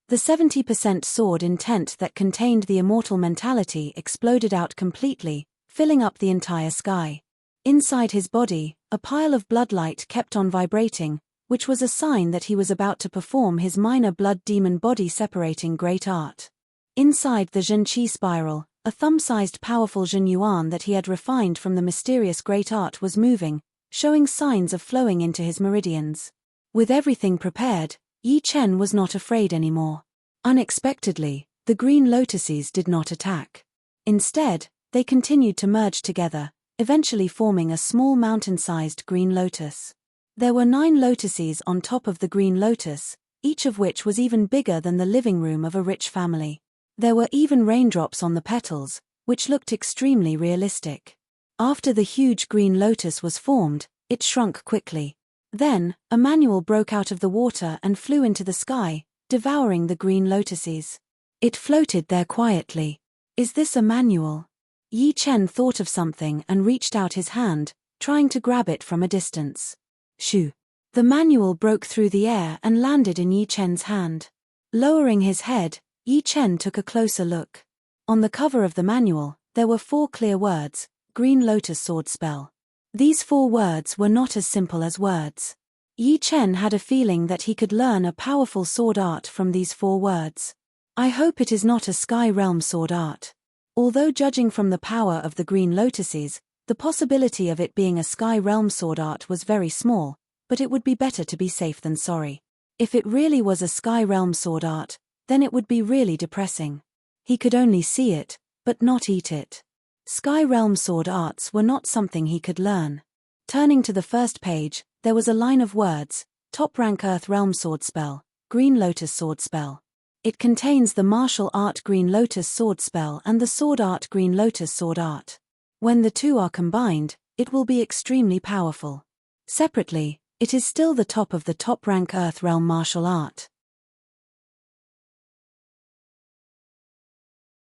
The 70% sword intent that contained the immortal mentality exploded out completely, filling up the entire sky. Inside his body, a pile of bloodlight kept on vibrating, which was a sign that he was about to perform his minor blood demon body separating great art. Inside the Zhen Qi spiral, a thumb-sized powerful Zhen Yuan that he had refined from the mysterious great art was moving, showing signs of flowing into his meridians. With everything prepared, Yi Chen was not afraid anymore. Unexpectedly, the green lotuses did not attack. Instead, they continued to merge together, eventually forming a small mountain-sized green lotus. There were 9 lotuses on top of the green lotus, each of which was even bigger than the living room of a rich family. There were even raindrops on the petals, which looked extremely realistic. After the huge green lotus was formed, it shrunk quickly. Then, a manual broke out of the water and flew into the sky, devouring the green lotuses. It floated there quietly. Is this a manual? Yi Chen thought of something and reached out his hand, trying to grab it from a distance. Shoo! The manual broke through the air and landed in Yi Chen's hand. Lowering his head, Yi Chen took a closer look. On the cover of the manual, there were 4 clear words: Green Lotus Sword Spell. These 4 words were not as simple as words. Yi Chen had a feeling that he could learn a powerful sword art from these 4 words. I hope it is not a sky realm sword art. Although judging from the power of the green lotuses, the possibility of it being a sky realm sword art was very small, but it would be better to be safe than sorry. If it really was a sky realm sword art, then it would be really depressing. He could only see it, but not eat it. Sky realm sword arts were not something he could learn. Turning to the first page, there was a line of words: Top rank Earth Realm Sword Spell, Green Lotus Sword Spell. It contains the martial art Green Lotus Sword Spell and the sword art Green Lotus Sword Art. When the 2 are combined, it will be extremely powerful. Separately, it is still the top of the top rank Earth Realm martial art.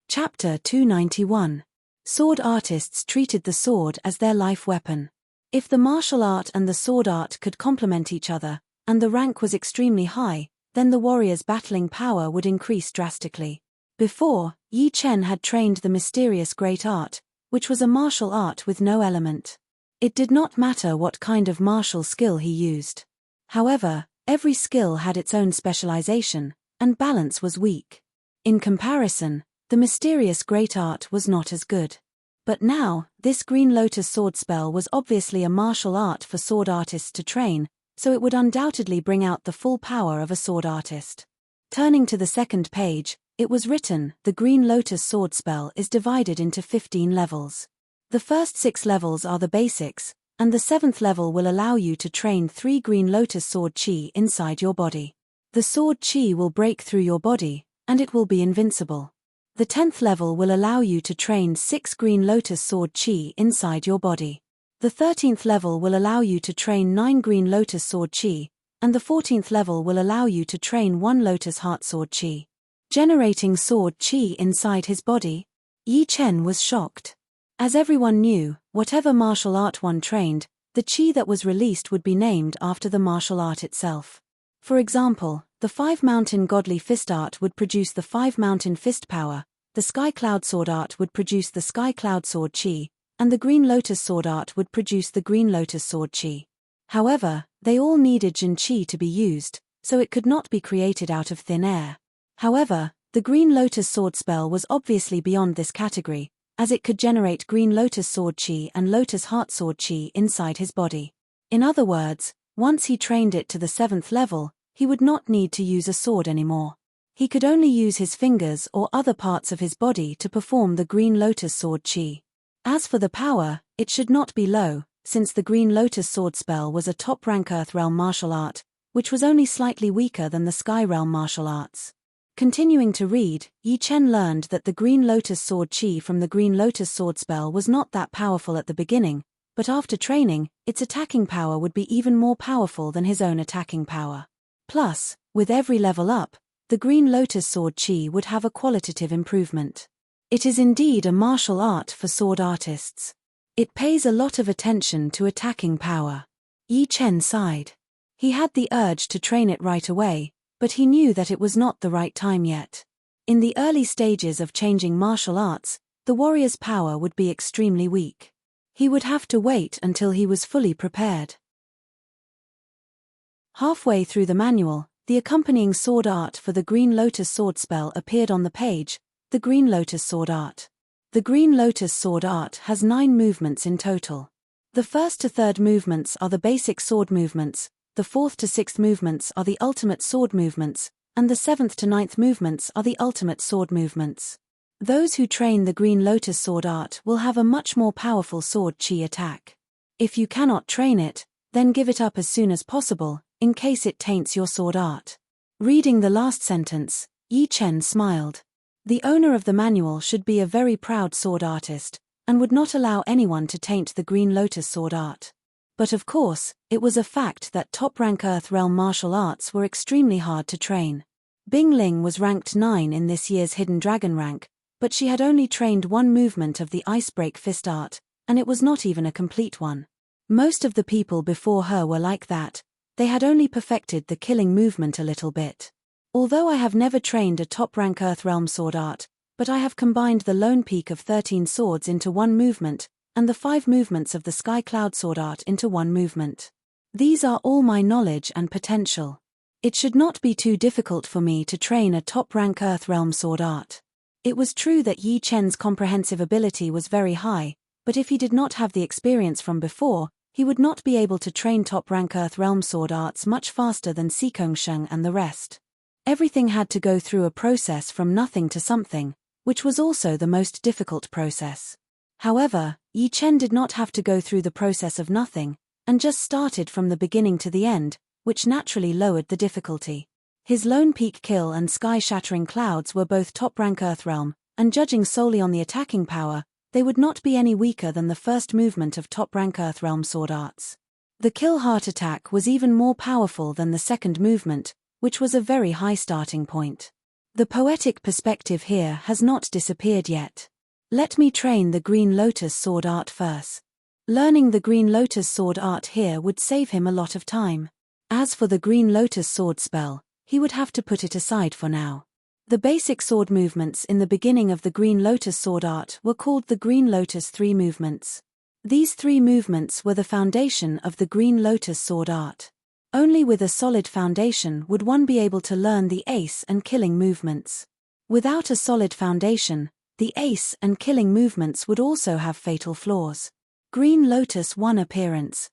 Chapter 291. Sword artists treated the sword as their life weapon. If the martial art and the sword art could complement each other, and the rank was extremely high, then the warrior's battling power would increase drastically. Before, Yi Chen had trained the mysterious great art, which was a martial art with no element. It did not matter what kind of martial skill he used. However, every skill had its own specialization, and balance was weak. In comparison, the mysterious great art was not as good. But now, this Green Lotus sword spell was obviously a martial art for sword artists to train, so it would undoubtedly bring out the full power of a sword artist. Turning to the second page, it was written, the Green Lotus sword spell is divided into 15 levels. The first 6 levels are the basics, and the 7th level will allow you to train 3 Green Lotus sword chi inside your body. The sword chi will break through your body, and it will be invincible. The 10th level will allow you to train 6 Green Lotus sword chi inside your body. The 13th level will allow you to train 9 Green Lotus sword chi, and the 14th level will allow you to train 1 Lotus heart sword chi. Generating sword chi inside his body? Yi Chen was shocked. As everyone knew, whatever martial art one trained, the chi that was released would be named after the martial art itself. For example, the 5 Mountain Godly Fist art would produce the 5 Mountain Fist power, the Sky Cloud Sword art would produce the Sky Cloud Sword chi, and the Green Lotus Sword art would produce the Green Lotus Sword chi. However, they all needed Jin chi to be used, so it could not be created out of thin air. However, the Green Lotus sword spell was obviously beyond this category, as it could generate Green Lotus sword chi and Lotus heart sword chi inside his body. In other words, once he trained it to the 7th level, he would not need to use a sword anymore. He could only use his fingers or other parts of his body to perform the Green Lotus sword chi. As for the power, it should not be low, since the Green Lotus sword spell was a top-rank Earth Realm martial art, which was only slightly weaker than the Sky Realm martial arts. Continuing to read, Yi Chen learned that the Green Lotus sword chi from the Green Lotus sword spell was not that powerful at the beginning, but after training, its attacking power would be even more powerful than his own attacking power. Plus, with every level up, the Green Lotus sword chi would have a qualitative improvement. It is indeed a martial art for sword artists. It pays a lot of attention to attacking power. Yi Chen sighed. He had the urge to train it right away, but he knew that it was not the right time yet. In the early stages of changing martial arts, the warrior's power would be extremely weak. He would have to wait until he was fully prepared. Halfway through the manual, the accompanying sword art for the Green Lotus sword spell appeared on the page, the Green Lotus sword art. The Green Lotus sword art has 9 movements in total. The 1st to 3rd movements are the basic sword movements, the 4th to 6th movements are the ultimate sword movements, and the 7th to 9th movements are the ultimate sword movements. Those who train the Green Lotus sword art will have a much more powerful sword chi attack. If you cannot train it, then give it up as soon as possible, in case it taints your sword art. Reading the last sentence, Yi Chen smiled. The owner of the manual should be a very proud sword artist, and would not allow anyone to taint the Green Lotus sword art. But of course, it was a fact that top-rank Earth Realm martial arts were extremely hard to train. Bing Ling was ranked 9 in this year's Hidden Dragon rank, but she had only trained 1 movement of the Icebreak Fist art, and it was not even a complete one. Most of the people before her were like that, they had only perfected the killing movement a little bit. Although I have never trained a top-rank Earth Realm sword art, but I have combined the lone peak of 13 swords into 1 movement, and the 5 movements of the Sky Cloud sword art into 1 movement. These are all my knowledge and potential. It should not be too difficult for me to train a top-rank Earth Realm sword art. It was true that Yi Chen's comprehensive ability was very high, but if he did not have the experience from before, he would not be able to train top-rank Earth Realm sword arts much faster than Xikong Sheng and the rest. Everything had to go through a process from nothing to something, which was also the most difficult process. However, Yi Chen did not have to go through the process of nothing, and just started from the beginning to the end, which naturally lowered the difficulty. His Lone Peak Kill and Sky-Shattering Clouds were both top-rank Earth Realm, and judging solely on the attacking power, they would not be any weaker than the first movement of top-rank Earth Realm sword arts. The Kill Heart attack was even more powerful than the second movement, which was a very high starting point. The poetic perspective here has not disappeared yet. Let me train the Green Lotus sword art first. Learning the Green Lotus sword art here would save him a lot of time. As for the Green Lotus sword spell, he would have to put it aside for now. The basic sword movements in the beginning of the Green Lotus sword art were called the Green Lotus 3 movements. These 3 movements were the foundation of the Green Lotus sword art. Only with a solid foundation would one be able to learn the ace and killing movements. Without a solid foundation, the ace and killing movements would also have fatal flaws. Green Lotus 1 appearance.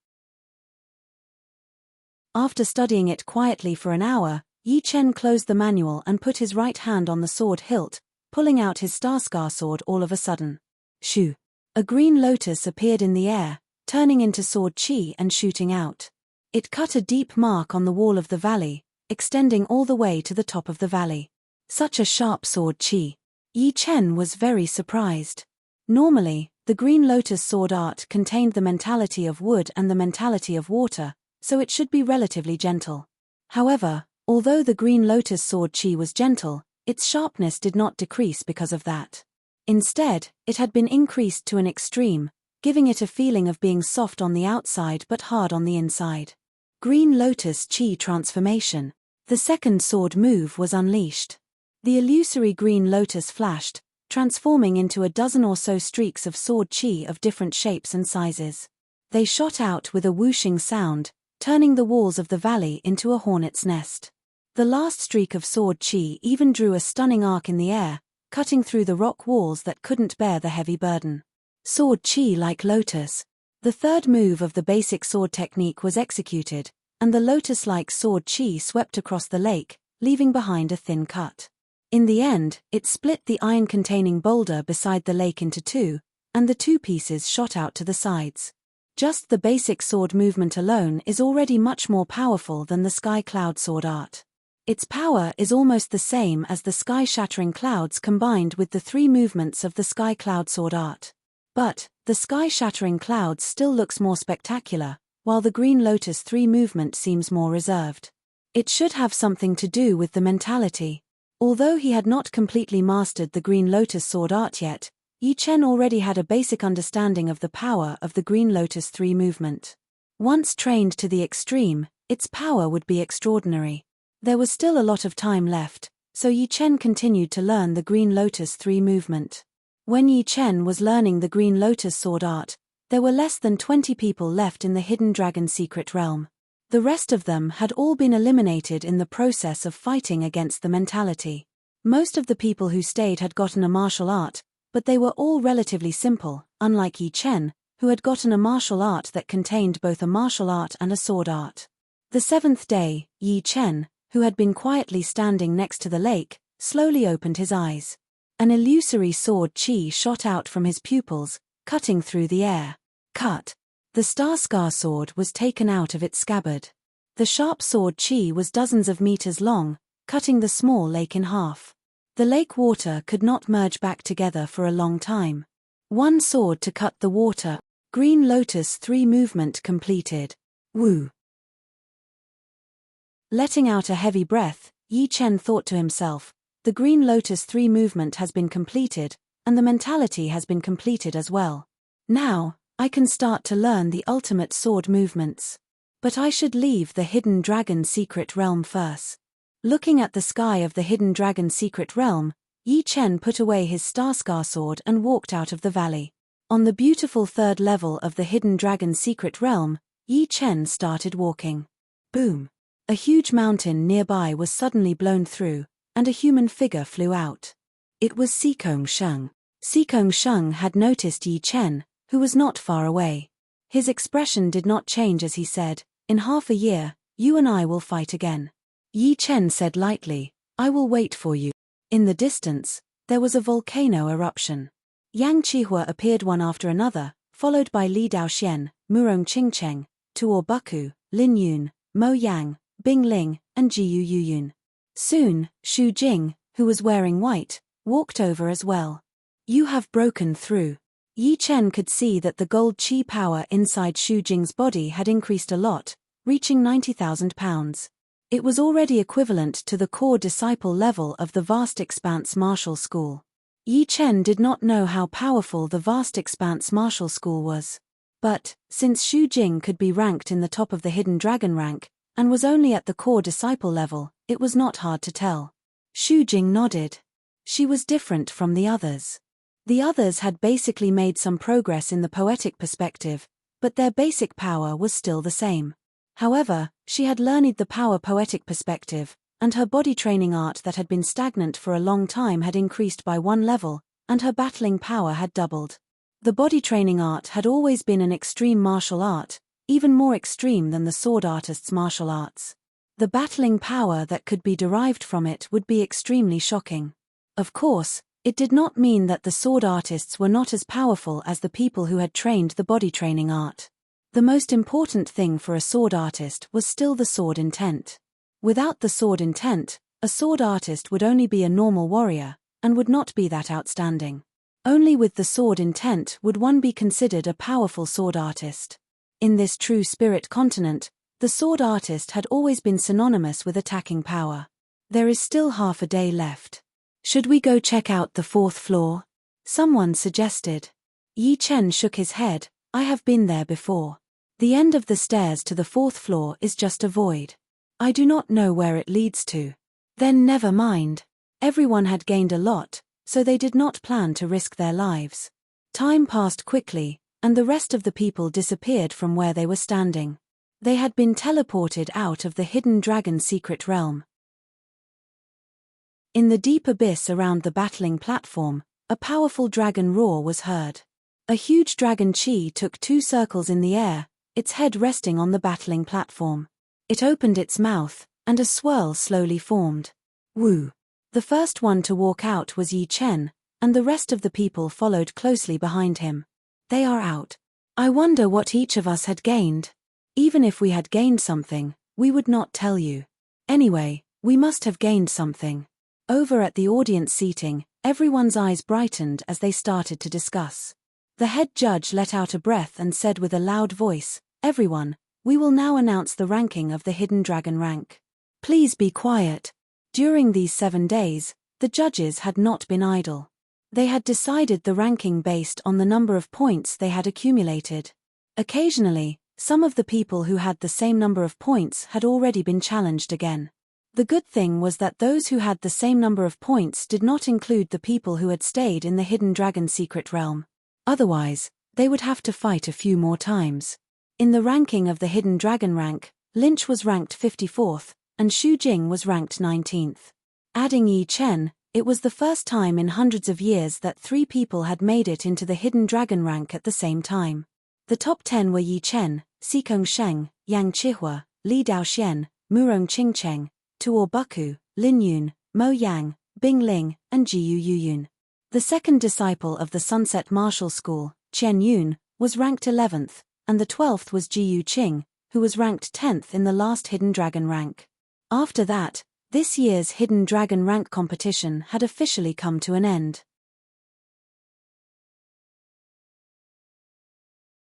After studying it quietly for an hour, Yi Chen closed the manual and put his right hand on the sword hilt, pulling out his Starscar sword all of a sudden. Shoo! A green lotus appeared in the air, turning into sword chi and shooting out. It cut a deep mark on the wall of the valley, extending all the way to the top of the valley. Such a sharp sword chi. Yi Chen was very surprised. Normally, the green lotus sword art contained the mentality of wood and the mentality of water, so it should be relatively gentle. However, although the green lotus sword chi was gentle, its sharpness did not decrease because of that. Instead, it had been increased to an extreme, giving it a feeling of being soft on the outside but hard on the inside. Green lotus chi transformation. The second sword move was unleashed. The illusory green lotus flashed, transforming into a dozen or so streaks of sword chi of different shapes and sizes. They shot out with a whooshing sound, turning the walls of the valley into a hornet's nest. The last streak of sword chi even drew a stunning arc in the air, cutting through the rock walls that couldn't bear the heavy burden. Sword chi like lotus. The third move of the basic sword technique was executed, and the lotus-like sword chi swept across the lake, leaving behind a thin cut. In the end, it split the iron-containing boulder beside the lake into two, and the two pieces shot out to the sides. Just the basic sword movement alone is already much more powerful than the sky cloud sword art. Its power is almost the same as the sky-shattering clouds combined with the three movements of the sky cloud sword art. But, the sky-shattering clouds still looks more spectacular, while the green lotus 3 movement seems more reserved. It should have something to do with the mentality. Although he had not completely mastered the green lotus sword art yet, Yi Chen already had a basic understanding of the power of the green lotus 3 movement. Once trained to the extreme, its power would be extraordinary. There was still a lot of time left, so Yi Chen continued to learn the green lotus 3 movement. When Yi Chen was learning the green lotus sword art, there were less than 20 people left in the hidden dragon secret realm. The rest of them had all been eliminated in the process of fighting against the mentality. Most of the people who stayed had gotten a martial art, but they were all relatively simple, unlike Yi Chen, who had gotten a martial art that contained both a martial art and a sword art. The 7th day, Yi Chen, who had been quietly standing next to the lake, slowly opened his eyes. An illusory sword chi shot out from his pupils, cutting through the air. Cut. The Starscar sword was taken out of its scabbard. The sharp sword chi was dozens of meters long, cutting the small lake in half. The lake water could not merge back together for a long time. One sword to cut the water. Green lotus 3 movement completed. Woo. Letting out a heavy breath, Yi Chen thought to himself, the green lotus 3 movement has been completed, and the mentality has been completed as well. Now, I can start to learn the ultimate sword movements. But I should leave the hidden dragon secret realm first. Looking at the sky of the hidden dragon secret realm, Yi Chen put away his Starscar sword and walked out of the valley. On the beautiful 3rd level of the hidden dragon secret realm, Yi Chen started walking. Boom! A huge mountain nearby was suddenly blown through, and a human figure flew out. It was Sikong Sheng. Sikong Sheng had noticed Yi Chen, who was not far away. His expression did not change as he said, "In half a year, you and I will fight again." Yi Chen said lightly, "I will wait for you." In the distance, there was a volcano eruption. Yang Qihua appeared one after another, followed by Li Daoxian, Murong Qingcheng, Tuor Buku, Lin Yun, Mo Yang, Bing Ling, and Jiyu Yuyun. Soon, Xu Jing, who was wearing white, walked over as well. "You have broken through." Yi Chen could see that the gold qi power inside Xu Jing's body had increased a lot, reaching 90,000 pounds. It was already equivalent to the core disciple level of the Vast Expanse Martial School. Yi Chen did not know how powerful the Vast Expanse Martial School was. But, since Xu Jing could be ranked in the top of the Hidden Dragon rank, and was only at the core disciple level, it was not hard to tell. Xu Jing nodded. She was different from the others. The others had basically made some progress in the poetic perspective, but their basic power was still the same. However, she had learned the power poetic perspective, and her body training art that had been stagnant for a long time had increased by 1 level, and her battling power had doubled. The body training art had always been an extreme martial art, even more extreme than the sword artist's martial arts. The battling power that could be derived from it would be extremely shocking. Of course, it did not mean that the sword artists were not as powerful as the people who had trained the body training art. The most important thing for a sword artist was still the sword intent. Without the sword intent, a sword artist would only be a normal warrior, and would not be that outstanding. Only with the sword intent would one be considered a powerful sword artist. In this true spirit continent, the sword artist had always been synonymous with attacking power. There is still half a day left. Should we go check out the 4th floor? Someone suggested. Yi Chen shook his head. I have been there before. The end of the stairs to the 4th floor is just a void. I do not know where it leads to. Then never mind. Everyone had gained a lot, so they did not plan to risk their lives. Time passed quickly, and the rest of the people disappeared from where they were standing. They had been teleported out of the hidden dragon secret realm. In the deep abyss around the battling platform, a powerful dragon roar was heard. A huge dragon chi took 2 circles in the air, its head resting on the battling platform. It opened its mouth, and a swirl slowly formed. Woo! The first one to walk out was Yi Chen, and the rest of the people followed closely behind him. They are out. I wonder what each of us had gained. Even if we had gained something, we would not tell you. Anyway, we must have gained something. Over at the audience seating, everyone's eyes brightened as they started to discuss. The head judge let out a breath and said with a loud voice, "Everyone, we will now announce the ranking of the hidden dragon rank. Please be quiet." During these 7 days, the judges had not been idle. They had decided the ranking based on the number of points they had accumulated. Occasionally, some of the people who had the same number of points had already been challenged again. The good thing was that those who had the same number of points did not include the people who had stayed in the hidden dragon secret realm. Otherwise, they would have to fight a few more times. In the ranking of the hidden dragon rank, Lynch was ranked 54th, and Xu Jing was ranked 19th. Adding Yi Chen, it was the first time in hundreds of years that 3 people had made it into the hidden dragon rank at the same time. The top 10 were Yi Chen, Xikong Sheng, Yang Chihua, Li Daoxian, Murong Qingcheng, Tuo Buku, Lin Yun, Mo Yang, Bing Ling, and Jiyu Yuyun. The second disciple of the Sunset Martial School, Chen Yun, was ranked 11th, and the 12th was Jiyu Qing, who was ranked 10th in the last hidden dragon rank. After that, this year's hidden dragon rank competition had officially come to an end.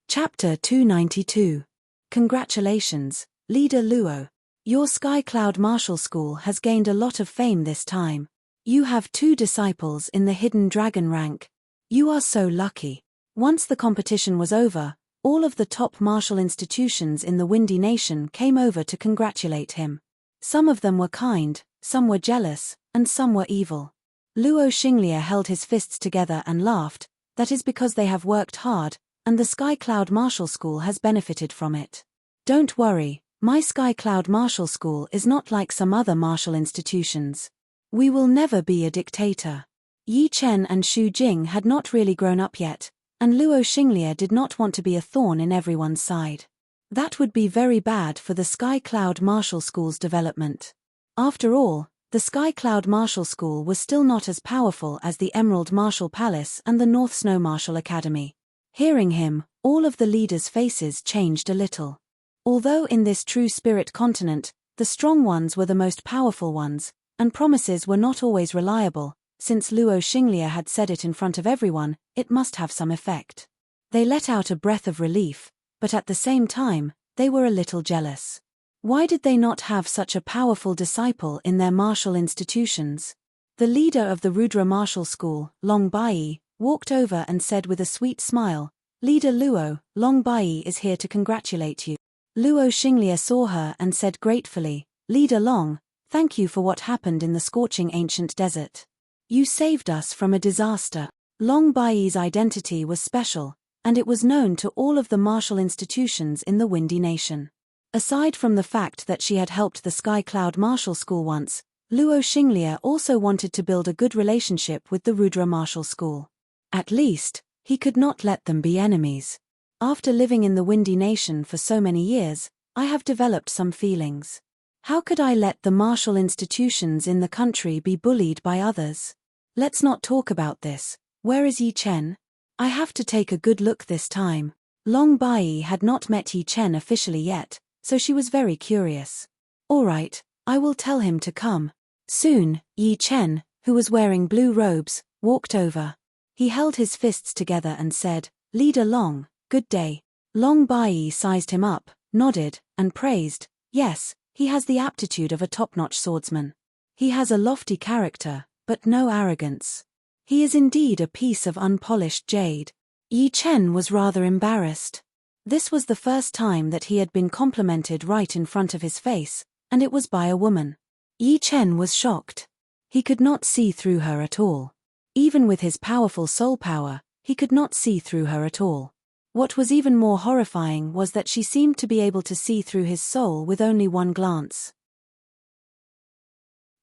Chapter 292. Congratulations, Leader Luo. Your Sky Cloud Martial School has gained a lot of fame this time. You have 2 disciples in the hidden dragon rank. You are so lucky. Once the competition was over, all of the top martial institutions in the Windy Nation came over to congratulate him. Some of them were kind, some were jealous, and some were evil. Luo Xinglia held his fists together and laughed. That is because they have worked hard, and the Sky Cloud Martial School has benefited from it. Don't worry, my Sky Cloud Martial School is not like some other martial institutions. We will never be a dictator. Yi Chen and Xu Jing had not really grown up yet, and Luo Xinglia did not want to be a thorn in everyone's side. That would be very bad for the Sky Cloud Martial School's development. After all, the Sky Cloud Martial School was still not as powerful as the Emerald Martial Palace and the North Snow Martial Academy. Hearing him, all of the leaders' faces changed a little. Although in this true spirit continent, the strong ones were the most powerful ones, and promises were not always reliable, since Luo Xinglia had said it in front of everyone, it must have some effect. They let out a breath of relief, but at the same time, they were a little jealous. Why did they not have such a powerful disciple in their martial institutions? The leader of the Rudra Martial School, Long Bai, walked over and said with a sweet smile, "Leader Luo, Long Bai is here to congratulate you." Luo Xinglia saw her and said gratefully, "Leader Long, thank you for what happened in the scorching ancient desert. You saved us from a disaster." Long Bai's identity was special, and it was known to all of the martial institutions in the Windy Nation. Aside from the fact that she had helped the Sky Cloud Martial School once, Luo Xinglia also wanted to build a good relationship with the Rudra Martial School. At least, he could not let them be enemies. After living in the Windy Nation for so many years, I have developed some feelings. How could I let the martial institutions in the country be bullied by others? Let's not talk about this. Where is Yi Chen? I have to take a good look this time. Long Bai had not met Yi Chen officially yet, so she was very curious. All right, I will tell him to come. Soon, Yi Chen, who was wearing blue robes, walked over. He held his fists together and said, "Leader Long, good day." Long Bai sized him up, nodded, and praised, "Yes, he has the aptitude of a top-notch swordsman. He has a lofty character, but no arrogance. He is indeed a piece of unpolished jade." Yi Chen was rather embarrassed. This was the first time that he had been complimented right in front of his face, and it was by a woman. Yi Chen was shocked. He could not see through her at all. Even with his powerful soul power, he could not see through her at all. What was even more horrifying was that she seemed to be able to see through his soul with only one glance.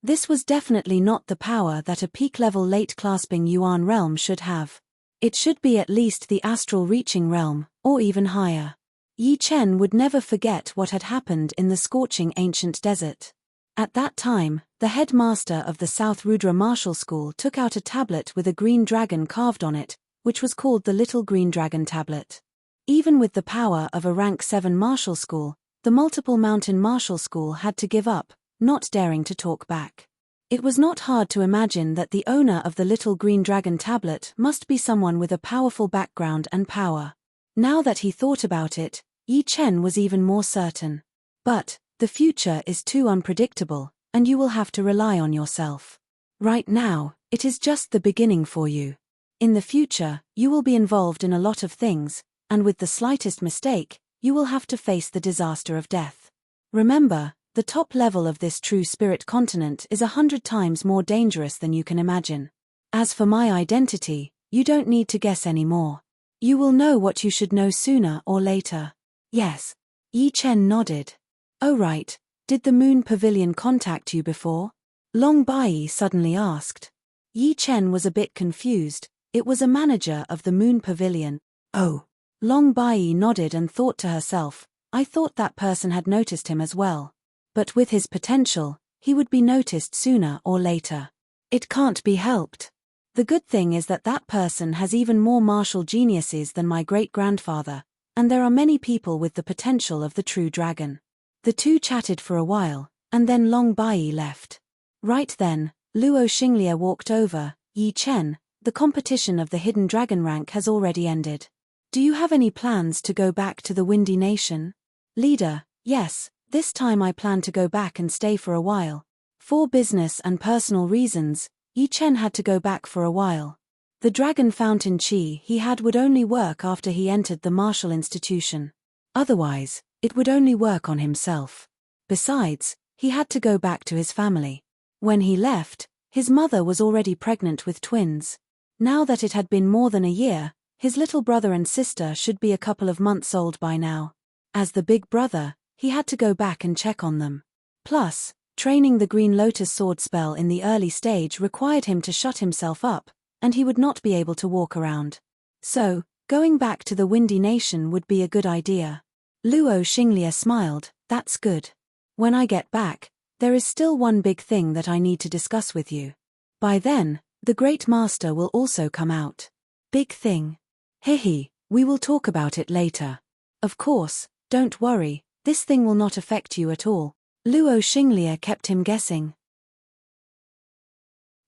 This was definitely not the power that a peak-level late-clasping Yuan realm should have. It should be at least the astral-reaching realm, or even higher. Yi Chen would never forget what had happened in the scorching ancient desert. At that time, the headmaster of the South Rudra Martial School took out a tablet with a green dragon carved on it, which was called the Little Green Dragon Tablet. Even with the power of a Rank 7 martial school, the multiple mountain martial school had to give up, not daring to talk back. It was not hard to imagine that the owner of the Little Green Dragon Tablet must be someone with a powerful background and power. Now that he thought about it, Yi Chen was even more certain. But the future is too unpredictable, and you will have to rely on yourself. Right now, it is just the beginning for you. In the future, you will be involved in a lot of things, and with the slightest mistake, you will have to face the disaster of death. Remember, the top level of this true spirit continent is 100 times more dangerous than you can imagine. As for my identity, you don't need to guess anymore. You will know what you should know sooner or later. Yes. Yi Chen nodded. Oh right, did the Moon Pavilion contact you before? Long Bai suddenly asked. Yi Chen was a bit confused. It was a manager of the Moon Pavilion. Oh. Long Bai nodded and thought to herself, I thought that person had noticed him as well. But with his potential, he would be noticed sooner or later. It can't be helped. The good thing is that that person has even more martial geniuses than my great-grandfather, and there are many people with the potential of the true dragon. The two chatted for a while, and then Long Bai left. Right then, Luo Xinglia walked over. Yi Chen, the competition of the hidden dragon rank has already ended. Do you have any plans to go back to the Windy Nation? Leader, yes, this time I plan to go back and stay for a while. For business and personal reasons, Yi Chen had to go back for a while. The dragon fountain chi he had would only work after he entered the martial institution. Otherwise, it would only work on himself. Besides, he had to go back to his family. When he left, his mother was already pregnant with twins. Now that it had been more than a year, his little brother and sister should be a couple of months old by now. As the big brother, he had to go back and check on them. Plus, training the Green Lotus sword spell in the early stage required him to shut himself up, and he would not be able to walk around. So, going back to the Windy Nation would be a good idea. Luo Xinglia smiled, that's good. When I get back, there is still one big thing that I need to discuss with you. By then, the Great Master will also come out. Big thing. Hehe, we will talk about it later. Of course, don't worry, this thing will not affect you at all. Luo Xinglia kept him guessing.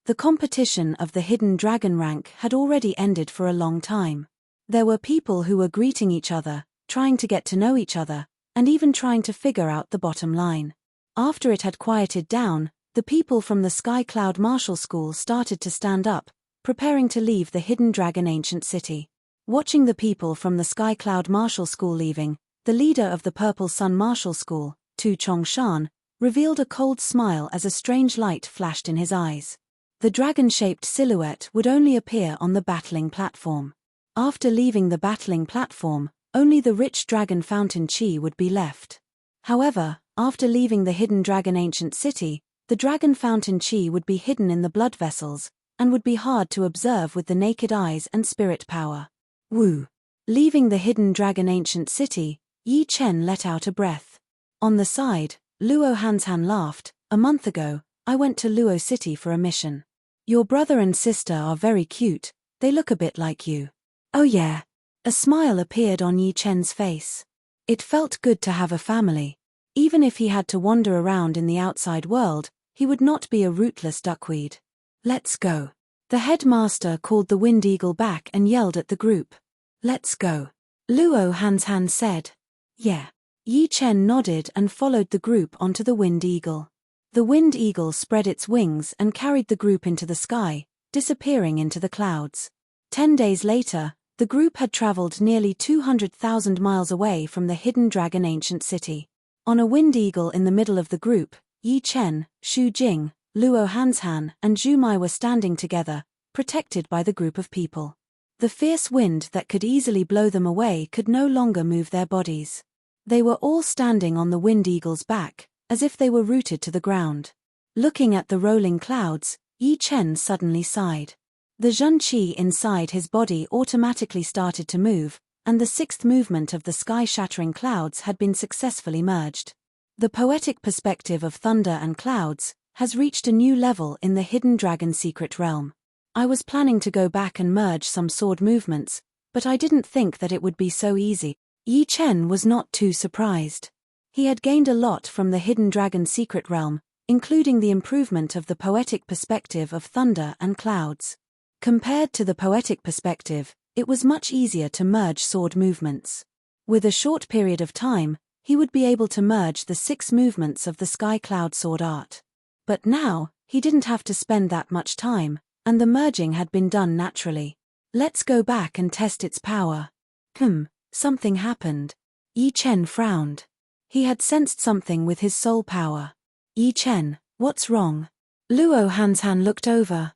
The competition of the hidden dragon rank had already ended for a long time. There were people who were greeting each other, trying to get to know each other, and even trying to figure out the bottom line. After it had quieted down, the people from the Sky Cloud Martial School started to stand up, preparing to leave the hidden dragon ancient city. Watching the people from the Sky Cloud Martial School leaving, the leader of the Purple Sun Martial School, Tu Chongshan, revealed a cold smile as a strange light flashed in his eyes. The dragon-shaped silhouette would only appear on the battling platform. After leaving the battling platform, only the rich dragon fountain chi would be left. However, after leaving the hidden dragon ancient city, the dragon fountain chi would be hidden in the blood vessels, and would be hard to observe with the naked eyes and spirit power. Woo! Leaving the hidden dragon ancient city, Yi Chen let out a breath. On the side, Luo Hanshan laughed. A month ago, I went to Luo City for a mission. Your brother and sister are very cute, they look a bit like you. Oh yeah. A smile appeared on Yi Chen's face. It felt good to have a family. Even if he had to wander around in the outside world, he would not be a rootless duckweed. Let's go. The headmaster called the Wind Eagle back and yelled at the group. Let's go. Luo Hanshan said. Yeah. Yi Chen nodded and followed the group onto the Wind Eagle. The Wind Eagle spread its wings and carried the group into the sky, disappearing into the clouds. 10 days later, the group had traveled nearly 200,000 miles away from the hidden dragon ancient city. On a Wind Eagle in the middle of the group, Yi Chen, Xu Jing, Luo Hanshan, and Zhu Mai were standing together, protected by the group of people. The fierce wind that could easily blow them away could no longer move their bodies. They were all standing on the Wind Eagle's back, as if they were rooted to the ground. Looking at the rolling clouds, Yi Chen suddenly sighed. The Zhen Qi inside his body automatically started to move, and the sixth movement of the sky-shattering clouds had been successfully merged. The poetic perspective of thunder and clouds has reached a new level in the hidden dragon secret realm. I was planning to go back and merge some sword movements, but I didn't think that it would be so easy. Yi Chen was not too surprised. He had gained a lot from the hidden dragon secret realm, including the improvement of the poetic perspective of thunder and clouds. Compared to the poetic perspective, it was much easier to merge sword movements. With a short period of time, he would be able to merge the 6 movements of the sky cloud sword art. But now, he didn't have to spend that much time, and the merging had been done naturally. Let's go back and test its power. Something happened. Yi Chen frowned. He had sensed something with his soul power. Yi Chen, what's wrong? Luo Hanshan looked over.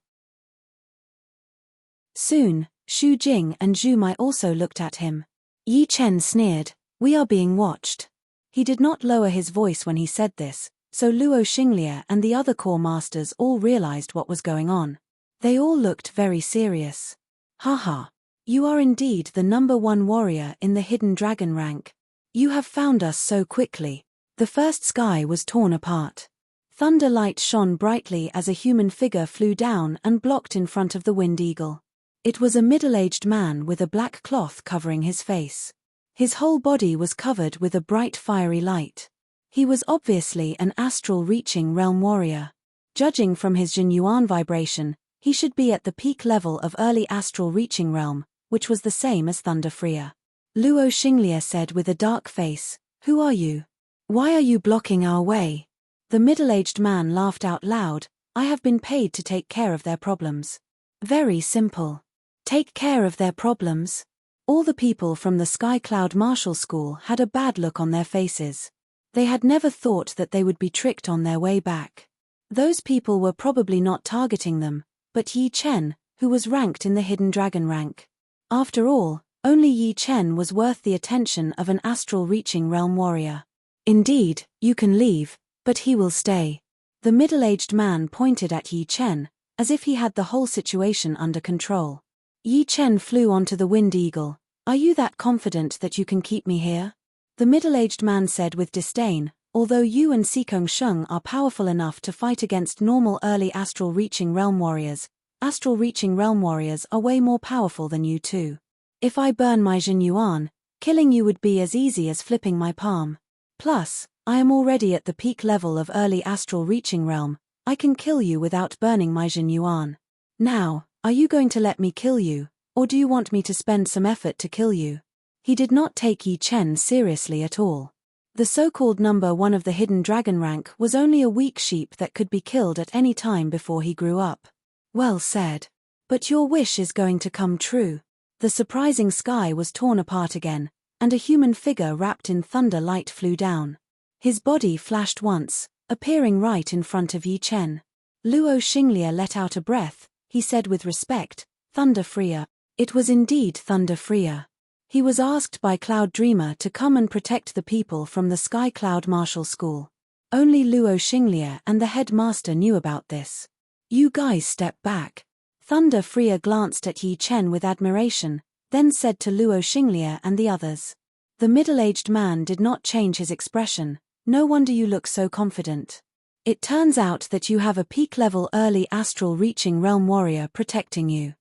Soon, Xu Jing and Zhu Mai also looked at him. Yi Chen sneered, we are being watched. He did not lower his voice when he said this, so Luo Xinglie and the other core masters all realized what was going on. They all looked very serious. Haha. You are indeed the #1 warrior in the hidden dragon rank. You have found us so quickly. The first sky was torn apart. Thunder light shone brightly as a human figure flew down and blocked in front of the Wind Eagle. It was a middle-aged man with a black cloth covering his face. His whole body was covered with a bright fiery light. He was obviously an astral reaching realm warrior. Judging from his Jin Yuan vibration, he should be at the peak level of early astral reaching realm, which was the same as Thunder Freya. Luo Xinglie said with a dark face, who are you? Why are you blocking our way? The middle-aged man laughed out loud, I have been paid to take care of their problems. Very simple. Take care of their problems? All the people from the Sky Cloud Martial School had a bad look on their faces. They had never thought that they would be tricked on their way back. Those people were probably not targeting them, but Yi Chen, who was ranked in the hidden dragon rank. After all, only Yi Chen was worth the attention of an astral reaching realm warrior. Indeed, you can leave, but he will stay. The middle-aged man pointed at Yi Chen, as if he had the whole situation under control. Yi Chen flew onto the Wind Eagle. Are you that confident that you can keep me here? The middle-aged man said with disdain, although you and Sikong Sheng are powerful enough to fight against normal early astral reaching realm warriors, astral reaching realm warriors are way more powerful than you two. If I burn my Jin Yuan, killing you would be as easy as flipping my palm. Plus, I am already at the peak level of early astral reaching realm, I can kill you without burning my Jin Yuan. Now, are you going to let me kill you, or do you want me to spend some effort to kill you? He did not take Yi Chen seriously at all. The so-called #1 of the hidden dragon rank was only a weak sheep that could be killed at any time before he grew up. Well said. But your wish is going to come true. The surprising sky was torn apart again, and a human figure wrapped in thunder light flew down. His body flashed once, appearing right in front of Yi Chen. Luo Xinglie let out a breath, he said with respect, Thunder Freya. It was indeed Thunder Freya. He was asked by Cloud Dreamer to come and protect the people from the Sky Cloud Martial School. Only Luo Xinglie and the headmaster knew about this. You guys step back. Thunder Freya glanced at Yi Chen with admiration, then said to Luo Xinglie and the others. The middle-aged man did not change his expression. No wonder you look so confident. It turns out that you have a peak-level early astral reaching realm warrior protecting you.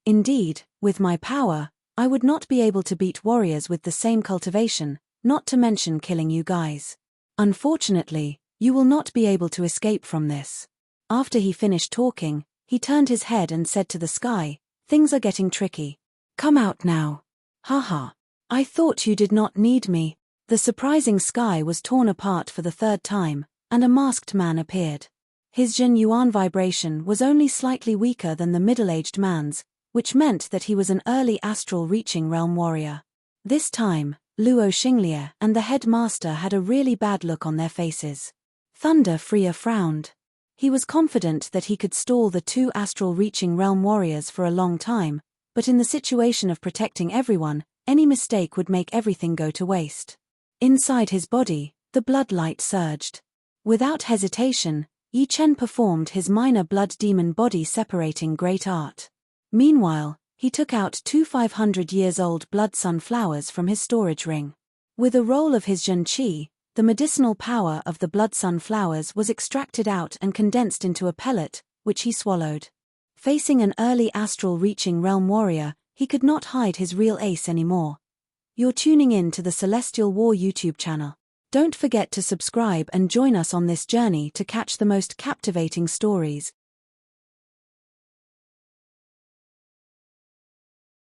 Indeed, with my power, I would not be able to beat warriors with the same cultivation, not to mention killing you guys. Unfortunately, you will not be able to escape from this. After he finished talking, he turned his head and said to the sky, "Things are getting tricky. Come out now." Haha. I thought you did not need me. The surprising sky was torn apart for the third time, and a masked man appeared. His Jin Yuan vibration was only slightly weaker than the middle-aged man's, which meant that he was an early astral reaching realm warrior. This time, Luo Xinglie and the headmaster had a really bad look on their faces. Thunder Freer frowned. He was confident that he could stall the two astral reaching realm warriors for a long time, but in the situation of protecting everyone, any mistake would make everything go to waste. Inside his body, the blood light surged. Without hesitation, Yi Chen performed his minor blood demon body separating great art. Meanwhile, he took out two 500-years-old blood sunflowers from his storage ring. With a roll of his Zhen Qi, the medicinal power of the blood sunflowers was extracted out and condensed into a pellet, which he swallowed. Facing an early astral reaching realm warrior, he could not hide his real ace anymore. You're tuning in to the Celestial War YouTube channel. Don't forget to subscribe and join us on this journey to catch the most captivating stories.